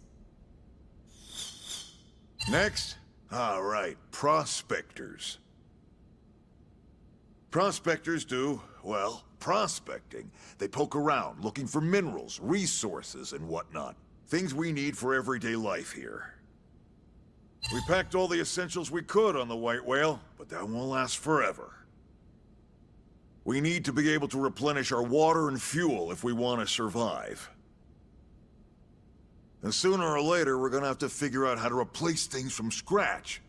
Next? All right, Prospectors. Prospectors do, well, prospecting. They poke around, looking for minerals, resources, and whatnot. Things we need for everyday life here. We packed all the essentials we could on the White Whale, but that won't last forever. We need to be able to replenish our water and fuel if we want to survive. And sooner or later, we're gonna have to figure out how to replace things from scratch.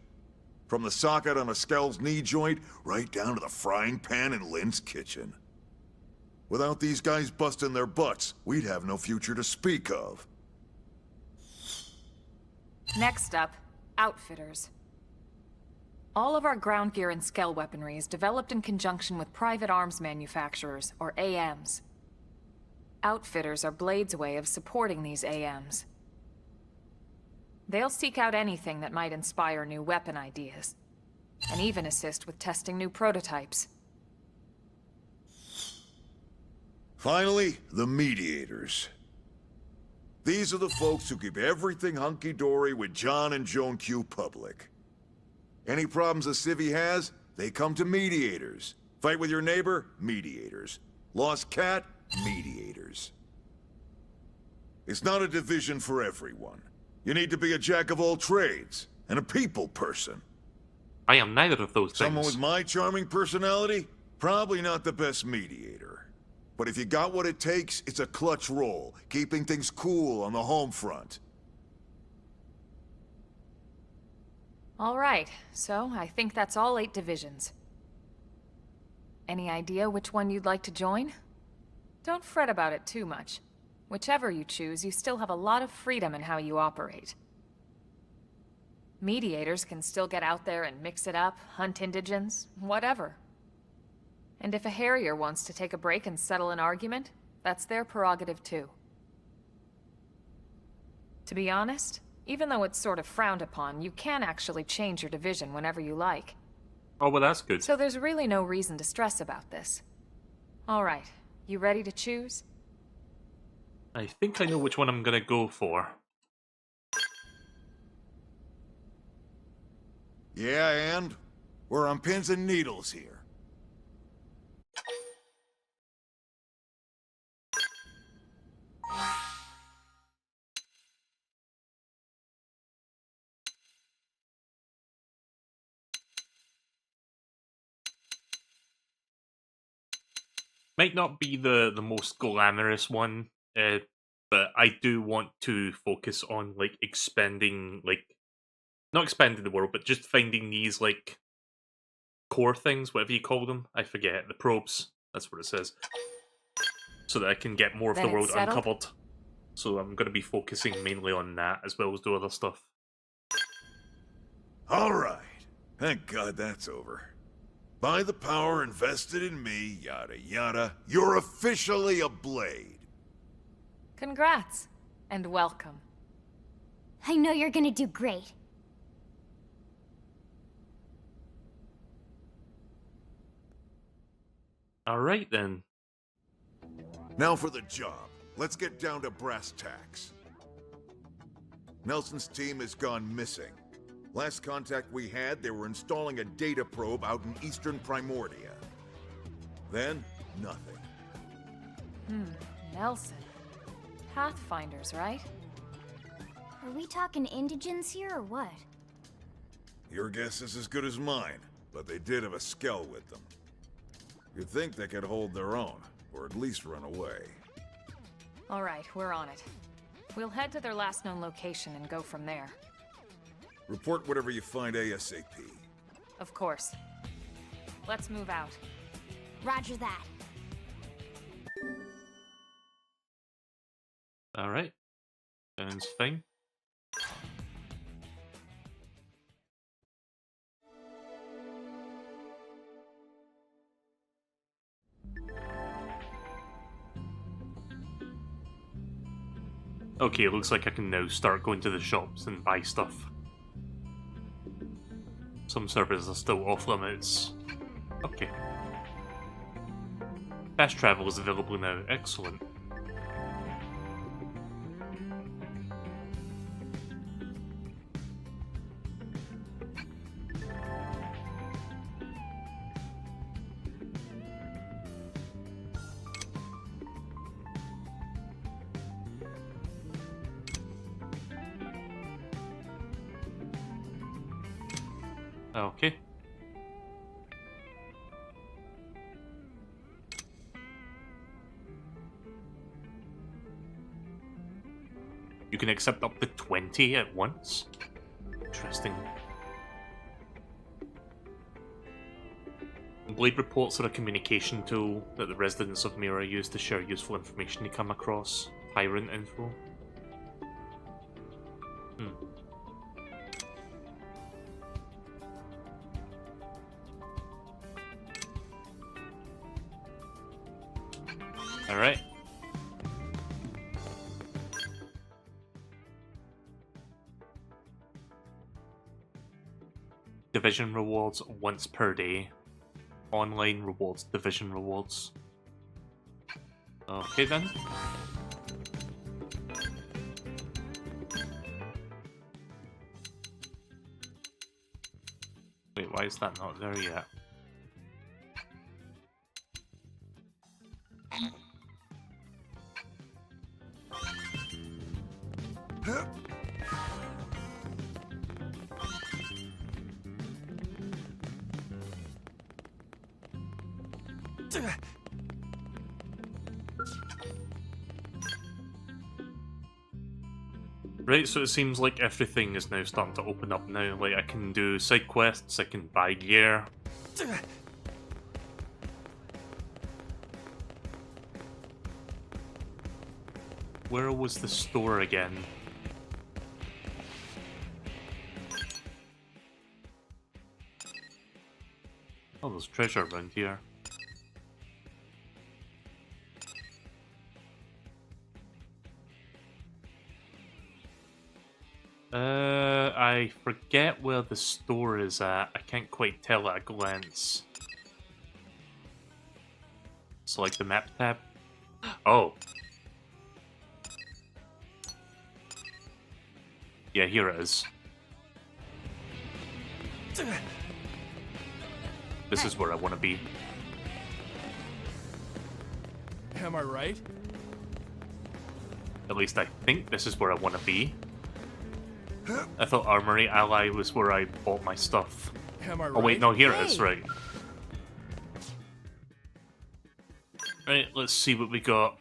From the socket on a Skell's knee joint, right down to the frying pan in Lynn's kitchen. Without these guys busting their butts, we'd have no future to speak of. Next up, outfitters. All of our ground gear and Skell weaponry is developed in conjunction with private arms manufacturers, or AMs. Outfitters are Blade's way of supporting these AMs. They'll seek out anything that might inspire new weapon ideas, and even assist with testing new prototypes. Finally, the mediators. These are the folks who keep everything hunky-dory with John and Joan Q public. Any problems a civvy has, they come to mediators. Fight with your neighbor? Mediators. Lost cat? Mediators. It's not a division for everyone. You need to be a jack of all trades, and a people person. I am neither of those things. Someone with my charming personality? Probably not the best mediator. But if you got what it takes, it's a clutch role, keeping things cool on the home front. All right, so I think that's all 8 divisions. Any idea which one you'd like to join? Don't fret about it too much. Whichever you choose, you still have a lot of freedom in how you operate. Mediators can still get out there and mix it up, hunt indigents, whatever. And if a Harrier wants to take a break and settle an argument, that's their prerogative too. To be honest, even though it's sort of frowned upon, you can actually change your division whenever you like. Oh, well, that's good. So there's really no reason to stress about this. All right, you ready to choose? I think I know which one I'm gonna go for. Yeah, and? We're on pins and needles here. Might not be the most glamorous one, but I do want to focus on like expanding, like not expanding the world, but just finding these like core things, whatever you call them. I forget, the probes. That's what it says. So that I can get more of Then the world it's settled? uncovered. So I'm going to be focusing mainly on that as well as do other stuff. All right. Thank God that's over. By the power invested in me, yada yada, you're officially a Blade. Congrats, and welcome. I know you're gonna do great. Alright then. Now for the job. Let's get down to brass tacks. Nelson's team has gone missing. Last contact we had, they were installing a data probe out in eastern Primordia. Then, nothing. Nelson. Pathfinders, right? Are we talking indigents here or what? Your guess is as good as mine, but they did have a Skell with them. You'd think they could hold their own, or at least run away. All right, we're on it. We'll head to their last known location and go from there. Report whatever you find ASAP. Of course. Let's move out. Roger that. Alright. Sounds fine. Okay, looks like I can now start going to the shops and buy stuff. Some servers are still off limits. Okay. Fast travel is available now. Excellent. Okay. You can accept up to 20 at once. Interesting. Blade reports are a communication tool that the residents of Mira use to share useful information they come across. Tyrant info. Alright. Division rewards once per day. Online rewards, division rewards. Okay then. Wait, why is that not there yet? Right, so it seems like everything is now starting to open up now. Like, I can do side quests, I can buy gear. Where was the store again? Oh, there's treasure around here. I forget where the store is at. I can't quite tell at a glance. Select the map tab. Oh. Yeah, here it is. This is where I want to be. Am I right? At least I think this is where I want to be. I thought Armory Ally was where I bought my stuff. Am I right? Oh wait, no, here it is, right. Right, let's see what we got.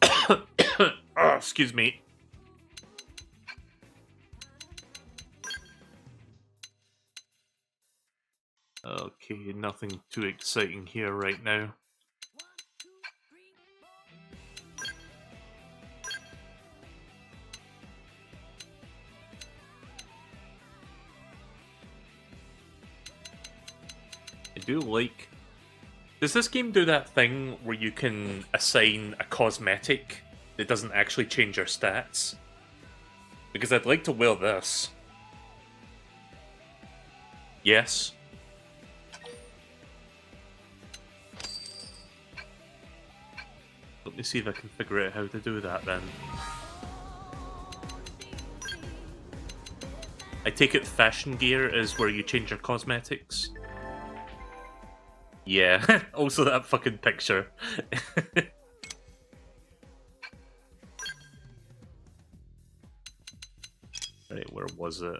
Oh, excuse me. Okay, nothing too exciting here right now. I do like... Does this game do that thing where you can assign a cosmetic that doesn't actually change your stats? Because I'd like to wear this. Yes. Let me see if I can figure out how to do that then. I take it fashion gear is where you change your cosmetics. Yeah, also that fucking picture. Right, where was it?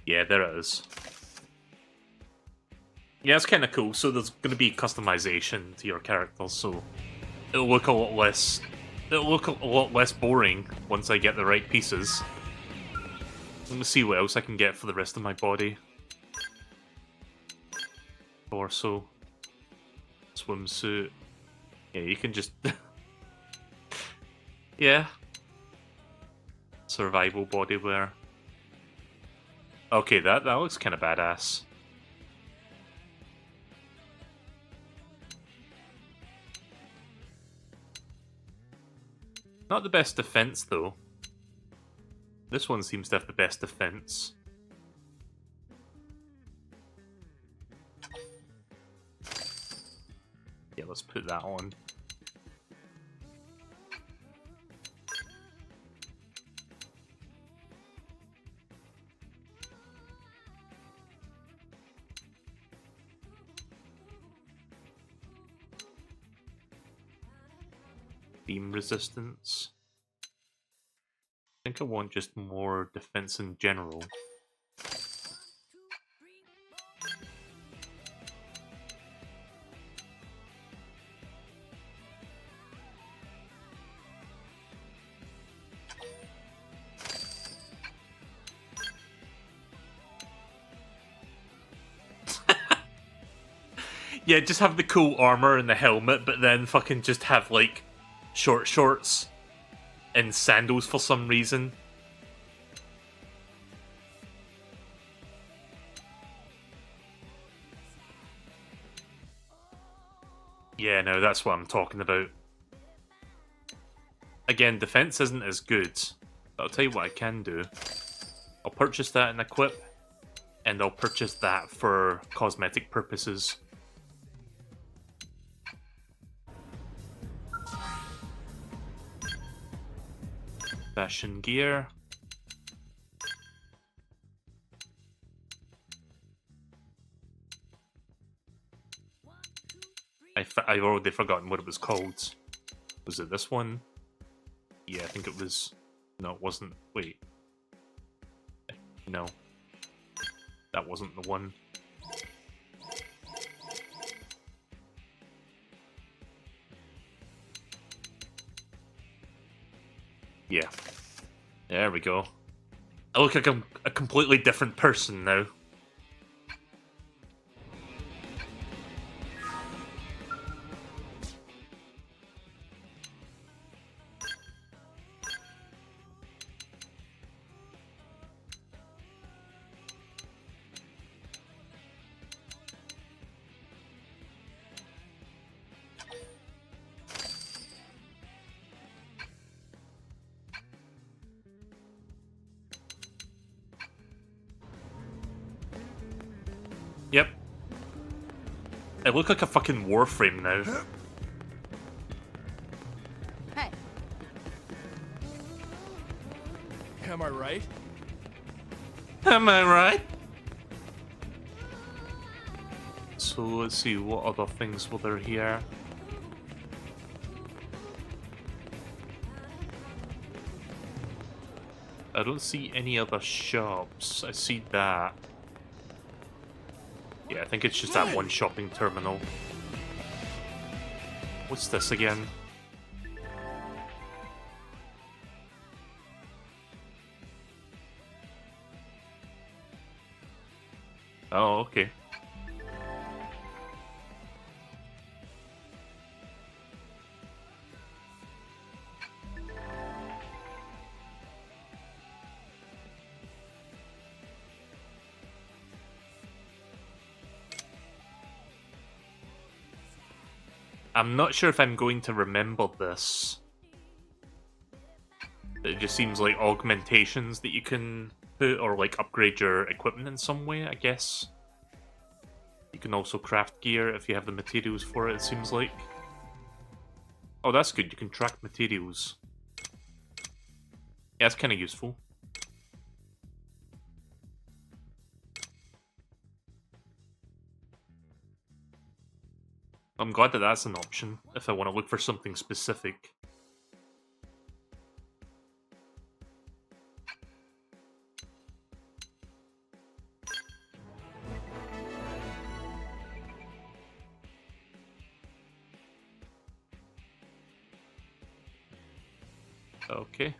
Yeah, there it is. Yeah, it's kind of cool. So there's going to be customization to your character, so it'll look a lot less. It'll look a lot less boring once I get the right pieces. Let me see what else I can get for the rest of my body. Torso, swimsuit. Yeah, you can just. Yeah. Survival bodywear. Okay, that looks kind of badass. Not the best defense, though. This one seems to have the best defense. Yeah, let's put that on. Beam resistance. I think I want just more defense in general. Yeah, just have the cool armor and the helmet, but then fucking just have, like, short shorts and sandals for some reason. Yeah, no, that's what I'm talking about. Again, defense isn't as good, but I'll tell you what I can do. I'll purchase that and equip, and I'll purchase that for cosmetic purposes. Fashion gear. I've already forgotten what it was called. Was it this one? Yeah, I think it was... No, it wasn't. Wait. No. That wasn't the one. Yeah. There we go. I look like I'm a completely different person now. Yep. I look like a fucking Warframe now. Hey. Am I right? Am I right? So let's see, what other things were there here? I don't see any other shops. I see that. Yeah, I think it's just that one shopping terminal. What's this again? Oh, okay. I'm not sure if I'm going to remember this. It just seems like augmentations that you can put, or like upgrade your equipment in some way, I guess. You can also craft gear if you have the materials for it, it seems like. Oh, that's good, you can track materials. Yeah, that's kind of useful. I'm glad that that's an option, if I want to look for something specific. Okay.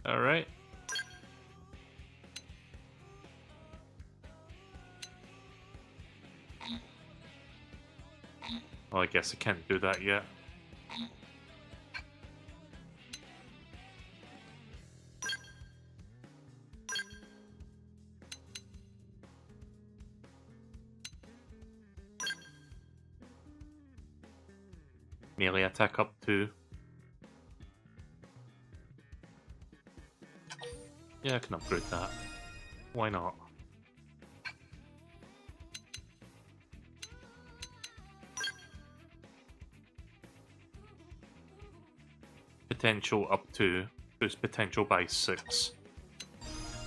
All right. Well, I guess I can't do that yet. Melee attack up to. Yeah, I can upgrade that. Why not? potential up to, boost potential by 6.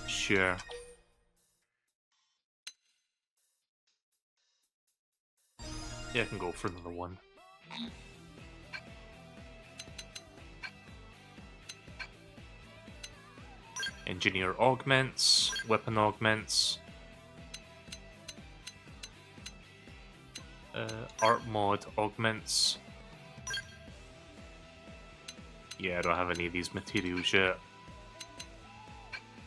Sure. Yeah, I can go for another one. Engineer augments, weapon augments. Art mod augments. Yeah, I don't have any of these materials yet.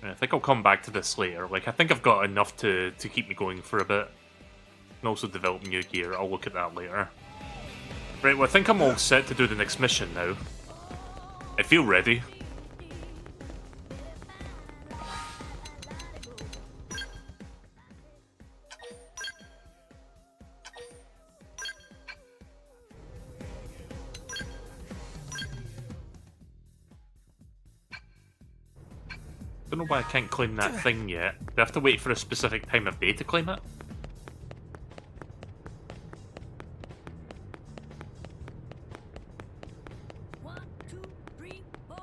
And I think I'll come back to this later. Like, I think I've got enough to keep me going for a bit. And also develop new gear. I'll look at that later. Right, well, I think I'm all set to do the next mission now. I feel ready. Don't know why I can't claim that thing yet. Do I have to wait for a specific time of day to claim it?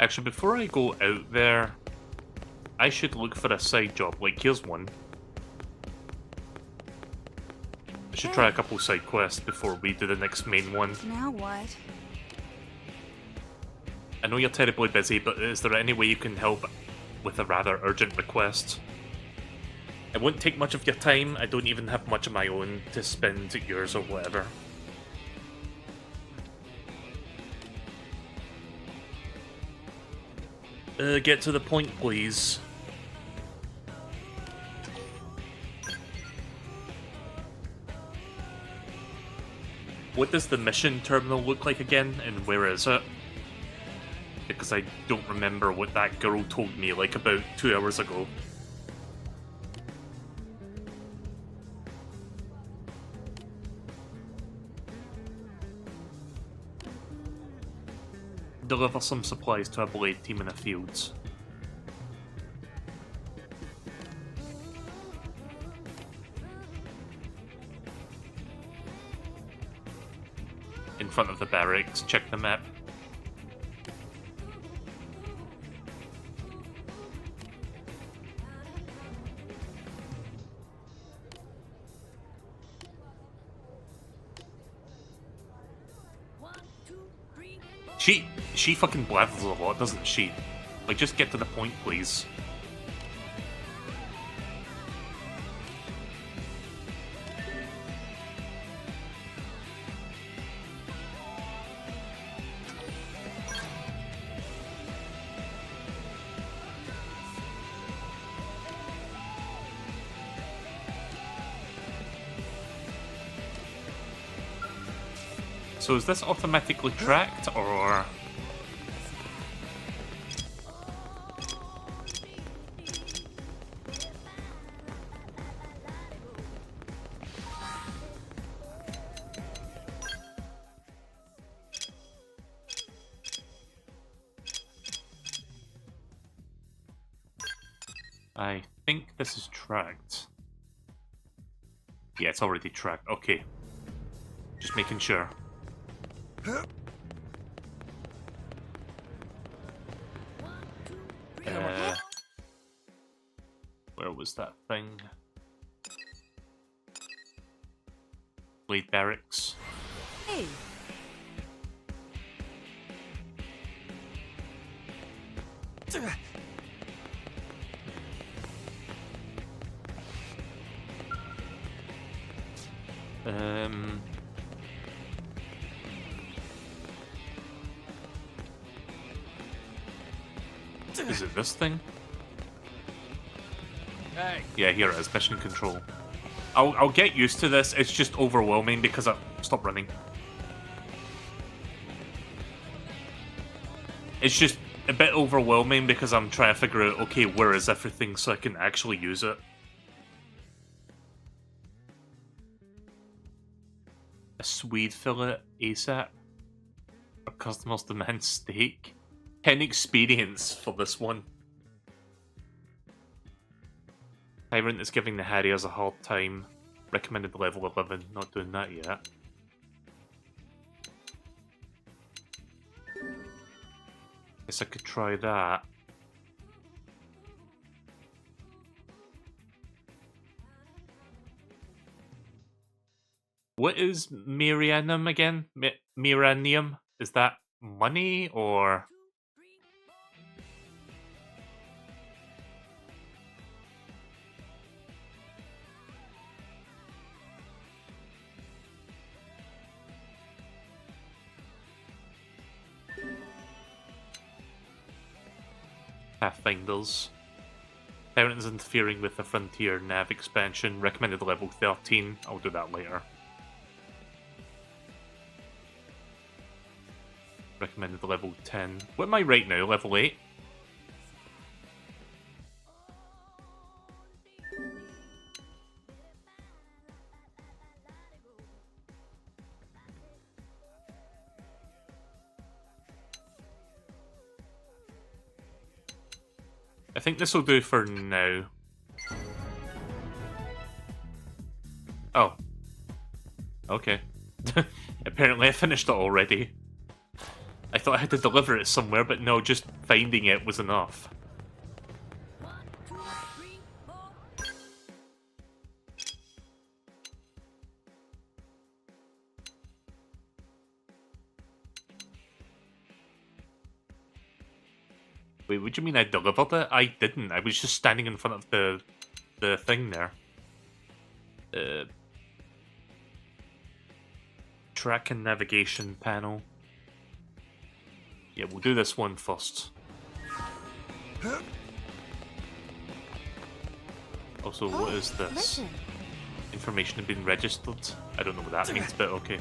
Actually, before I go out there, I should look for a side job. Like, here's one. I should try a couple side quests before we do the next main one. Now what? I know you're terribly busy, but is there any way you can help with a rather urgent request? It won't take much of your time. I don't even have much of my own to spend yours or whatever. Get to the point, please. What does the mission terminal look like again, and where is it? Because I don't remember what that girl told me like about 2 hours ago. Deliver some supplies to a blade team in the fields. In front of the barracks, check the map. She fucking blathers a lot, doesn't she? Like, just get to the point, please. So is this automatically tracked, or...? I think this is tracked. Yeah, it's already tracked. Okay. Just making sure. Where was that thing? Blade barracks. Hey. Is it this thing? Hey. Yeah, here it is, mission control. I'll get used to this, it's just overwhelming because stop running. It's just a bit overwhelming because I'm trying to figure out, okay, where is everything so I can actually use it. A Swede fillet ASAP. Our customers demand steak. 10 experience for this one. Tyrant is giving the Harriers a hard time. Recommended level 11. Not doing that yet. Guess I could try that. What is Mirianium again? Miranium? Is that money or... Pathfinders. Tyrant is interfering with the Frontier Nav expansion. Recommended level 13. I'll do that later. Recommended level 10. What am I right now? Level 8? I think this will do for now. Oh. Okay. Apparently I finished it already. I thought I had to deliver it somewhere, but no, just finding it was enough. Wait, what do you mean I delivered it? I didn't. I was just standing in front of the thing there. Track and navigation panel. Yeah, we'll do this one first. Also, what is this? Listen. Information had been registered. I don't know what that means, but okay.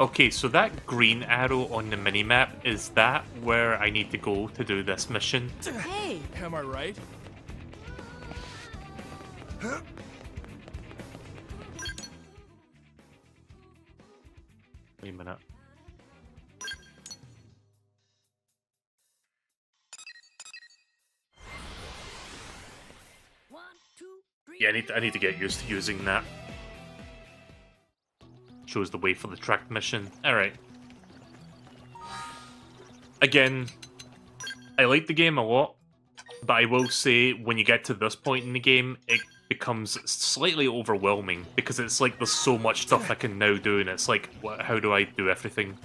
Okay, so that green arrow on the minimap, is that where I need to go to do this mission? Hey! Am I right? Wait a minute. Yeah, I need to get used to using that. Shows the way for the track mission. Alright. Again, I like the game a lot, but I will say when you get to this point in the game, it becomes slightly overwhelming because it's like there's so much stuff I can now do, and it's like, how do I do everything?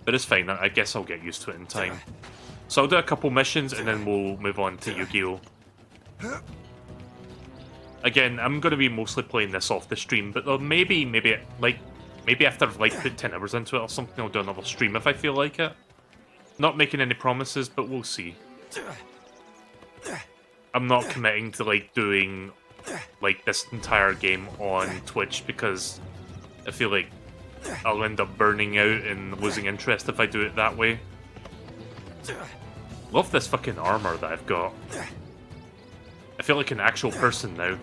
But it's fine, I guess I'll get used to it in time. So I'll do a couple missions and then we'll move on to Yu-Gi-Oh! Again, I'm going to be mostly playing this off the stream, but maybe after I've put 10 hours into it or something, I'll do another stream if I feel like it. Not making any promises, but we'll see. I'm not committing to doing this entire game on Twitch because I feel like I'll end up burning out and losing interest if I do it that way. Love this fucking armor that I've got. I feel like an actual person now.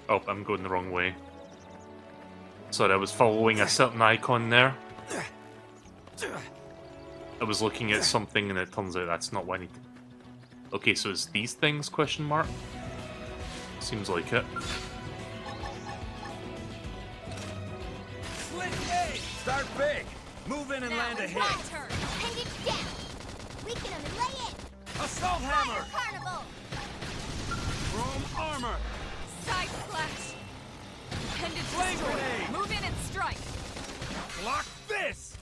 Oh, I'm going the wrong way. Sorry, I was following a certain icon there. I was looking at something and it turns out that's not what I need to... Okay, so it's these things, question mark? Seems like it. Split A! Start big! Move in and land a hit! Turn. Hand it down. Weaken them and lay in. Assault hammer! Carnival. Chrome armor! Side splash! And it's Flame destroyed. grenade! Move in and strike! Block this!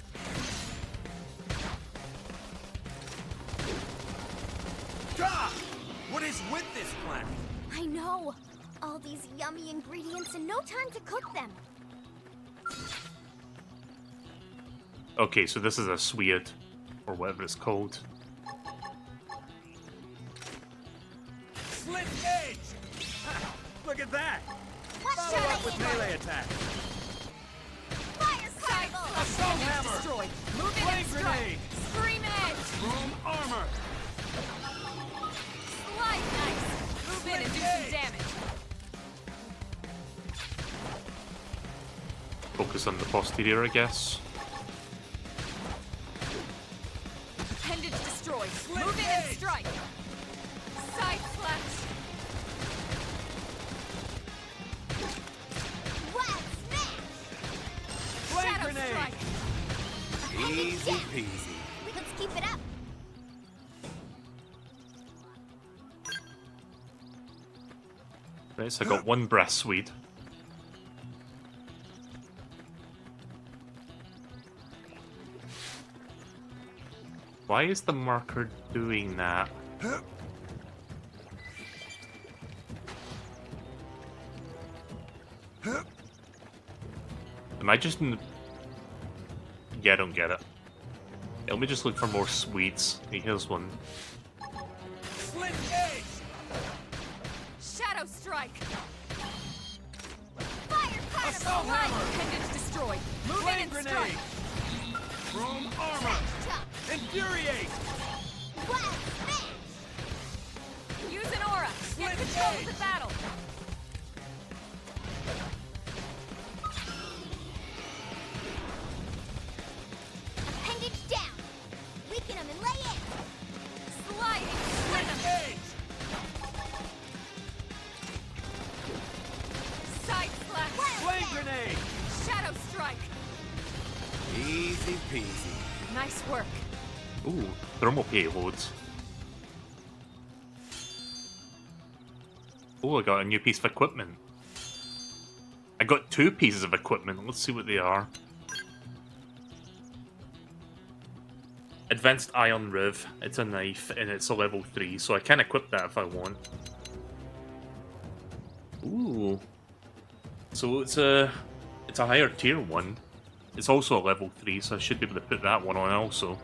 God! What is with this planet? I know. All these yummy ingredients and no time to cook them. Okay, so this is a Swede, or whatever it's called. Slit edge! Look at that! What Follow shall up I with do? melee attack. Fire cycle! Assault It's hammer! destroyed. Move in Flame and strike. grenade! Scream edge. Boom armor! Slide knife. Move in and do some damage. Focus on the posterior, I guess. Appendage destroyed. Slit Move in and edge. strike. Side slash. Wild smash! Flame Shadow grenade! strike. Easy peasy. Let's keep it up. Right, so I got one brass Swede. Why is the marker doing that? Am I just in the... Yeah, I don't get it. Let me just look for more Swedes. Hey, here's one. Slit edge! Shadow strike. Fire Assault particle! hammer! Appendage destroyed. Move in Flame and grenade! strike. Boom armor! Chop! Infuriate! Wild smash! Use an aura. Get Slit control of edge. the battle. Appendage down! Weaken them and lay in! Sliding. Slit Rhythm. edge! Side slash. Flame grenade! Shadow strike. Easy peasy. Nice work. Ooh, thermal payloads. Oh, I got a new piece of equipment. I got two pieces of equipment. Let's see what they are. Advanced Ion Riv. It's a knife, and it's a level 3, so I can equip that if I want. Ooh. So it's a higher tier one. It's also a level 3, so I should be able to put that one on also.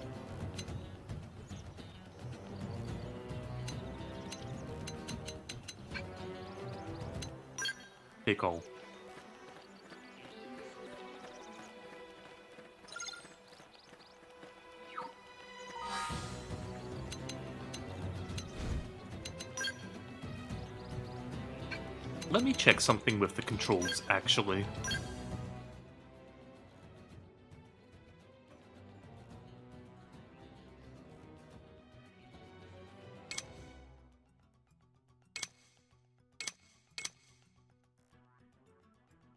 Take all. Let me check something with the controls, actually.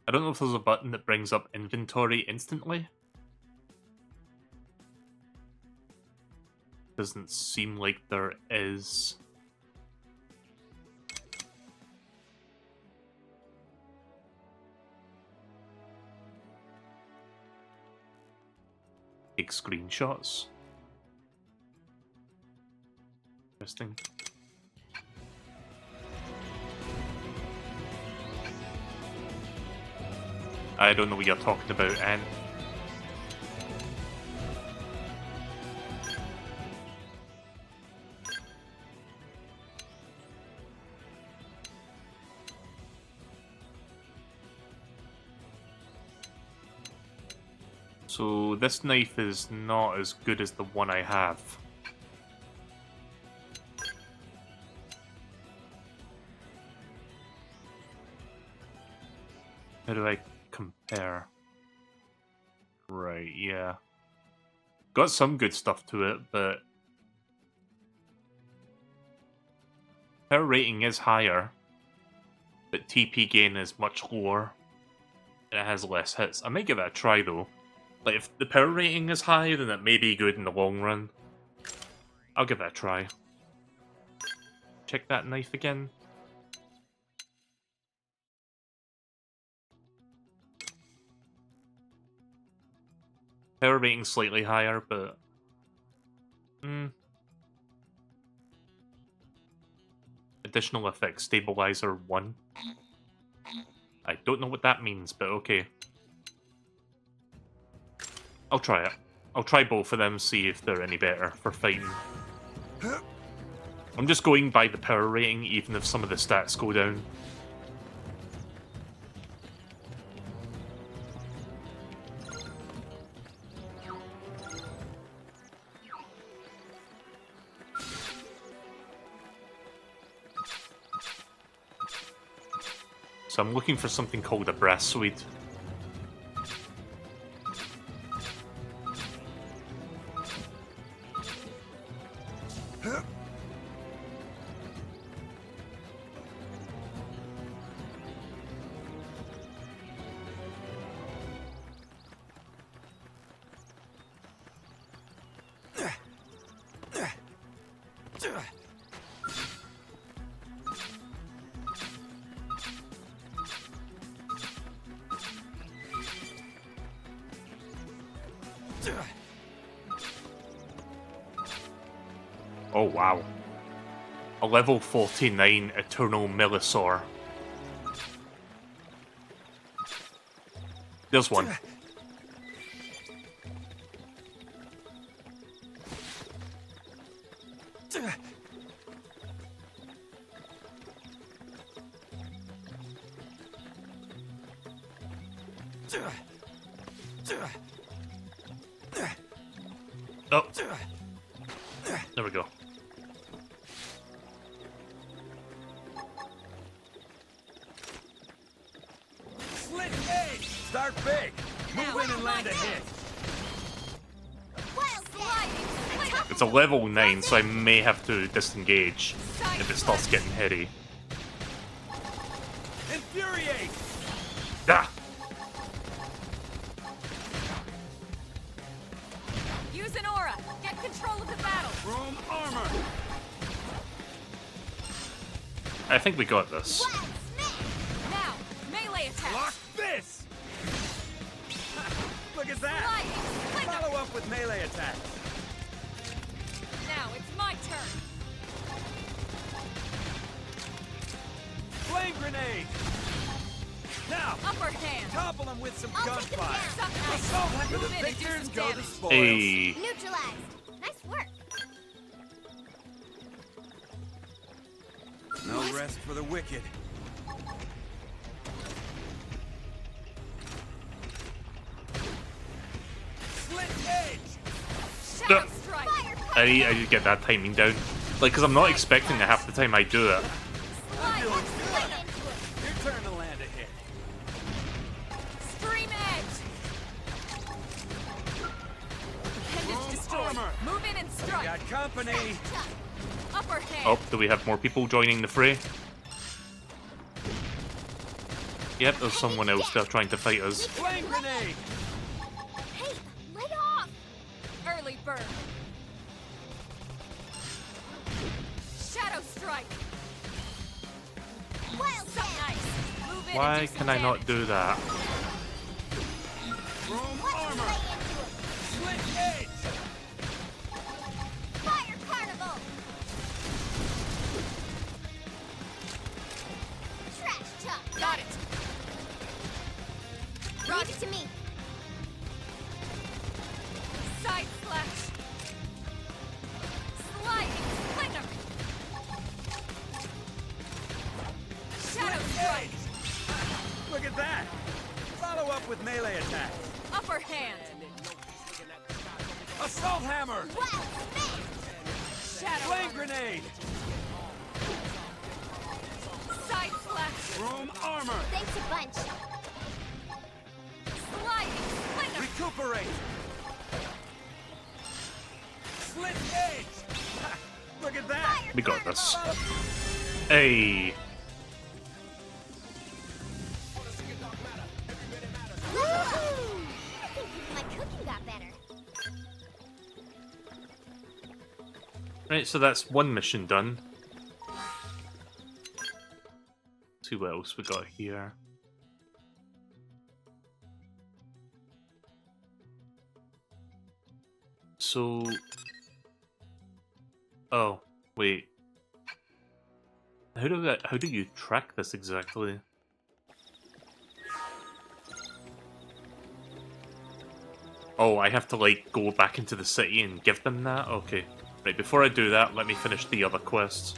I don't know if there's a button that brings up inventory instantly. Doesn't seem like there is. Take screenshots. Interesting. I don't know what you're talking about, and so this knife is not as good as the one I have. How do I compare? Right, yeah. Got some good stuff to it, but power rating is higher, but TP gain is much lower, and it has less hits. I might give it a try though. Like, if the power rating is high, then it may be good in the long run. I'll give it a try. Check that knife again. Power rating slightly higher, but... Additional effect stabilizer 1. I don't know what that means, but okay. I'll try it. I'll try both of them, see if they're any better for fighting. I'm just going by the power rating, even if some of the stats go down. So I'm looking for something called a brass swede. Oh wow. A level 49 Eternal Melisaur. There's one. Oh. There we go. Slit edge! Start big! Move in and land a hit! It's a level 9, so I may have to disengage if it starts getting heady. Infuriate! Ah! Use an aura. Get control of the battle. Room armor! I think we got this. Now, melee attack. Lock this! Look at that! Follow up with melee attack. Now it's my turn. Flame grenade! Now! Upper hand. Topple them with some I'll take him gunfire! down. Assault Move for the in and do victors some go the damage. spoils! Hey. Neutralized. Nice work. No rest for the wicked. Slit edge! Shadow strike. I need to get that timing down. Like, because I'm not expecting it half the time I do it. Your turn to land a hit. Stream edge. Appendage destroyed. Armor. Move in and strike. Got company. Upper hand. Oh, do we have more people joining the fray? Yep, there's someone else there trying to fight us. Flame grenade! Hey, lay off. Early bird. Shadow strike. Wild So nice. Move in Why and do can some I not damage. do that? Room Watch him armor! lay into it. Slit edge! Fire carnival. Trash talk. Got it. Leave it to me. Side slash. Sliding slinger. Shadow strike. Look at that! Follow up with melee attack. Upper hand. Assault hammer! Wild smash. Shadow Flame runner. grenade! Side slash. Room armor! Thanks a bunch. Sliding slinger. Recuperate! Slit edge! Ha! Look at that! We got this. Hey. Woohoo! I think my cooking got better. Right, so that's one mission done. See what else we got here. So... Oh, wait. How do you track this exactly? Oh, I have to, like, go back into the city and give them that? Okay. Right, before I do that, let me finish the other quests.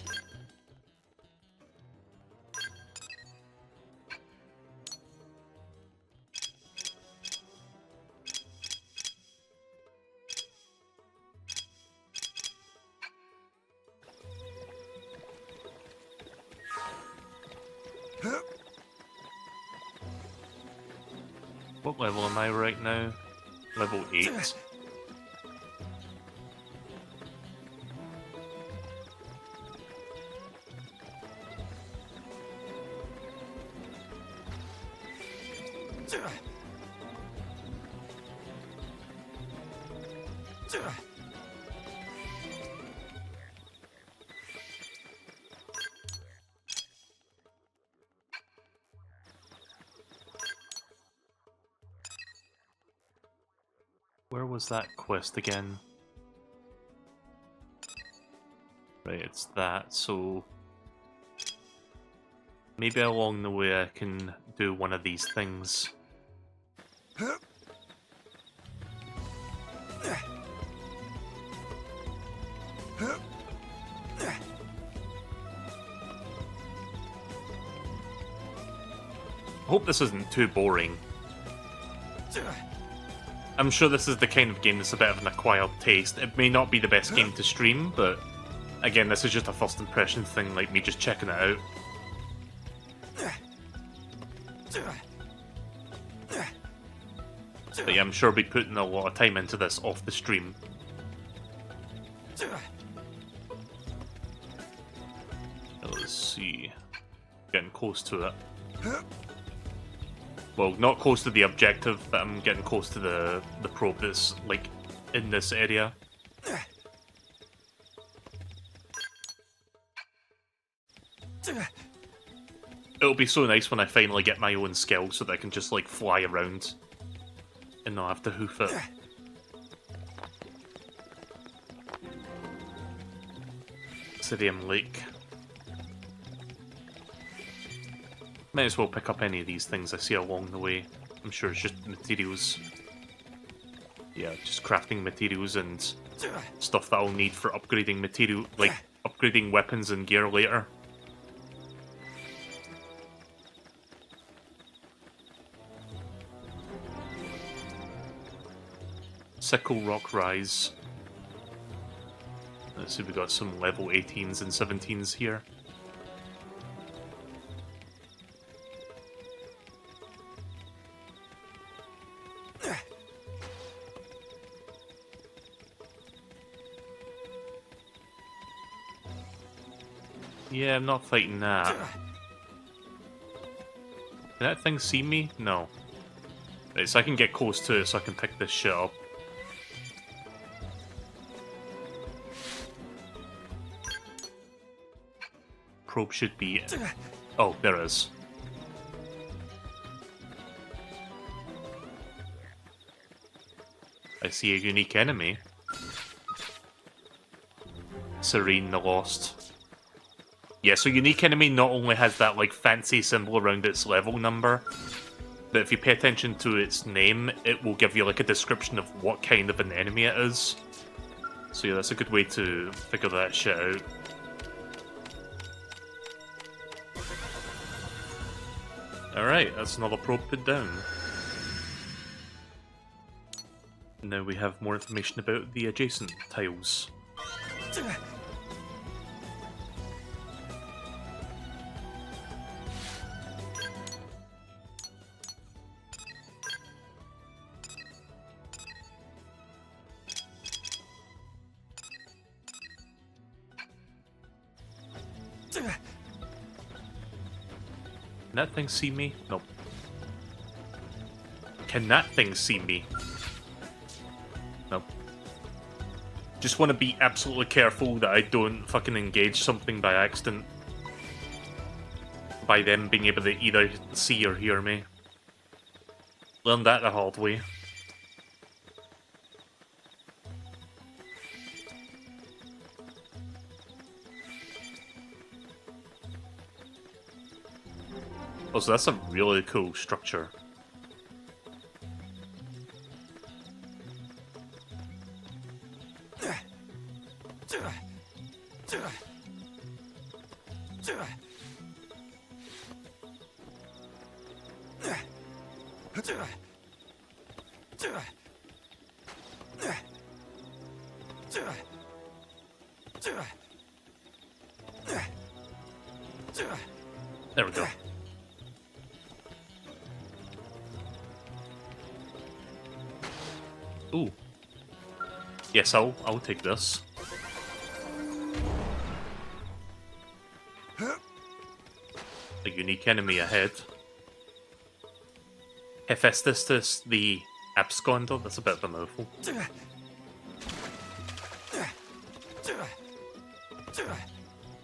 What level am I right now? Level 8. Where was that quest again? Right, it's that, so... maybe along the way I can do one of these things. I hope this isn't too boring. I'm sure this is the kind of game that's a bit of an acquired taste. It may not be the best game to stream, but again, this is just a first impression thing, like me just checking it out. But yeah, I'm sure I'll be putting a lot of time into this off the stream. Let's see. Getting close to it. Well, not close to the objective, but I'm getting close to the probe that's, like, in this area. It'll be so nice when I finally get my own skill so that I can just, like, fly around and not have to hoof it. Obsidian Lake. Might as well pick up any of these things I see along the way. I'm sure it's just materials. Yeah, just crafting materials and stuff that I'll need for upgrading material, like upgrading weapons and gear later. Sickle Rock Rise. Let's see, we got some level 18s and 17s here. Yeah, I'm not fighting that. Can that thing see me? No. Right, so I can get close to it so I can pick this shit up. Probe should be... oh, there it is. I see a unique enemy. Serene the Lost. Yeah, so unique enemy not only has that, like, fancy symbol around its level number, but if you pay attention to its name, it will give you, like, a description of what kind of an enemy it is. So yeah, that's a good way to figure that shit out. Alright, that's another probe put down. Now we have more information about the adjacent tiles. Can that thing see me? Nope. Can that thing see me? Nope. Just want to be absolutely careful that I don't fucking engage something by accident. By them being able to either see or hear me. Learned that the hard way. Oh, so that's a really cool structure. There we go. Ooh. Yes, I'll take this. A unique enemy ahead. Hephaestus the Absconder. That's a bit of a mouthful.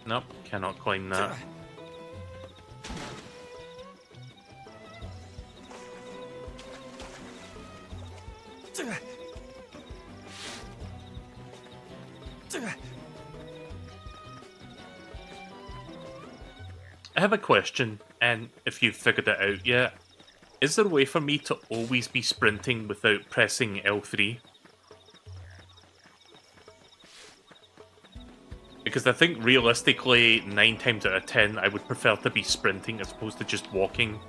Nope, cannot climb that. I have a question, and if you've figured it out yet, is there a way for me to always be sprinting without pressing L3? Because I think realistically, 9 times out of 10, I would prefer to be sprinting as opposed to just walking.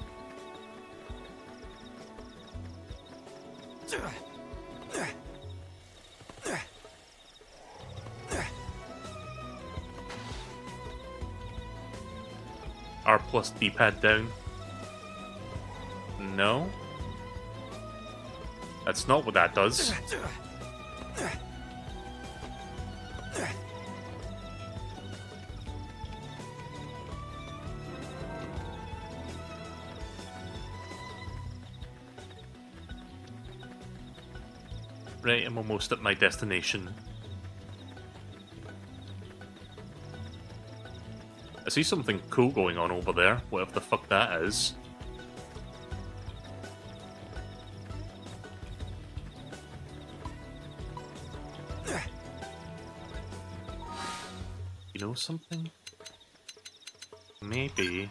R plus D-pad down. No. That's not what that does. Right, I'm almost at my destination. I see something cool going on over there, whatever the fuck that is. You know something? Maybe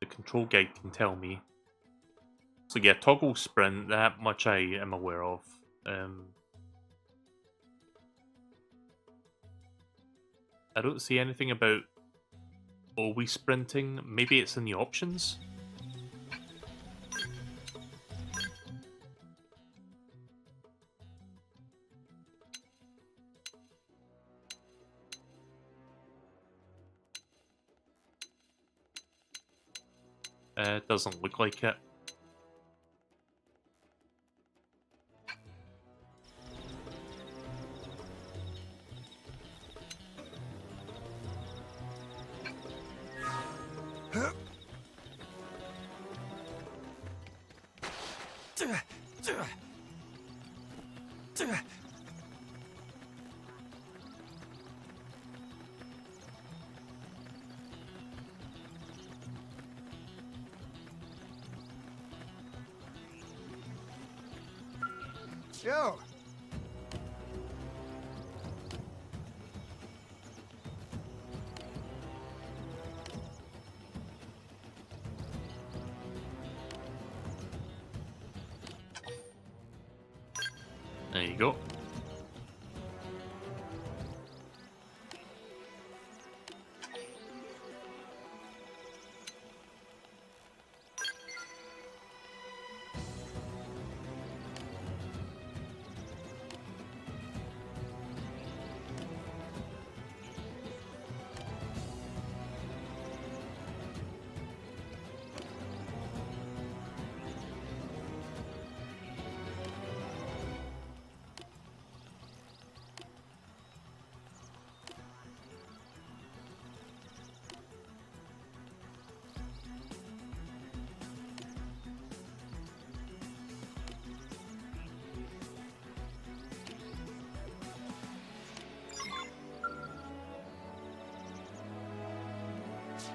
the control guide can tell me. So yeah, toggle sprint, that much I am aware of. I don't see anything about always sprinting. Maybe it's in the options? It doesn't look like it. Yo! There you go.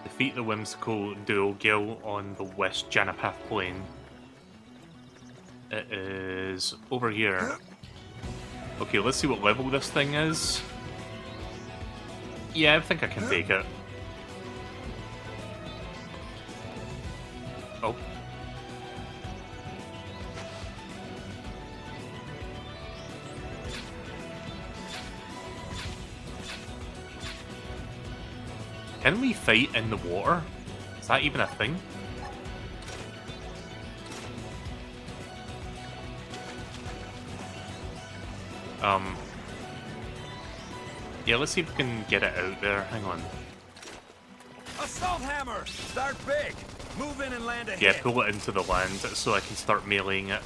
Defeat the whimsical duo Gil on the West Janapath Plain. It is over here. Okay, let's see what level this thing is. Yeah, I think I can take it. Oh. Can we fight in the water? Is that even a thing? Yeah, let's see if we can get it out there. Hang on. Assault hammer! Start big! Move in and land a Yeah, hit! pull it into the land so I can start meleeing it.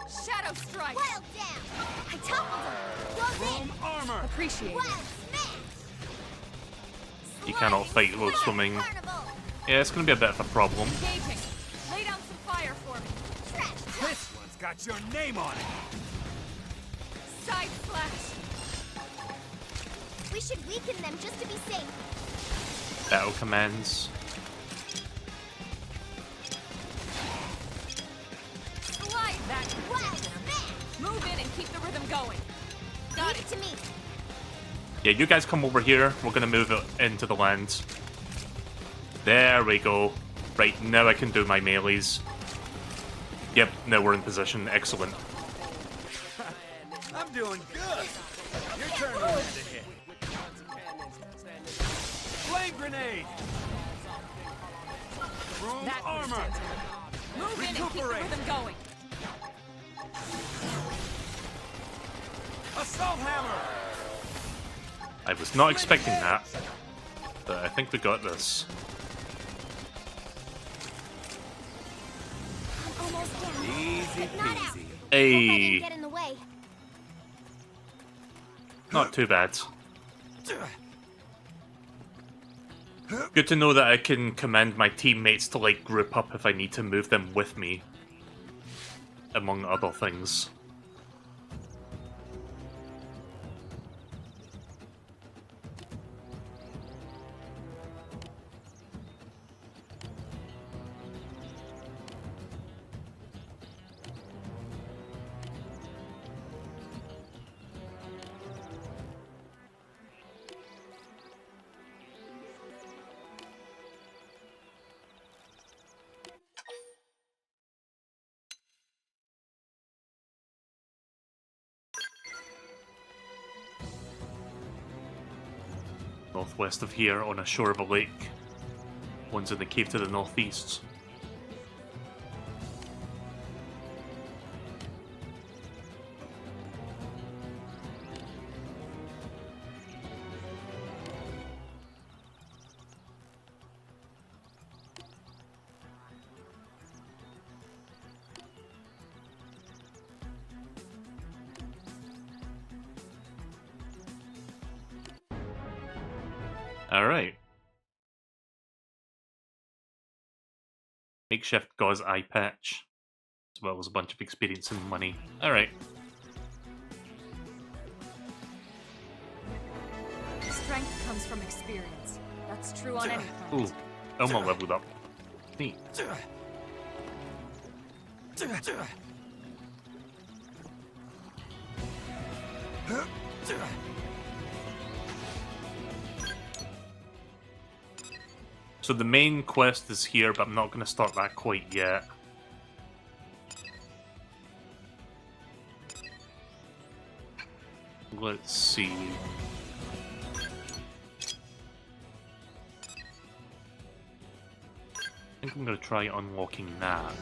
Shadow strike. Wild down! I toppled him! Go Chrome in! armor! Appreciate it. Wild smash! You cannot fight while swimming. Carnival! Yeah, it's gonna be a bit of a problem. Engaging. Lay down some fire for me. Trash! This one's got your name on it! Side slash. We should weaken them just to be safe. Battle commands. Slide that. Wild smash! Move in and keep the rhythm going. Got Leave it. it to me. Yeah, you guys come over here. We're gonna move it into the land. There we go. Right, now I can do my melees. Yep, now we're in position. Excellent. I'm doing good! Your turn to land a hit! Flame grenade! Chrome That armor! Move in and keep the Recuperate. rhythm going. Assault hammer! I was not expecting that, but I think we got this. I'm almost down. Easy But not out. peasy. Hope I Hey, didn't get in the way. not too bad. Good to know that I can command my teammates to like group up if I need to move them with me, among other things. Northwest of here, on a shore of a lake. One's in the cave to the northeast. Alright. Makeshift gauze eye patch, as well as a bunch of experience and money. Alright. Strength comes from experience. That's true on any Ooh, planet. Elma leveled up. Neat. So the main quest is here, but I'm not going to start that quite yet. Let's see. I think I'm going to try unlocking that.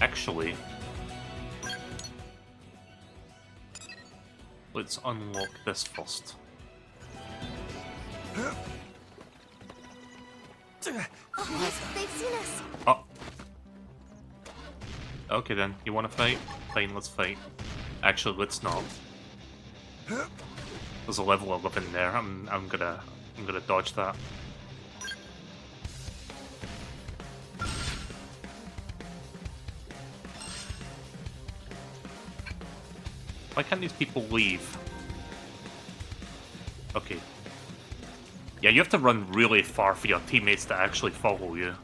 Actually, let's unlock this first. Oh, they've seen us. Oh. Okay then, you want to fight? Fine, let's fight. Actually, let's not. There's a level 11 there. I'm gonna dodge that. Why can't these people leave? Okay. Yeah, you have to run really far for your teammates to actually follow you.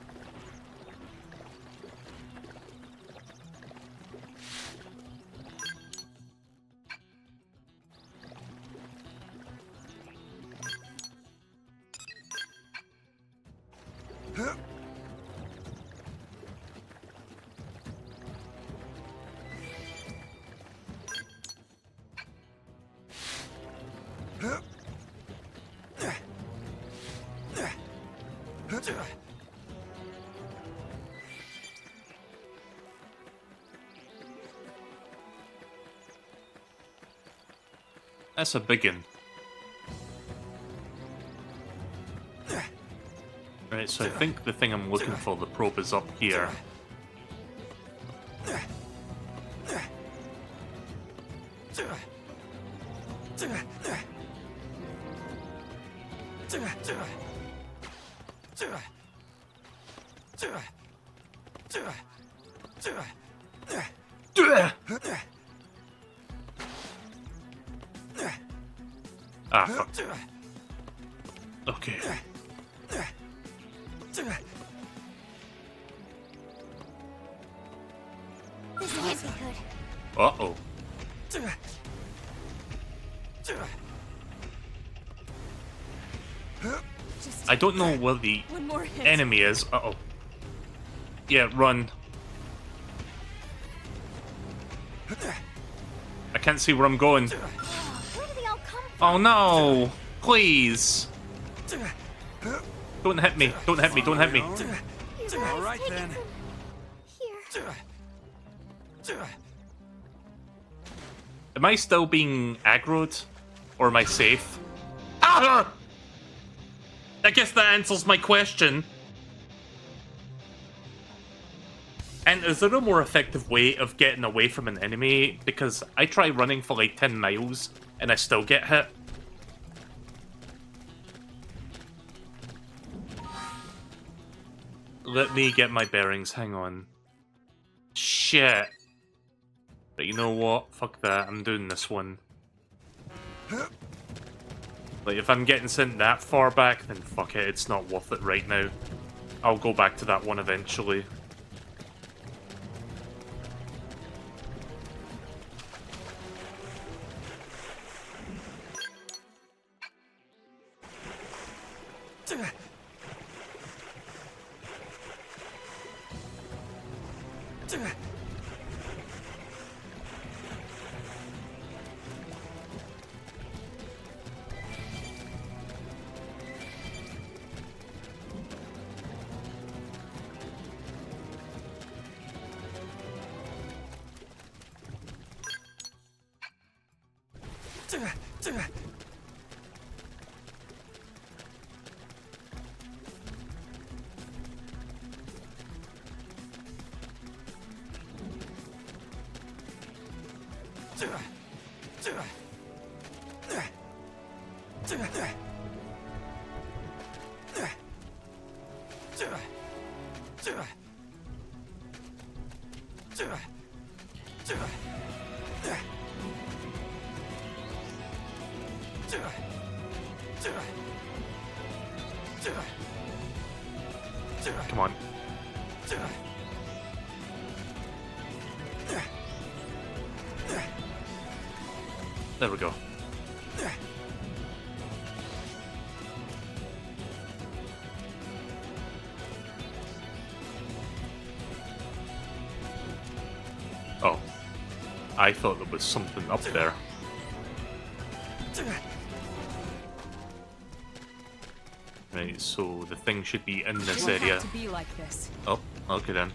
That's a big one. Right, so I think the thing I'm looking for, the probe, is up here. Ah, fuck. Okay. This can't be good. Uh-oh. I don't know where the One more hit. enemy is. Uh-oh. Yeah, run. I can't see where I'm going. Where do they all come from? Oh no! Please! Don't hit me! Don't hit me! Don't hit me! You guys All right, take then. it from here. Am I still being aggroed? Or am I safe? Ah! I guess that answers my question. And is there a more effective way of getting away from an enemy? Because I try running for like 10 miles and I still get hit. Let me get my bearings, hang on. Shit. But you know what? Fuck that, I'm doing this one. Like, if I'm getting sent that far back, then fuck it, it's not worth it right now. I'll go back to that one eventually. Come on. There we go. Oh. I thought there was something up there. Right, so the thing should be in this It won't area. have to be like this. Oh, okay then.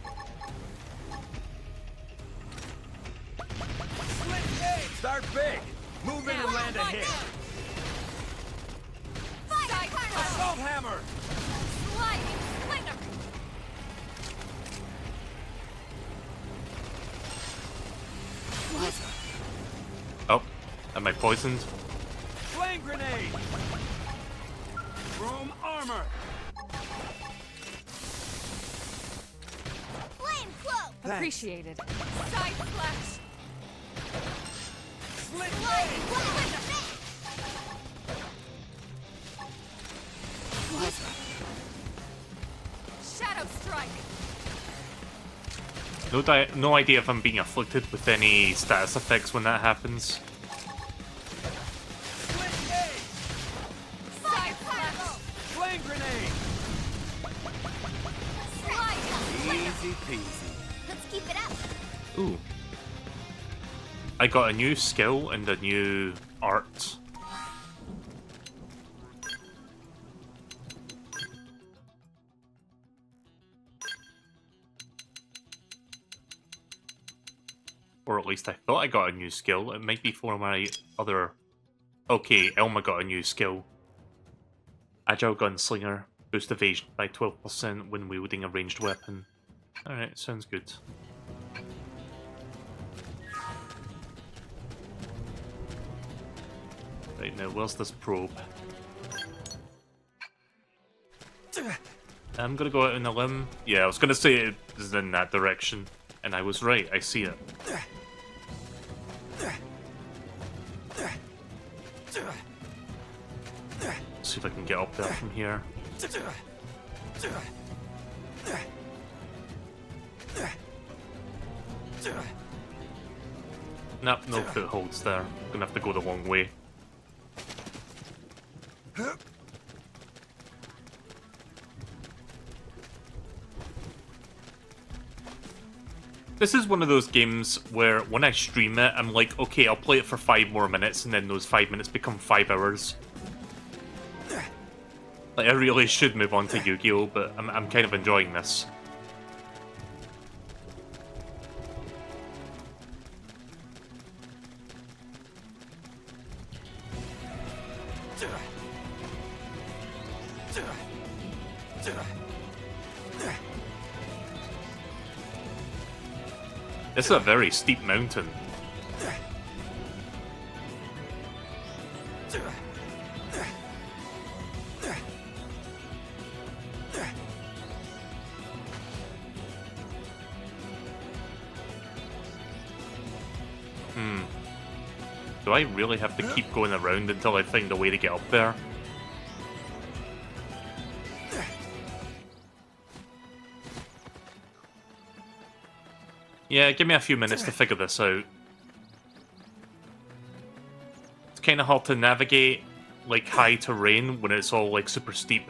Start big. Move in and land a hit. Assault hammer. Oh, am I poisoned? Flame grenade. Chrome armor. Flame cloak. Appreciated. Side flash. Slit Shadow strike. No idea if I'm being afflicted with any status effects when that happens. Side flash. flame grenade. Easy peasy. Let's keep it up. Ooh. I got a new skill and a new art. Or at least I thought I got a new skill. It might be for my other... Okay, Elma got a new skill. Agile Gunslinger. Boost evasion by 12% when wielding a ranged weapon. Alright, sounds good. Right, now where's this probe? I'm gonna go out on a limb. Yeah, I was gonna say it is in that direction. And I was right, I see it. See if I can get up there from here. Nope, no footholds there. Gonna have to go the long way. This is one of those games where when I stream it, I'm like, okay, I'll play it for 5 more minutes, and then those 5 minutes become 5 hours. Like, I really should move on to Yu-Gi-Oh, but I'm kind of enjoying this. This is a very steep mountain. Do I really have to keep going around until I find a way to get up there? Yeah, give me a few minutes to figure this out. It's kind of hard to navigate, like, high terrain when it's all, like, super steep.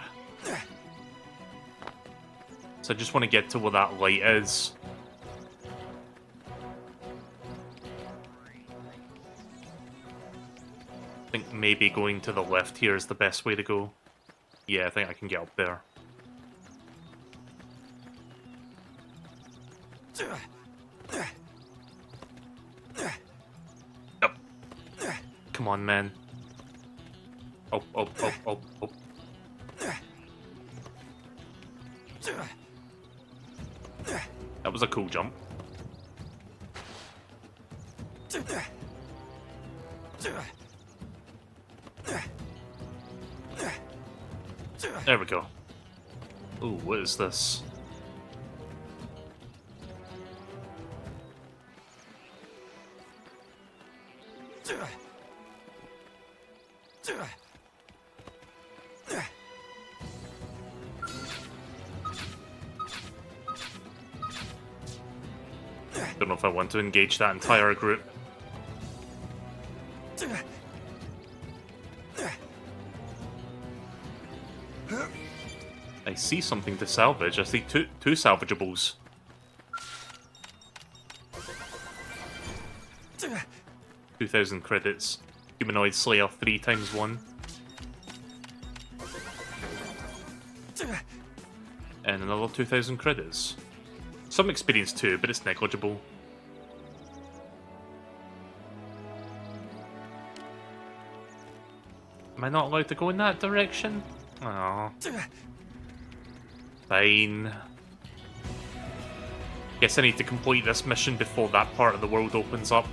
So I just want to get to where that light is. I think maybe going to the left here is the best way to go. Yeah, I think I can get up there. Yep. Come on, man. Oh, oh, oh, oh, oh. That was a cool jump. There we go. Ooh, what is this? Don't know if I want to engage that entire group. I see something to salvage. I see two salvageables. 2,000 credits. Humanoid Slayer 3 times 1. And another 2,000 credits. Some experience too, but it's negligible. Am I not allowed to go in that direction? Aww. Fine. Guess I need to complete this mission before that part of the world opens up.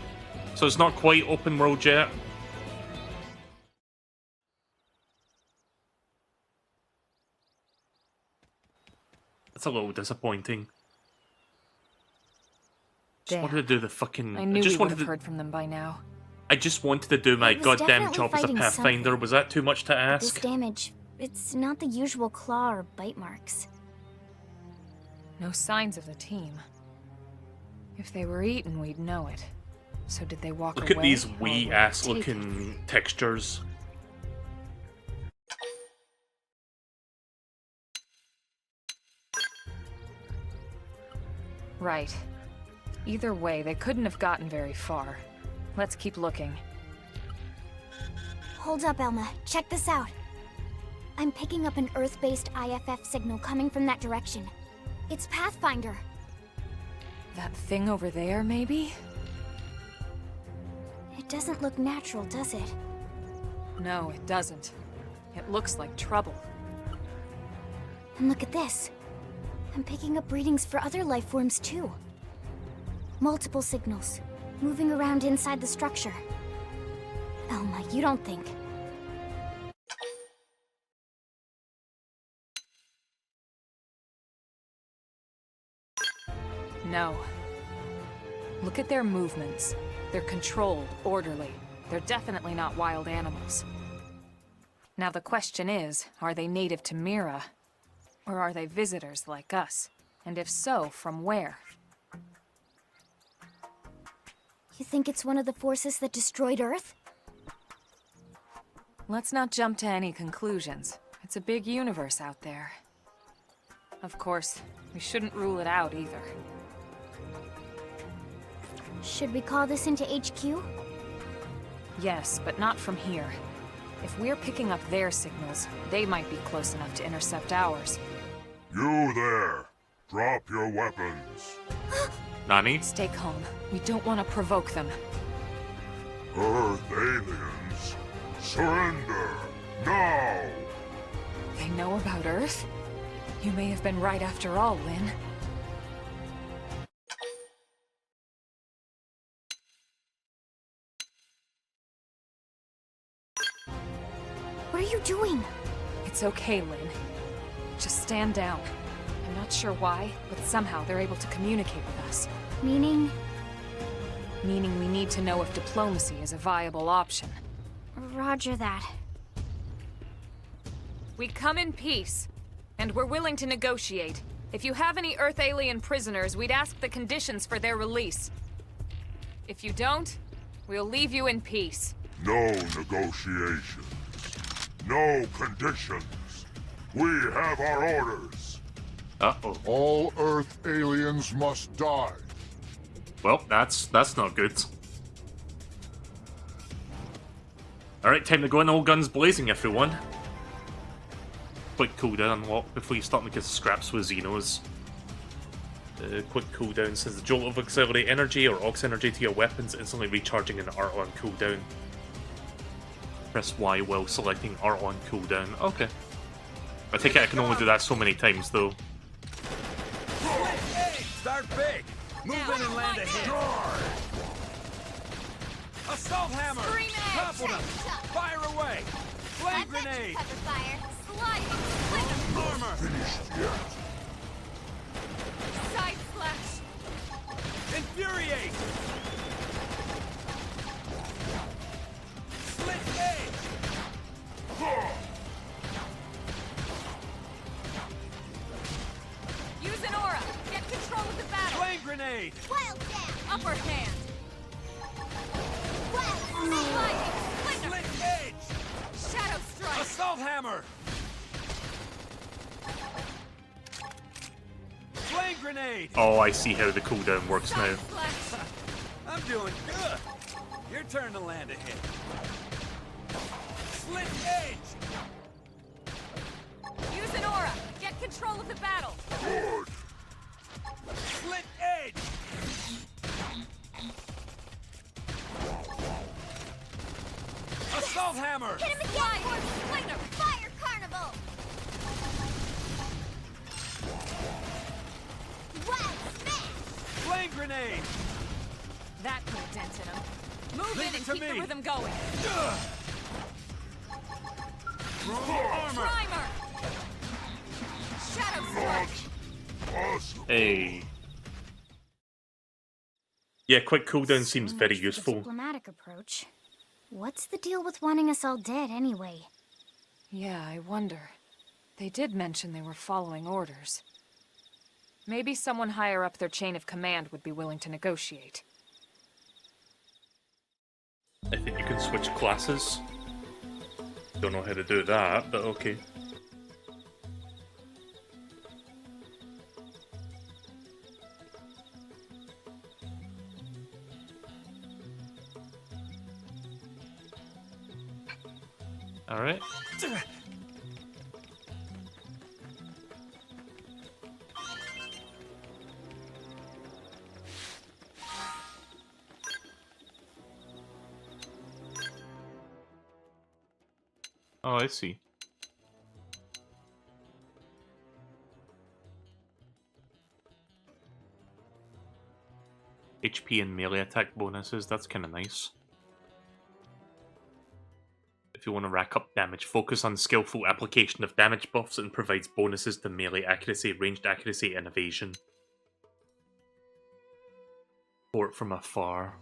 So it's not quite open world yet. That's a little disappointing. Just wanted to do the fucking... I knew we would have heard from them by now. I just wanted to do my goddamn job as a Pathfinder. Something. Was that too much to ask? This damage, it's not the usual claw or bite marks. No signs of the team. If they were eaten, we'd know it. So did they walk away? Look at these wee ass looking textures. Right. Either way, they couldn't have gotten very far. Let's keep looking. Hold up, Elma. Check this out. I'm picking up an Earth-based IFF signal coming from that direction. It's Pathfinder. That thing over there, maybe? doesn't look natural, does it? No, it doesn't. It looks like trouble. And look at this. I'm picking up readings for other life forms too. Multiple signals, moving around inside the structure. Elma, you don't think... No. Look at their movements. They're controlled, orderly. They're definitely not wild animals. Now the question is, are they native to Mira? Or are they visitors like us? And if so, from where? You think it's one of the forces that destroyed Earth? Let's not jump to any conclusions. It's a big universe out there. Of course, we shouldn't rule it out either. Should we call this into HQ? Yes, but not from here. If we're picking up their signals, they might be close enough to intercept ours. You there! Drop your weapons. Nani? Stay calm. We don't want to provoke them. Earth aliens, surrender now! They know about Earth? You may have been right after all, Lynn. What are you doing? It's okay, Lynn. Just stand down. I'm not sure why, but somehow they're able to communicate with us. Meaning? Meaning we need to know if diplomacy is a viable option. Roger that. We come in peace, and we're willing to negotiate. If you have any Earth alien prisoners, we'd ask the conditions for their release. If you don't, we'll leave you in peace. No negotiations. No conditions. We have our orders. Uh-oh. All Earth aliens must die. Well, that's not good. Alright, time to go in all guns blazing, everyone. Quick cooldown unlock before you start making scraps with Xenos. Quick cooldown sends the jolt of auxiliary energy or aux energy to your weapons, instantly recharging an art on cooldown. Press Y while selecting art on cooldown. Okay. I take it I can only do that so many times, though. Start big. Move in and land a hit. Assault hammer. Topple them. Fire away. Flame grenade. Fire. Sliding. Armor. Finished yet. Side slash! Infuriate. Slit edge. Use an aura! Get control of the battle! Flame grenade. Wild down. Upper hand! Sliding. Slit edge. Shadow strike! Assault hammer. Flame grenade. Oh, I see how the cooldown works now. Side slash! I'm doing good. Your turn to land a hit. Slit edge. Use an aura! Get control of the battle! Good. Slit edge. Assault hammer. Hit him again. Slinger. Fire carnival. Wild smash. Flame grenade. That put a dent in him. Move Leave in it and to keep me. the rhythm going. Armor. Primer! Shadow strike! Awesome. Hey. Yeah, quick cooldown seems very much for the useful. Diplomatic approach. What's the deal with wanting us all dead anyway? Yeah, I wonder. They did mention they were following orders. Maybe someone higher up their chain of command would be willing to negotiate. I think you can switch classes. Don't know how to do that, but okay. Alright. Oh, I see. HP and melee attack bonuses, that's kind of nice. If you want to rack up damage, focus on skillful application of damage buffs and provides bonuses to melee accuracy, ranged accuracy, and evasion. Support from afar.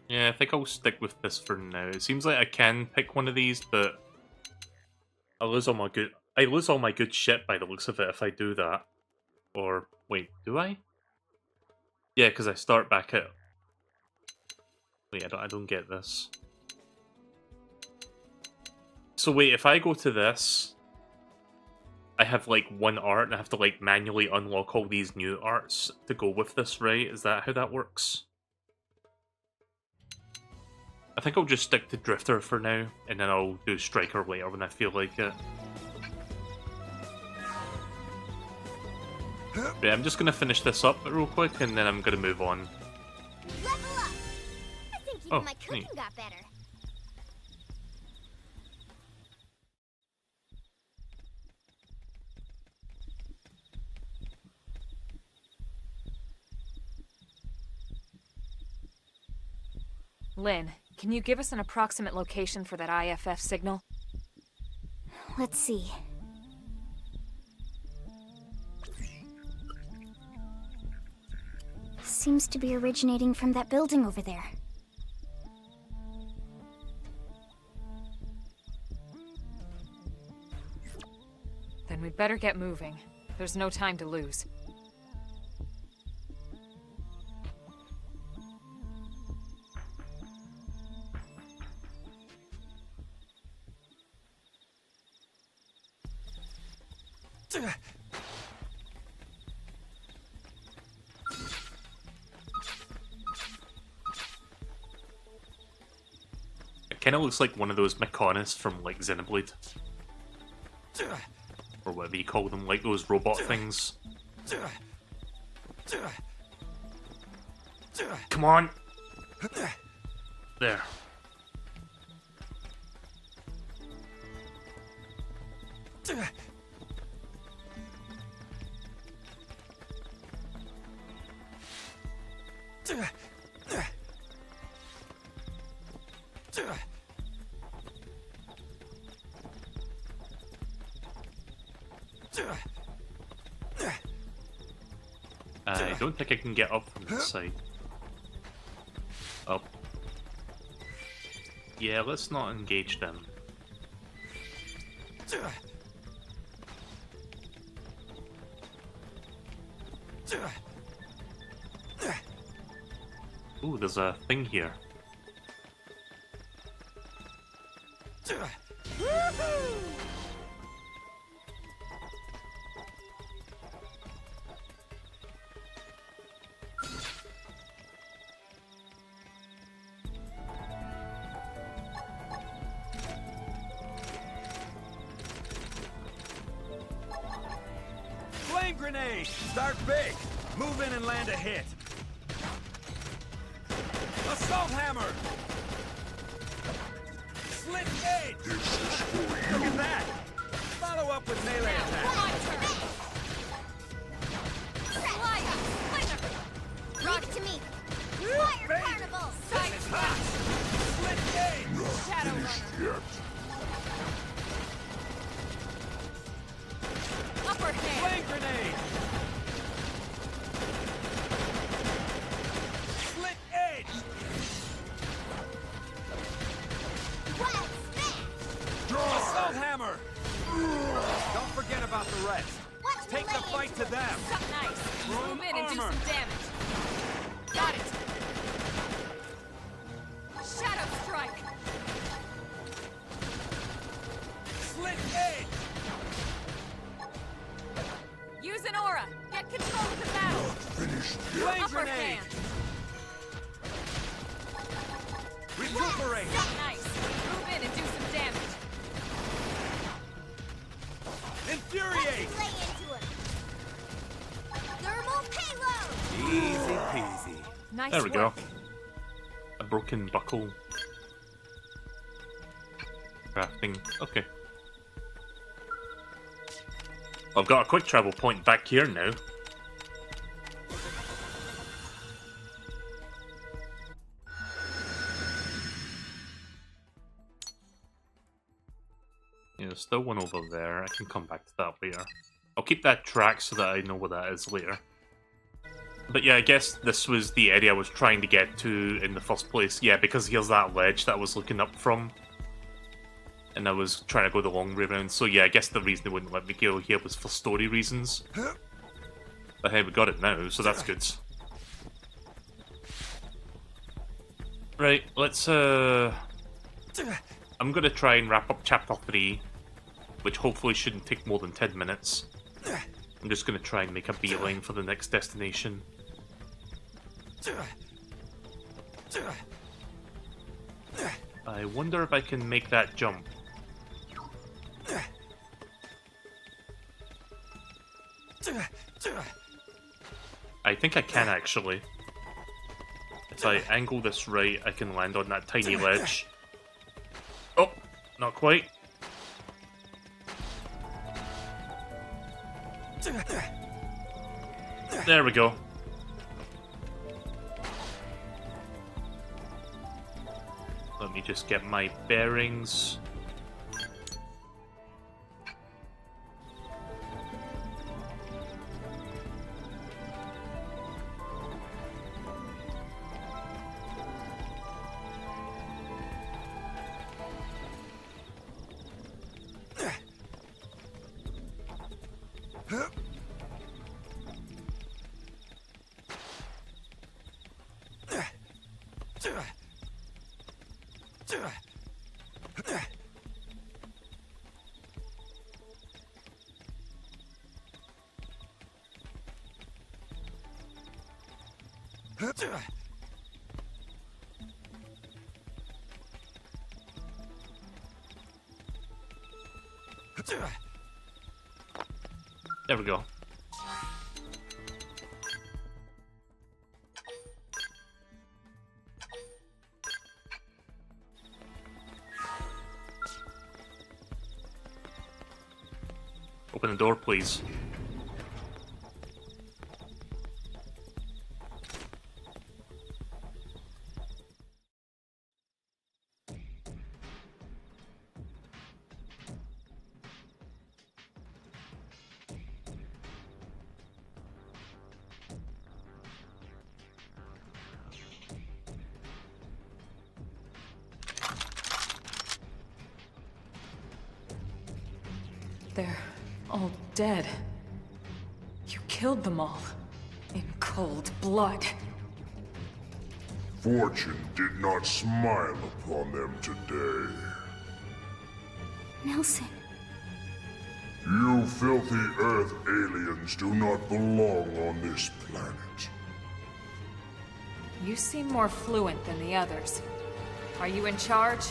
Yeah, I think I'll stick with this for now. It seems like I can pick one of these, but I lose all my good shit by the looks of it if I do that. Or wait, do I? Yeah, because I start back at. Wait, I don't get this. So wait, if I go to this, I have like one art and I have to like manually unlock all these new arts to go with this, right? Is that how that works? I think I'll just stick to Drifter for now, and then I'll do Striker later when I feel like it. Right, I'm just gonna finish this up real quick, and then I'm gonna move on. Level up! I think even my cooking neat. got better. Lynn, can you give us an approximate location for that IFF signal? Let's see. Seems to be originating from that building over there. Then we'd better get moving. There's no time to lose. It kind of looks like one of those mechanists from like Xenoblade. Or whatever you call them, like those robot things. Come on! There. I don't think I can get up from this side. Up. Yeah, let's not engage them. Ooh, there's a thing here. Flame grenade! Start big! Move in and land a hit! Assault hammer! Slit edge! Look at that! Follow up with melee attack! Leave it to me. Fire Carnival! This is hot! Slit edge! Shadow Runner. Upper hand! Flame grenade! Slit edge! Wild smash! Assault hammer! Don't forget about the rest. Watch Take the fight to them! Something nice. Room Move in and do armor. some damage. Got it. Shadow strike. Slit edge! Use an aura. Get control of the battle. Flame Upper grenade! hand. Recuperate! Nice. Move in and do some damage. Infuriate! Lay into him. Thermal payload. Easy peasy. Nice There we work. go. A broken buckle. Crafting. Okay. I've got a quick travel point back here now. Yeah, there's still one over there. I can come back to that later. I'll keep that track so that I know where that is later. But yeah, I guess this was the area I was trying to get to in the first place. Yeah, because here's that ledge that I was looking up from. And I was trying to go the long way around. So yeah, I guess the reason they wouldn't let me go here was for story reasons. But hey, we got it now, so that's good. Right, let's I'm gonna try and wrap up chapter 3, which hopefully shouldn't take more than 10 minutes. I'm just gonna try and make a beeline for the next destination. I wonder if I can make that jump. I think I can actually. If I angle this right, I can land on that tiny ledge. Oh, not quite. There we go. Let me just get my bearings. There we go. Open the door, please. They're all dead. You killed them all. In cold blood. Fortune did not smile upon them today. Nelson. You filthy Earth aliens do not belong on this planet. You seem more fluent than the others. Are you in charge?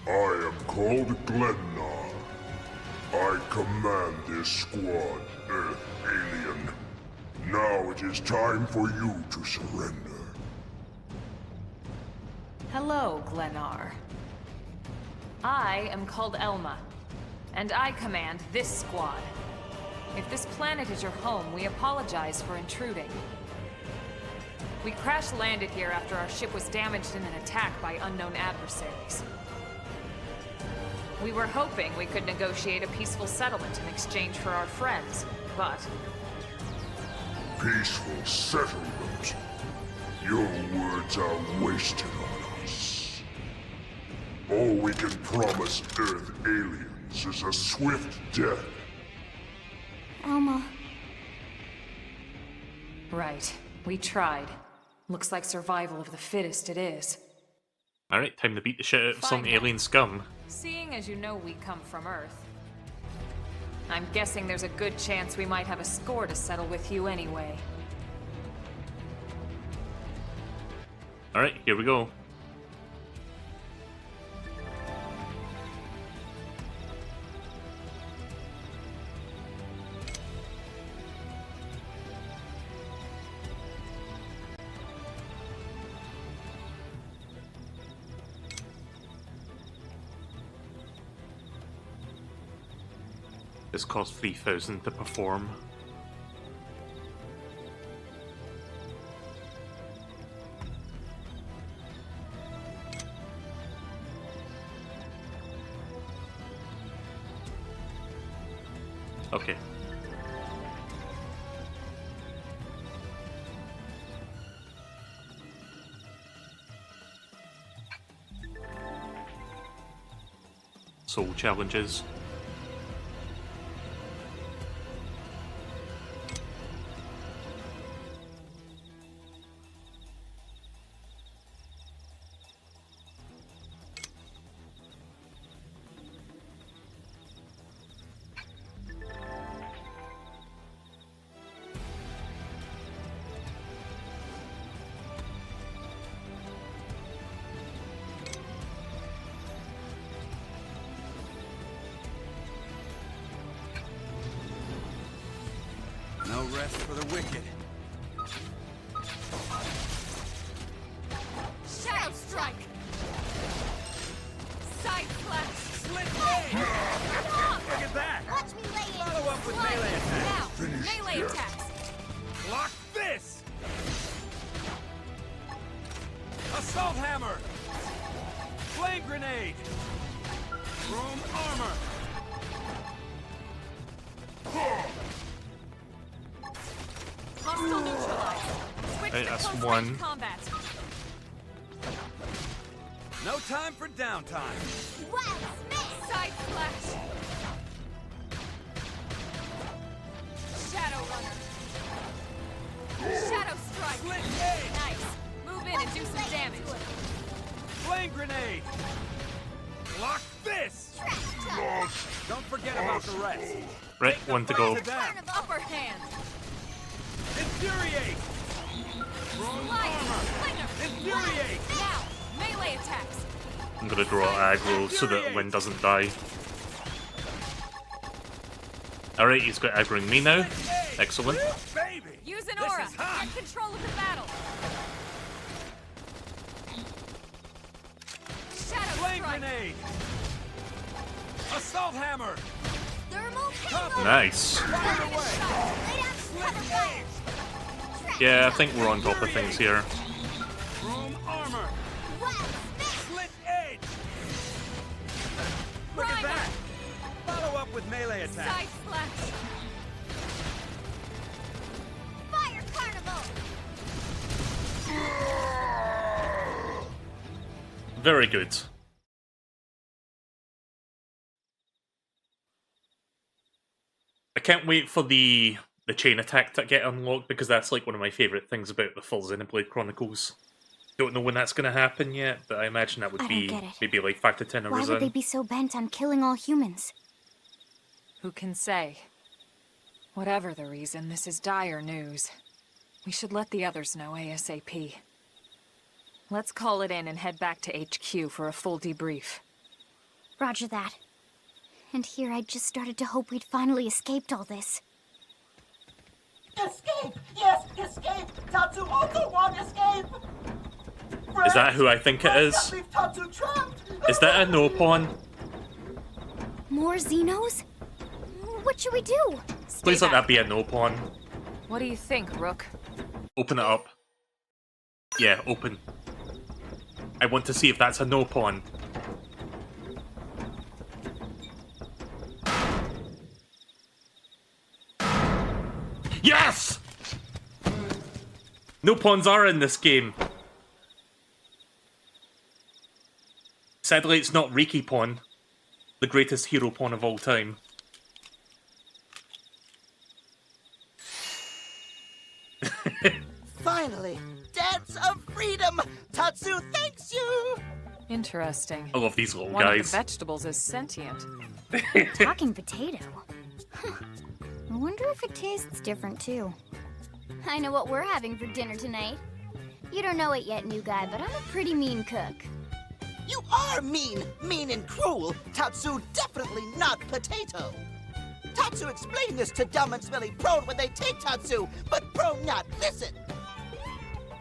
I am called Glennar. I command this squad, Earth alien. Now it is time for you to surrender. Hello, Glennar. I am called Elma, and I command this squad. If this planet is your home, we apologize for intruding. We crash-landed here after our ship was damaged in an attack by unknown adversaries. We were hoping we could negotiate a peaceful settlement in exchange for our friends, but... Peaceful settlement? Your words are wasted on us. All we can promise Earth aliens is a swift death. Elma. Right. We tried. Looks like survival of the fittest it is. Alright, time to beat the shit out of some Fine. alien scum. Seeing as you know we come from Earth, I'm guessing there's a good chance we might have a score to settle with you anyway. Alright, here we go. This cost 3,000 to perform. Okay. Soul challenges. No rest for the wicked. Shadow Strike! Side Slash! Slit blade! Look at that! Watch me lay it! Follow up with melee attack. Now! Melee attacks! Block this! Assault hammer! Flame grenade! Chrome armor! Hostile neutralized. Switch Hey, to that's close one. range combat. No time for downtime. Wow, Smith! Side Slash! Shadow Runner! Shadow Strike! Slit blade! Nice! Move in and do some damage. Flame grenade! Block this! Don't forget about the rest. Right, one to go. To them. Upper hand! Infuriate! Chrome Light! armor! Slinger! Infuriate! Now! Melee attacks! I'm gonna draw aggro so that Wynn doesn't die. Alright, he's got aggroing me now. Excellent. Baby! Use an This aura! is hot. Get control of the battle! Shadow Flame Strike! grenade! Assault hammer! Thermal Copy. Nice. Fire away! Lay down some cover fire! Yeah, I think we're on top of things here. Chrome armor! Wow, Smith! Slit edge! Look at that! Follow up with melee attack. Side Slash! Fire Carnival! Very good. I can't wait for the chain attack to get unlocked because that's like one of my favourite things about the full Xenoblade Chronicles. Don't know when that's going to happen yet, but I imagine that would I be don't get it. maybe like 5 to 10 Why hours would they in. be so bent on killing all humans? Who can say? Whatever the reason, this is dire news. We should let the others know ASAP. Let's call it in and head back to HQ for a full debrief. Roger that. And here I just started to hope we'd finally escaped all this. Escape! Yes, escape! Tatsu also want escape! Is that who I think it is? Leave Tatsu trapped! Is that a no pawn? More Xenos? What should we do? Please let that be a no pawn. What do you think, Rook? Open it up. Yeah, open. I want to see if that's a no pawn. Yes! No pawns are in this game. Sadly, it's not Riki Pawn, the greatest hero pawn of all time. Finally! Dance of freedom! Tatsu thanks you! Interesting. I love these little One of guys. the vegetables is sentient. Talking potato. Huh. I wonder if it tastes different too. I know what we're having for dinner tonight. You don't know it yet, new guy, but I'm a pretty mean cook. You are mean and cruel. Tatsu definitely not potato. Tatsu explained this to dumb and smelly Prone when they take Tatsu, but Prone not listen.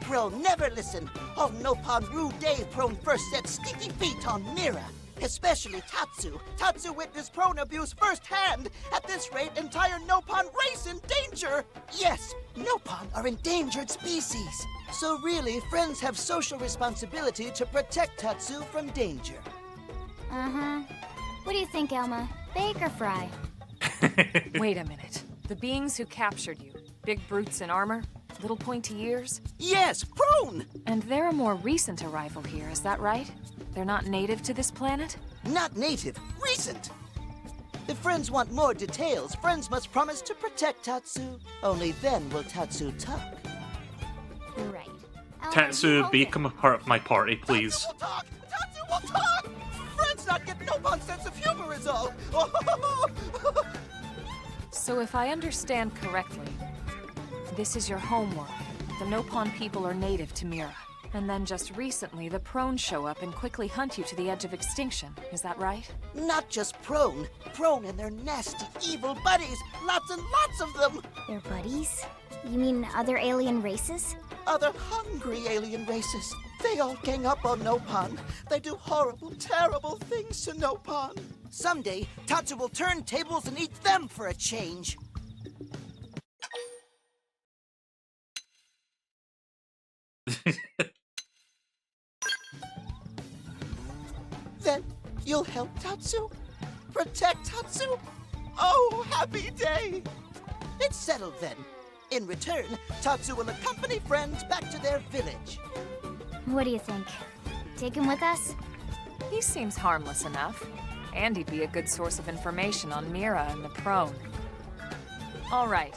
Prone never listen. On Nopon rude day, Prone first set stinky feet on Mira. Especially Tatsu. Tatsu witnessed Prone abuse firsthand. At this rate, entire Nopon race in danger. Yes, Nopon are endangered species. So really, friends have social responsibility to protect Tatsu from danger. Uh-huh. What do you think, Elma? Bake or fry? Wait a minute. The beings who captured you, big brutes in armor, little pointy ears? Yes, Prone! And they're a more recent arrival here, is that right? They're not native to this planet? Not native, recent. If friends want more details, friends must promise to protect Tatsu. Only then will Tatsu talk. Right. Tatsu, become a part of my party, please. Tatsu will talk! Tatsu will talk! Friends not get Nopon sense of humor is all. So if I understand correctly, this is your homeworld. The Nopon people are native to Mira. And then just recently, the Prone show up and quickly hunt you to the edge of extinction. Is that right? Not just Prone. Prone and their nasty, evil buddies. Lots and lots of them. Their buddies? You mean other alien races? Other hungry alien races. They all gang up on Nopon. They do horrible, terrible things to Nopon. Someday, Tatsu will turn tables and eat them for a change. Then you'll help Tatsu? Protect Tatsu? Oh, happy day! It's settled then. In return, Tatsu will accompany friends back to their village. What do you think? Take him with us? He seems harmless enough. And he'd be a good source of information on Mira and the Prone. All right.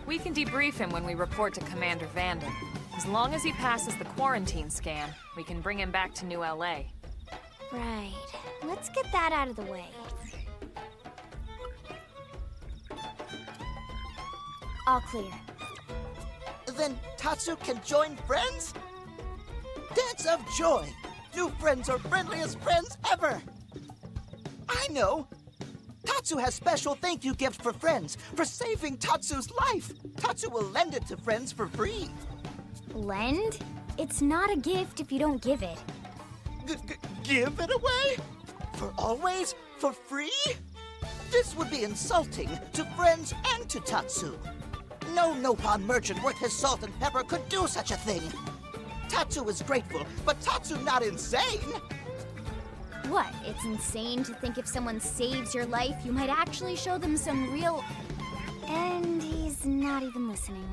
We can debrief him when we report to Commander Vanden. As long as he passes the quarantine scan, we can bring him back to New LA. Right. Let's get that out of the way. All clear. Then Tatsu can join friends? Dance of joy! New friends are friendliest friends ever! I know! Tatsu has special thank you gift for friends, for saving Tatsu's life! Tatsu will lend it to friends for free. Lend? It's not a gift if you don't give it. Give it away? For always? For free? This would be insulting to friends and to Tatsu. No Nopon merchant worth his salt and pepper could do such a thing. Tatsu is grateful, but Tatsu not insane. What? It's insane to think if someone saves your life, you might actually show them some real... And he's not even listening.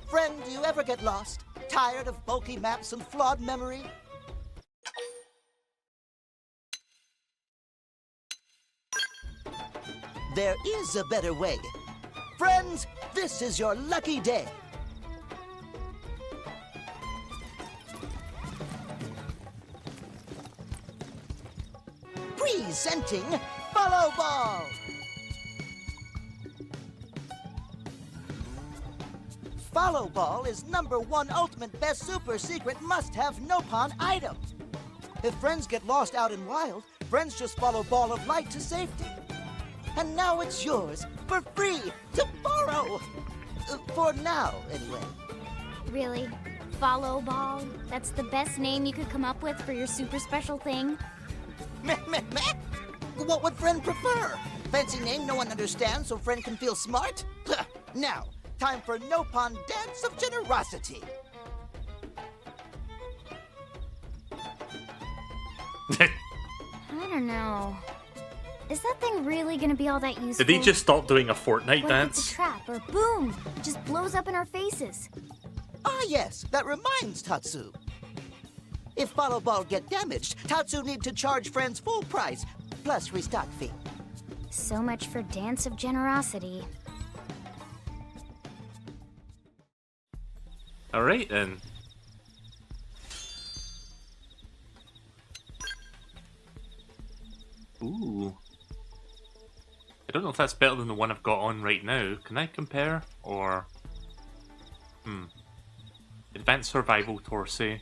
Friend, do you ever get lost? Tired of bulky maps and flawed memory? There is a better way. Friends, this is your lucky day. Presenting Follow Ball! Follow Ball is #1 ultimate best super secret must-have Nopon item. If friends get lost out in wild, friends just follow Ball of Light to safety. And now it's yours, for free, to borrow! For now, anyway. Really? Follow Ball? That's the best name you could come up with for your super special thing? Meh, meh, meh! What would friend prefer? Fancy name no one understands so friend can feel smart? Now, time for Nopon Dance of Generosity. I don't know. Is that thing really gonna be all that useful? Did he just stop doing a Fortnite What if dance? it's a trap, or boom! It just blows up in our faces. Ah yes, that reminds Tatsu. If Follow Ball get damaged, Tatsu need to charge friends full price, plus restock fee. So much for Dance of Generosity. Alright then. Ooh. I don't know if that's better than the one I've got on right now. Can I compare? Or... Advanced Survival Torso.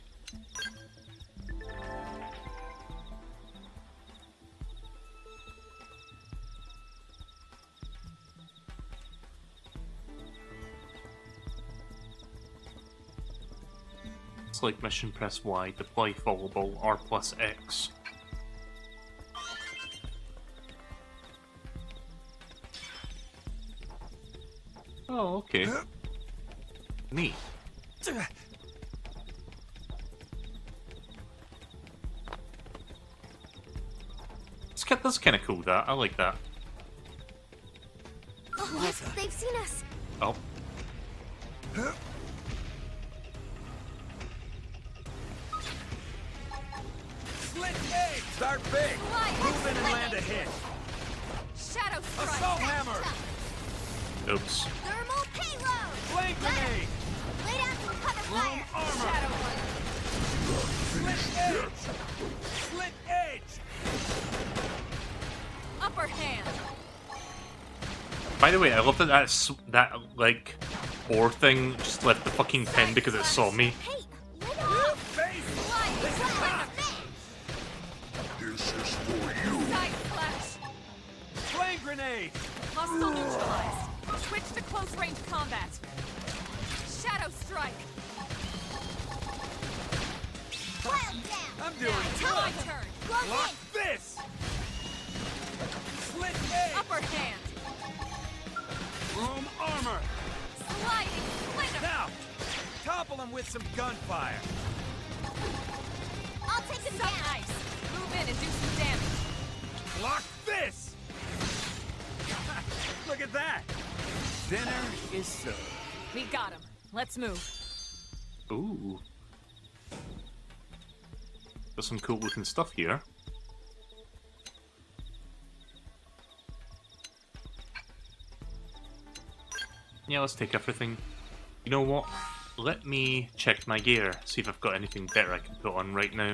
Select mission, press Y, deploy followable, R plus X. Oh, okay. Neat. That's kind of cool, that. I like that. Oh, they've seen us. Oh. Split egg! Start big! Move in and land a hit! Shadow strike! Assault hammer! Oops. Thermal payload. Flame grenade! Lay down some cover fire. Armor! Shadow one! Split edge! Split edge! Upper hand! By the way, I love that that like ore thing just left the fucking pen because it saw me. Hey, lay off. This is for you. Side flash! Flame grenade! Hostile neutralized. Switch to close range combat. Shadow strike. Wild down. I'm doing My good! turn. Lock this! Split edge! Upper hand. Room armor! Sliding splinter. Now! Topple him with some gunfire! I'll take him Sun down. ice. Move in and do some damage. Lock this! Look at that! Dinner is served. We got him. Let's move. Ooh. There's some cool looking stuff here. Yeah, let's take everything. You know what? Let me check my gear, see if I've got anything better I can put on right now.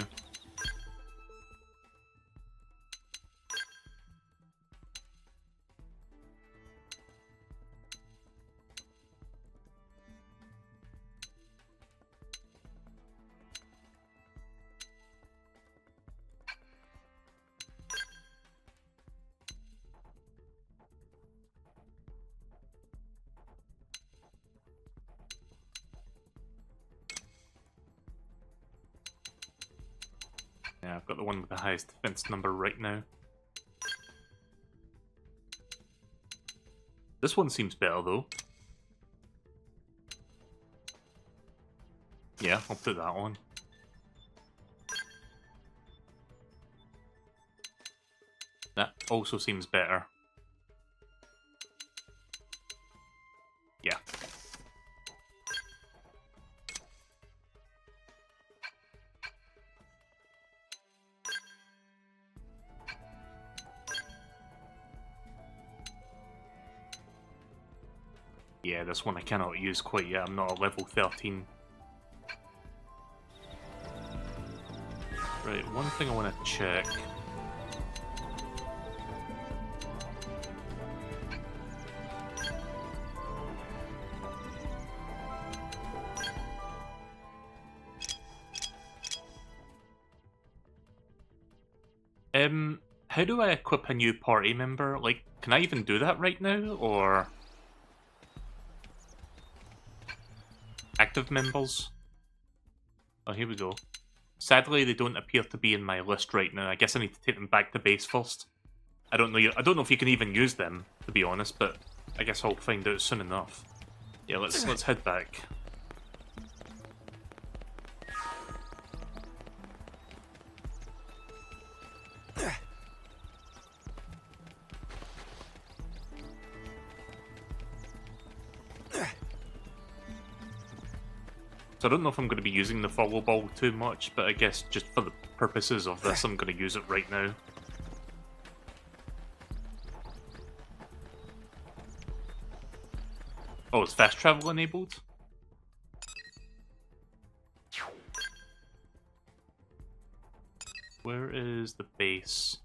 Yeah, I've got the one with the highest defense number right now. This one seems better though. Yeah, I'll put that on. That also seems better. Yeah. Yeah, this one I cannot use quite yet. I'm not a level 13. Right, one thing I want to check. How do I equip a new party member? Like, can I even do that right now, or... Active members? Oh, here we go. Sadly, they don't appear to be in my list right now. I guess I need to take them back to base first. I don't know. I don't know if you can even use them, to be honest. But I guess I'll find out soon enough. Yeah, let's head back. So I don't know if I'm going to be using the follow ball too much, but I guess just for the purposes of this, I'm going to use it right now. Oh, it's fast travel enabled? Where is the base?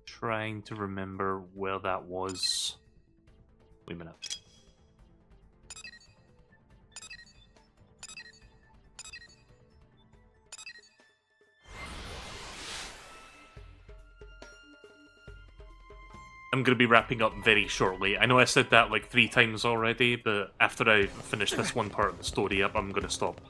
Trying to remember where that was. Wait a minute. I'm going to be wrapping up very shortly. I know I said that like 3 times already, but after I finish this one part of the story up, I'm going to stop.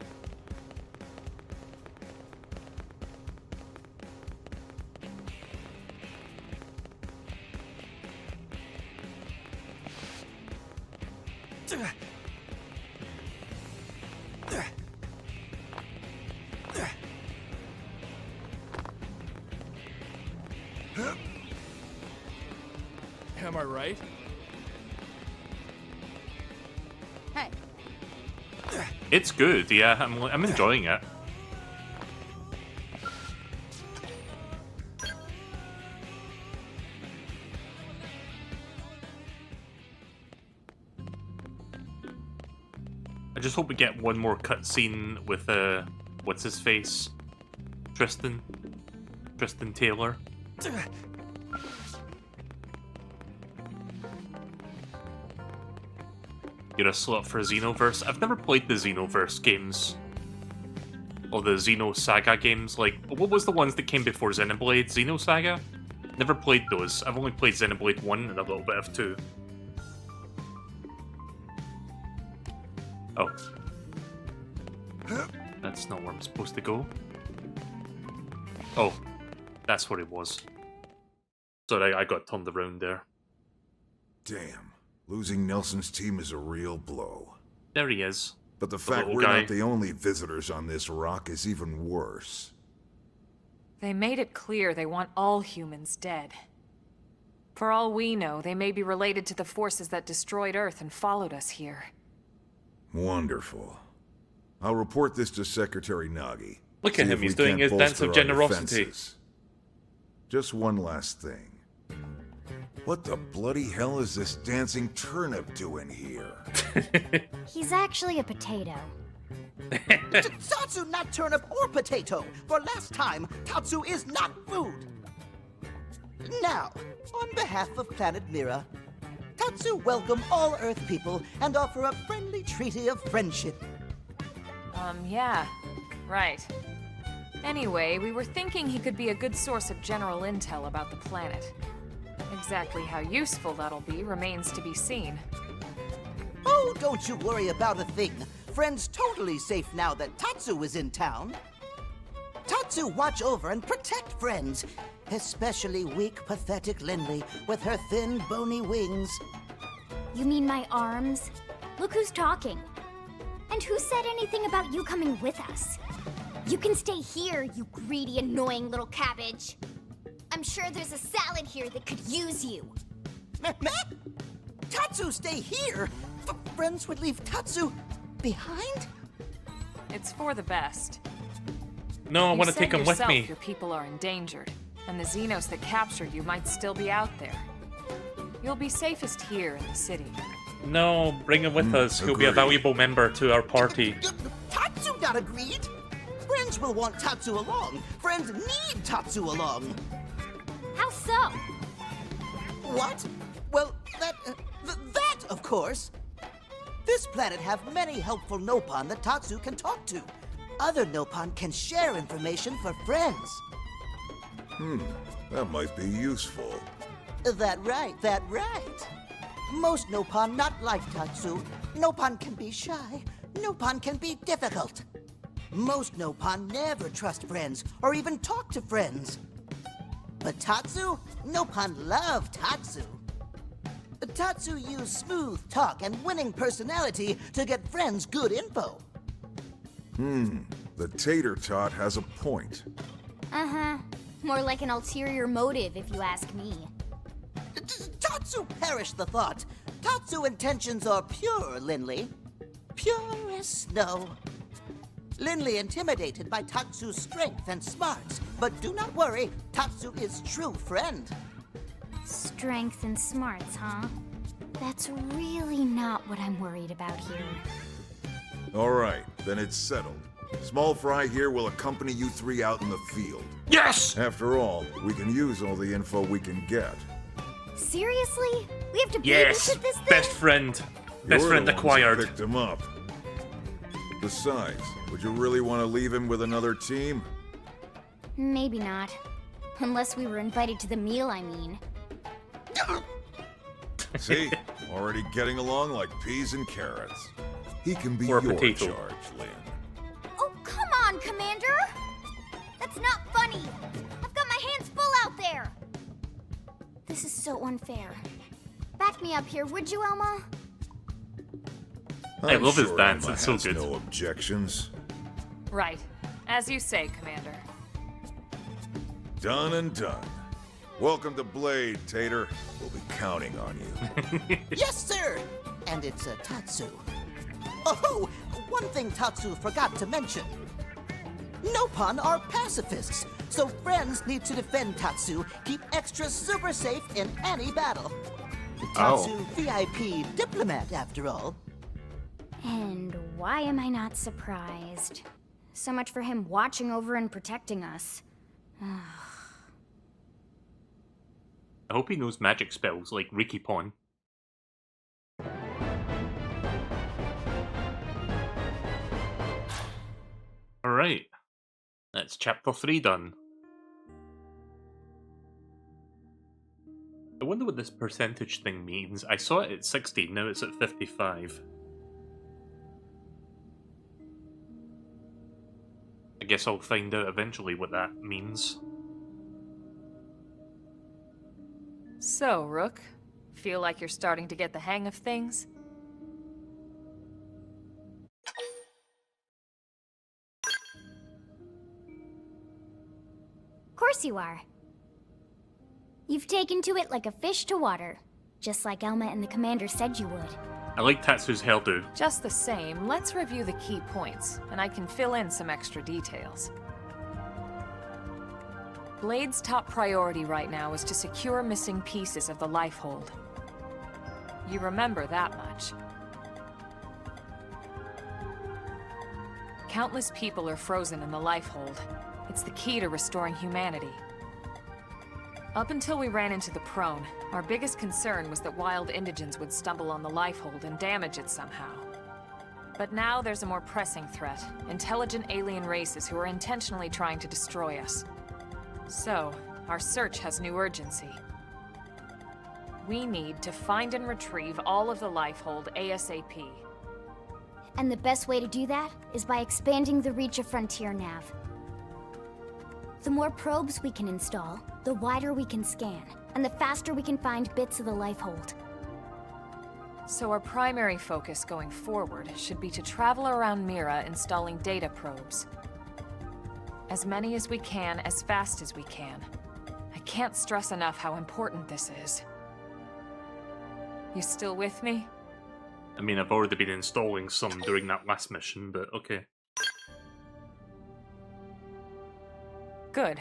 Am I right? Hey. It's good, yeah. I'm enjoying it. I just hope we get one more cutscene with what's his face, Tristan Taylor. You're a slut for Xenoverse. I've never played the Xenoverse games. Or the Xenosaga games. Like, what was the ones that came before Xenoblade? Xenosaga? Never played those. I've only played Xenoblade 1 and a little bit of 2. Oh. That's not where I'm supposed to go. Oh. That's where it was. Sorry, I got turned around there. Damn. Losing Nelson's team is a real blow. There he is. But the fact we're not the only visitors on this rock is even worse. They made it clear they want all humans dead. For all we know, they may be related to the forces that destroyed Earth and followed us here. Wonderful. I'll report this to Secretary Nagi. Look at him, he's doing his dance of generosity. Just one last thing. What the bloody hell is this dancing turnip doing here? He's actually a potato. Tatsu not turnip or potato. For last time, Tatsu is not food. Now, on behalf of Planet Mira, Tatsu welcome all Earth people and offer a friendly treaty of friendship. Yeah. Right. Anyway, we were thinking he could be a good source of general intel about the planet. Exactly how useful that'll be remains to be seen. Oh, don't you worry about a thing. Friend's totally safe now that Tatsu is in town. Tatsu watch over and protect friends, especially weak, pathetic Lindley with her thin, bony wings. You mean my arms? Look who's talking. And who said anything about you coming with us? You can stay here, you greedy, annoying little cabbage. I'm sure there's a salad here that could use you. Tatsu stay here? Friends would leave Tatsu behind? It's for the best. No, I want to take him with me. Your people are endangered, and the Xenos that captured you might still be out there. You'll be safest here in the city. No, bring him with us. He'll be a valuable member to our party. Tatsu not agreed. Friends will want Tatsu along. Friends need Tatsu along. How so? What? Well, that, of course. This planet have many helpful Nopon that Tatsu can talk to. Other Nopon can share information for friends. That might be useful. That right. Most Nopon not like Tatsu. Nopon can be shy. Nopon can be difficult. Most Nopon never trust friends or even talk to friends. But Tatsu? Nopon love Tatsu. Tatsu use smooth talk and winning personality to get friends good info. The tater tot has a point. Uh-huh. More like an ulterior motive, if you ask me. Tatsu perish the thought. Tatsu intentions are pure, Lindley. Pure as snow. Lindley intimidated by Tatsu's strength and smarts, but do not worry, Tatsu is true friend. Strength and smarts, huh? That's really not what I'm worried about here. All right, then it's settled. Small Fry here will accompany you 3 out in the field. Yes! After all, we can use all the info we can get. Seriously? We have to Yes! babysit this thing? Best friend. Best friend acquired. Picked him up. Besides, would you really want to leave him with another team? Maybe not. Unless we were invited to the meal, I mean. See? Already getting along like peas and carrots. He can be Or a your potato. charge, Lynn. Oh, come on, Commander! That's not funny! I've got my hands full out there! This is so unfair. Back me up here, would you, Elma? I love his sure dance, Emma it's so has good. no objections. Right. As you say, Commander. Done and done. Welcome to Blade, Tater. We'll be counting on you. Yes, sir! And it's Tatsu. Oh, one thing Tatsu forgot to mention. Nopon are pacifists, so friends need to defend Tatsu, keep extra super safe in any battle. Tatsu VIP diplomat, after all. And why am I not surprised? So much for him watching over and protecting us. I hope he knows magic spells like Rikipon. Alright. That's chapter 3 done. I wonder what this percentage thing means. I saw it at 60, now it's at 55. I guess I'll find out eventually what that means. So, Rook, feel like you're starting to get the hang of things? Of course you are. You've taken to it like a fish to water, just like Elma and the Commander said you would. I like Tatsu's hairdo. Just the same, let's review the key points, and I can fill in some extra details. Blade's top priority right now is to secure missing pieces of the Lifehold. You remember that much. Countless people are frozen in the Lifehold. It's the key to restoring humanity. Up until we ran into the Prone, our biggest concern was that wild indigents would stumble on the Lifehold and damage it somehow. But now there's a more pressing threat, intelligent alien races who are intentionally trying to destroy us. So, our search has new urgency. We need to find and retrieve all of the Lifehold ASAP. And the best way to do that is by expanding the reach of Frontier Nav. The more probes we can install, the wider we can scan, and the faster we can find bits of the Lifehold. So our primary focus going forward should be to travel around Mira installing data probes. As many as we can, as fast as we can. I can't stress enough how important this is. You still with me? I mean, I've already been installing some during that last mission, but okay. Good.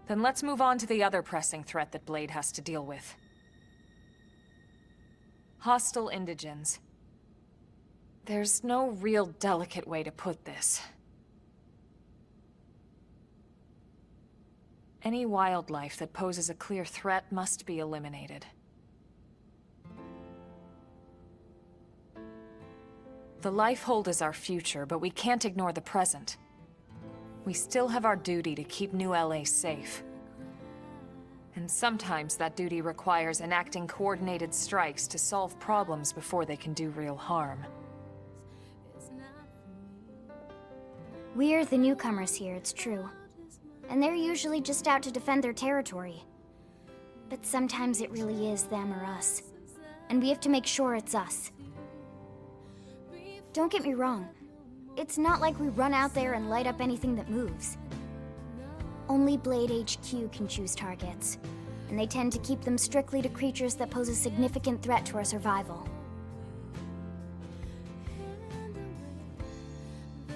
Then let's move on to the other pressing threat that Blade has to deal with. Hostile indigens. There's no real delicate way to put this. Any wildlife that poses a clear threat must be eliminated. The Lifehold is our future, but we can't ignore the present. We still have our duty to keep New LA safe. And sometimes that duty requires enacting coordinated strikes to solve problems before they can do real harm. We're the newcomers here, it's true. And they're usually just out to defend their territory. But sometimes it really is them or us. And we have to make sure it's us. Don't get me wrong. It's not like we run out there and light up anything that moves. Only Blade HQ can choose targets, and they tend to keep them strictly to creatures that pose a significant threat to our survival.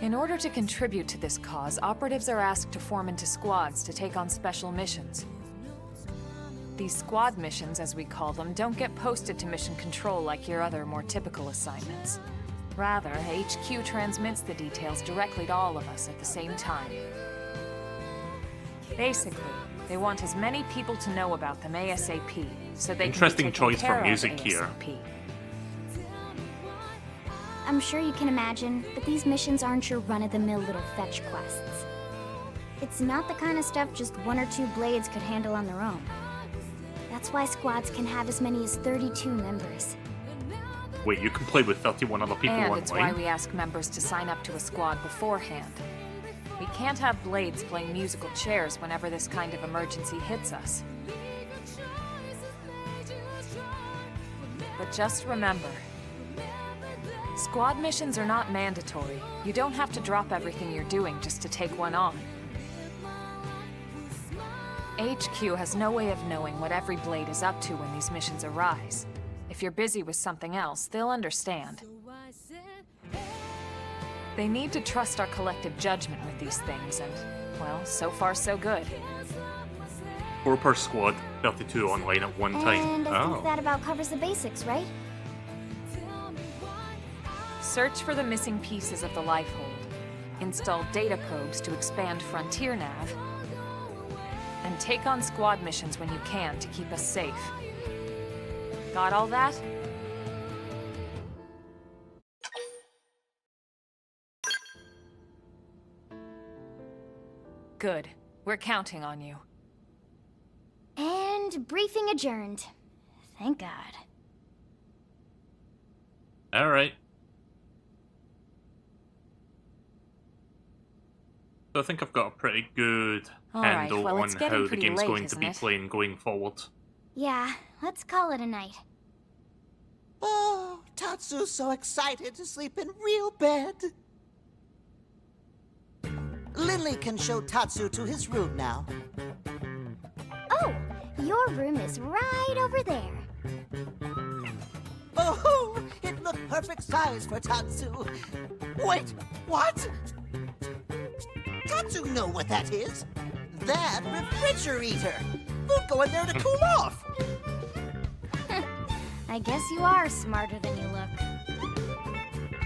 In order to contribute to this cause, operatives are asked to form into squads to take on special missions. These squad missions, as we call them, don't get posted to mission control like your other, more typical assignments. Rather, HQ transmits the details directly to all of us at the same time. Basically, they want as many people to know about them ASAP, so they Interesting can be taken choice for care of music here. ASAP. I'm sure you can imagine, but these missions aren't your run-of-the-mill little fetch quests. It's not the kind of stuff just one or two Blades could handle on their own. That's why squads can have as many as 32 members. Wait, you can play with 31 other people And online? it's why we ask members to sign up to a squad beforehand. We can't have blades playing musical chairs whenever this kind of emergency hits us. But just remember, squad missions are not mandatory. You don't have to drop everything you're doing just to take one on. HQ has no way of knowing what every blade is up to when these missions arise. If you're busy with something else, they'll understand. They need to trust our collective judgment with these things, and, well, so far so good. 4 per squad, 32 online at one time. And I think that about covers the basics, right? Search for the missing pieces of the Lifehold. Install data probes to expand Frontier Nav. And take on squad missions when you can to keep us safe. Got all that? Good. We're counting on you. And briefing adjourned. Thank God. Alright. So I think I've got a pretty good handle well, on it's getting how the pretty game's late, going to isn't be it? playing going forward. Yeah, let's call it a night. Oh, Tatsu's so excited to sleep in real bed. Lily can show Tatsu to his room now. Oh, your room is right over there. Oh, it looked perfect size for Tatsu. Wait, what? Tatsu know what that is. That refrigerator. We'll go in there to cool off. I guess you are smarter than you look.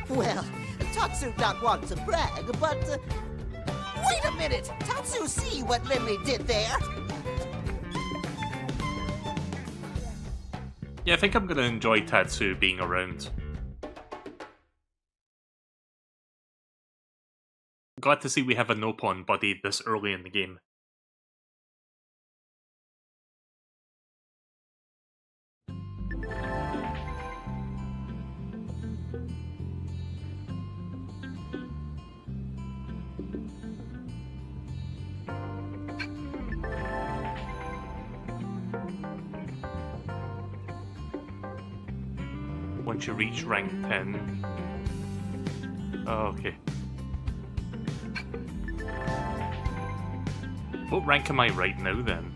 Well, Tatsu not want to brag, but... wait a minute! Tatsu see what Lily did there? Yeah, I think I'm going to enjoy Tatsu being around. Glad to see we have a no-pawn buddy this early in the game. Once you reach rank 10... Oh, okay. What rank am I right now, then?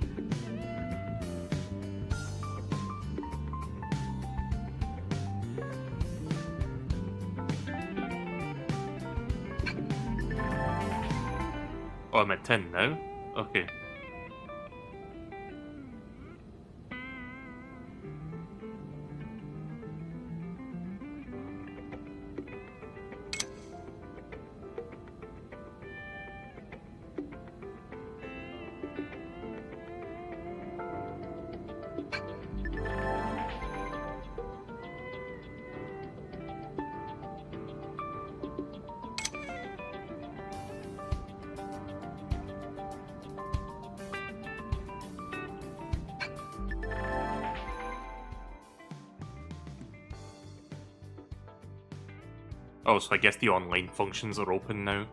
Oh, I'm at 10 now? Okay. Oh, so I guess the online functions are open now.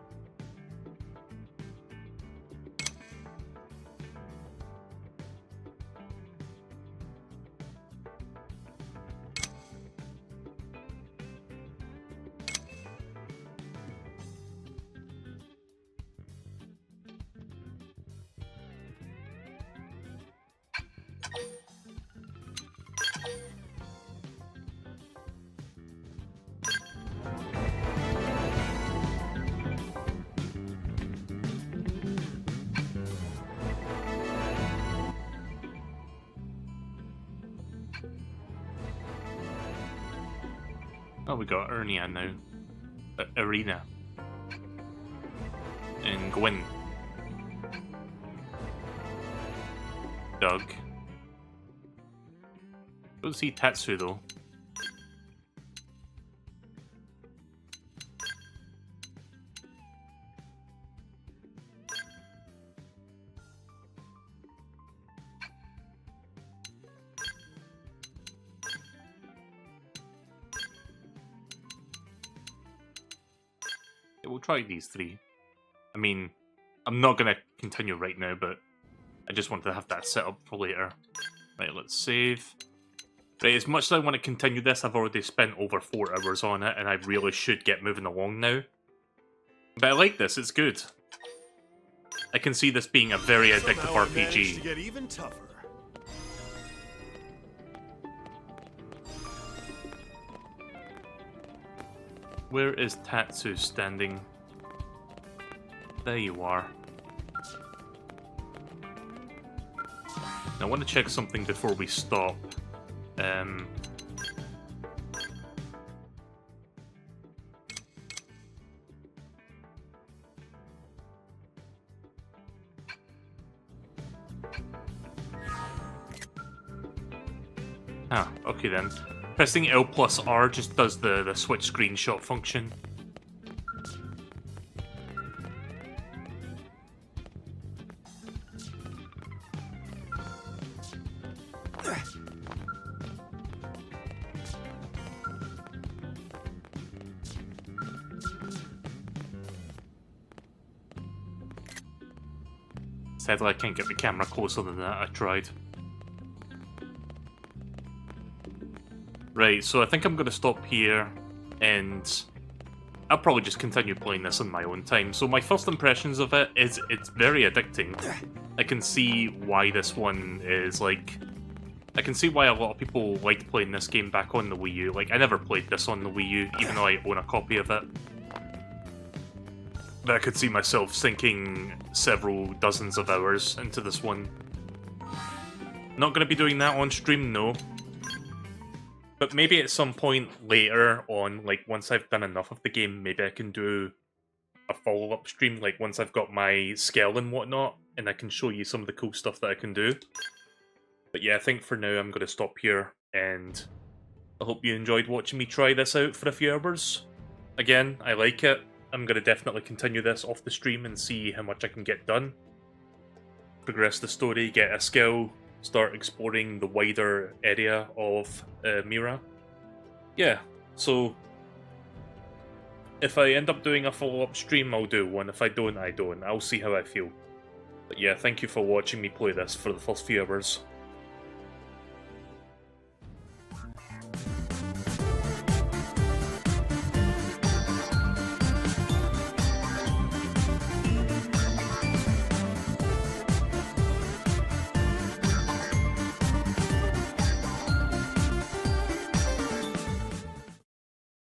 Oh, we got Ernia now. Arena. And Gwen. Doug. Don't see Tatsu though. Yeah, we'll try these 3. I mean, I'm not going to continue right now, but I just wanted to have that set up for later. Right, let's save. Right, as much as I want to continue this, I've already spent over 4 hours on it, and I really should get moving along now. But I like this, it's good. I can see this being a very addictive Somehow I managed RPG. to get even tougher. Where is Tatsu standing? There you are. Now, I want to check something before we stop. Okay then. Pressing L plus R just does the switch screenshot function. Sadly, I can't get the camera closer than that. I tried. Right, so I think I'm going to stop here, and I'll probably just continue playing this on my own time. So my first impressions of it is it's very addicting. I can see why this one is, like... I can see why a lot of people liked playing this game back on the Wii U. Like, I never played this on the Wii U, even though I own a copy of it. But I could see myself sinking several dozens of hours into this one. Not going to be doing that on stream, no. But maybe at some point later on, like once I've done enough of the game, maybe I can do a follow-up stream, like once I've got my skill and whatnot, and I can show you some of the cool stuff that I can do. But yeah, I think for now I'm going to stop here, and I hope you enjoyed watching me try this out for a few hours. Again, I like it. I'm going to definitely continue this off the stream and see how much I can get done. Progress the story, get a skill, start exploring the wider area of Mira. Yeah, so if I end up doing a follow-up stream, I'll do one. If I don't, I don't. I'll see how I feel. But yeah, thank you for watching me play this for the first few hours.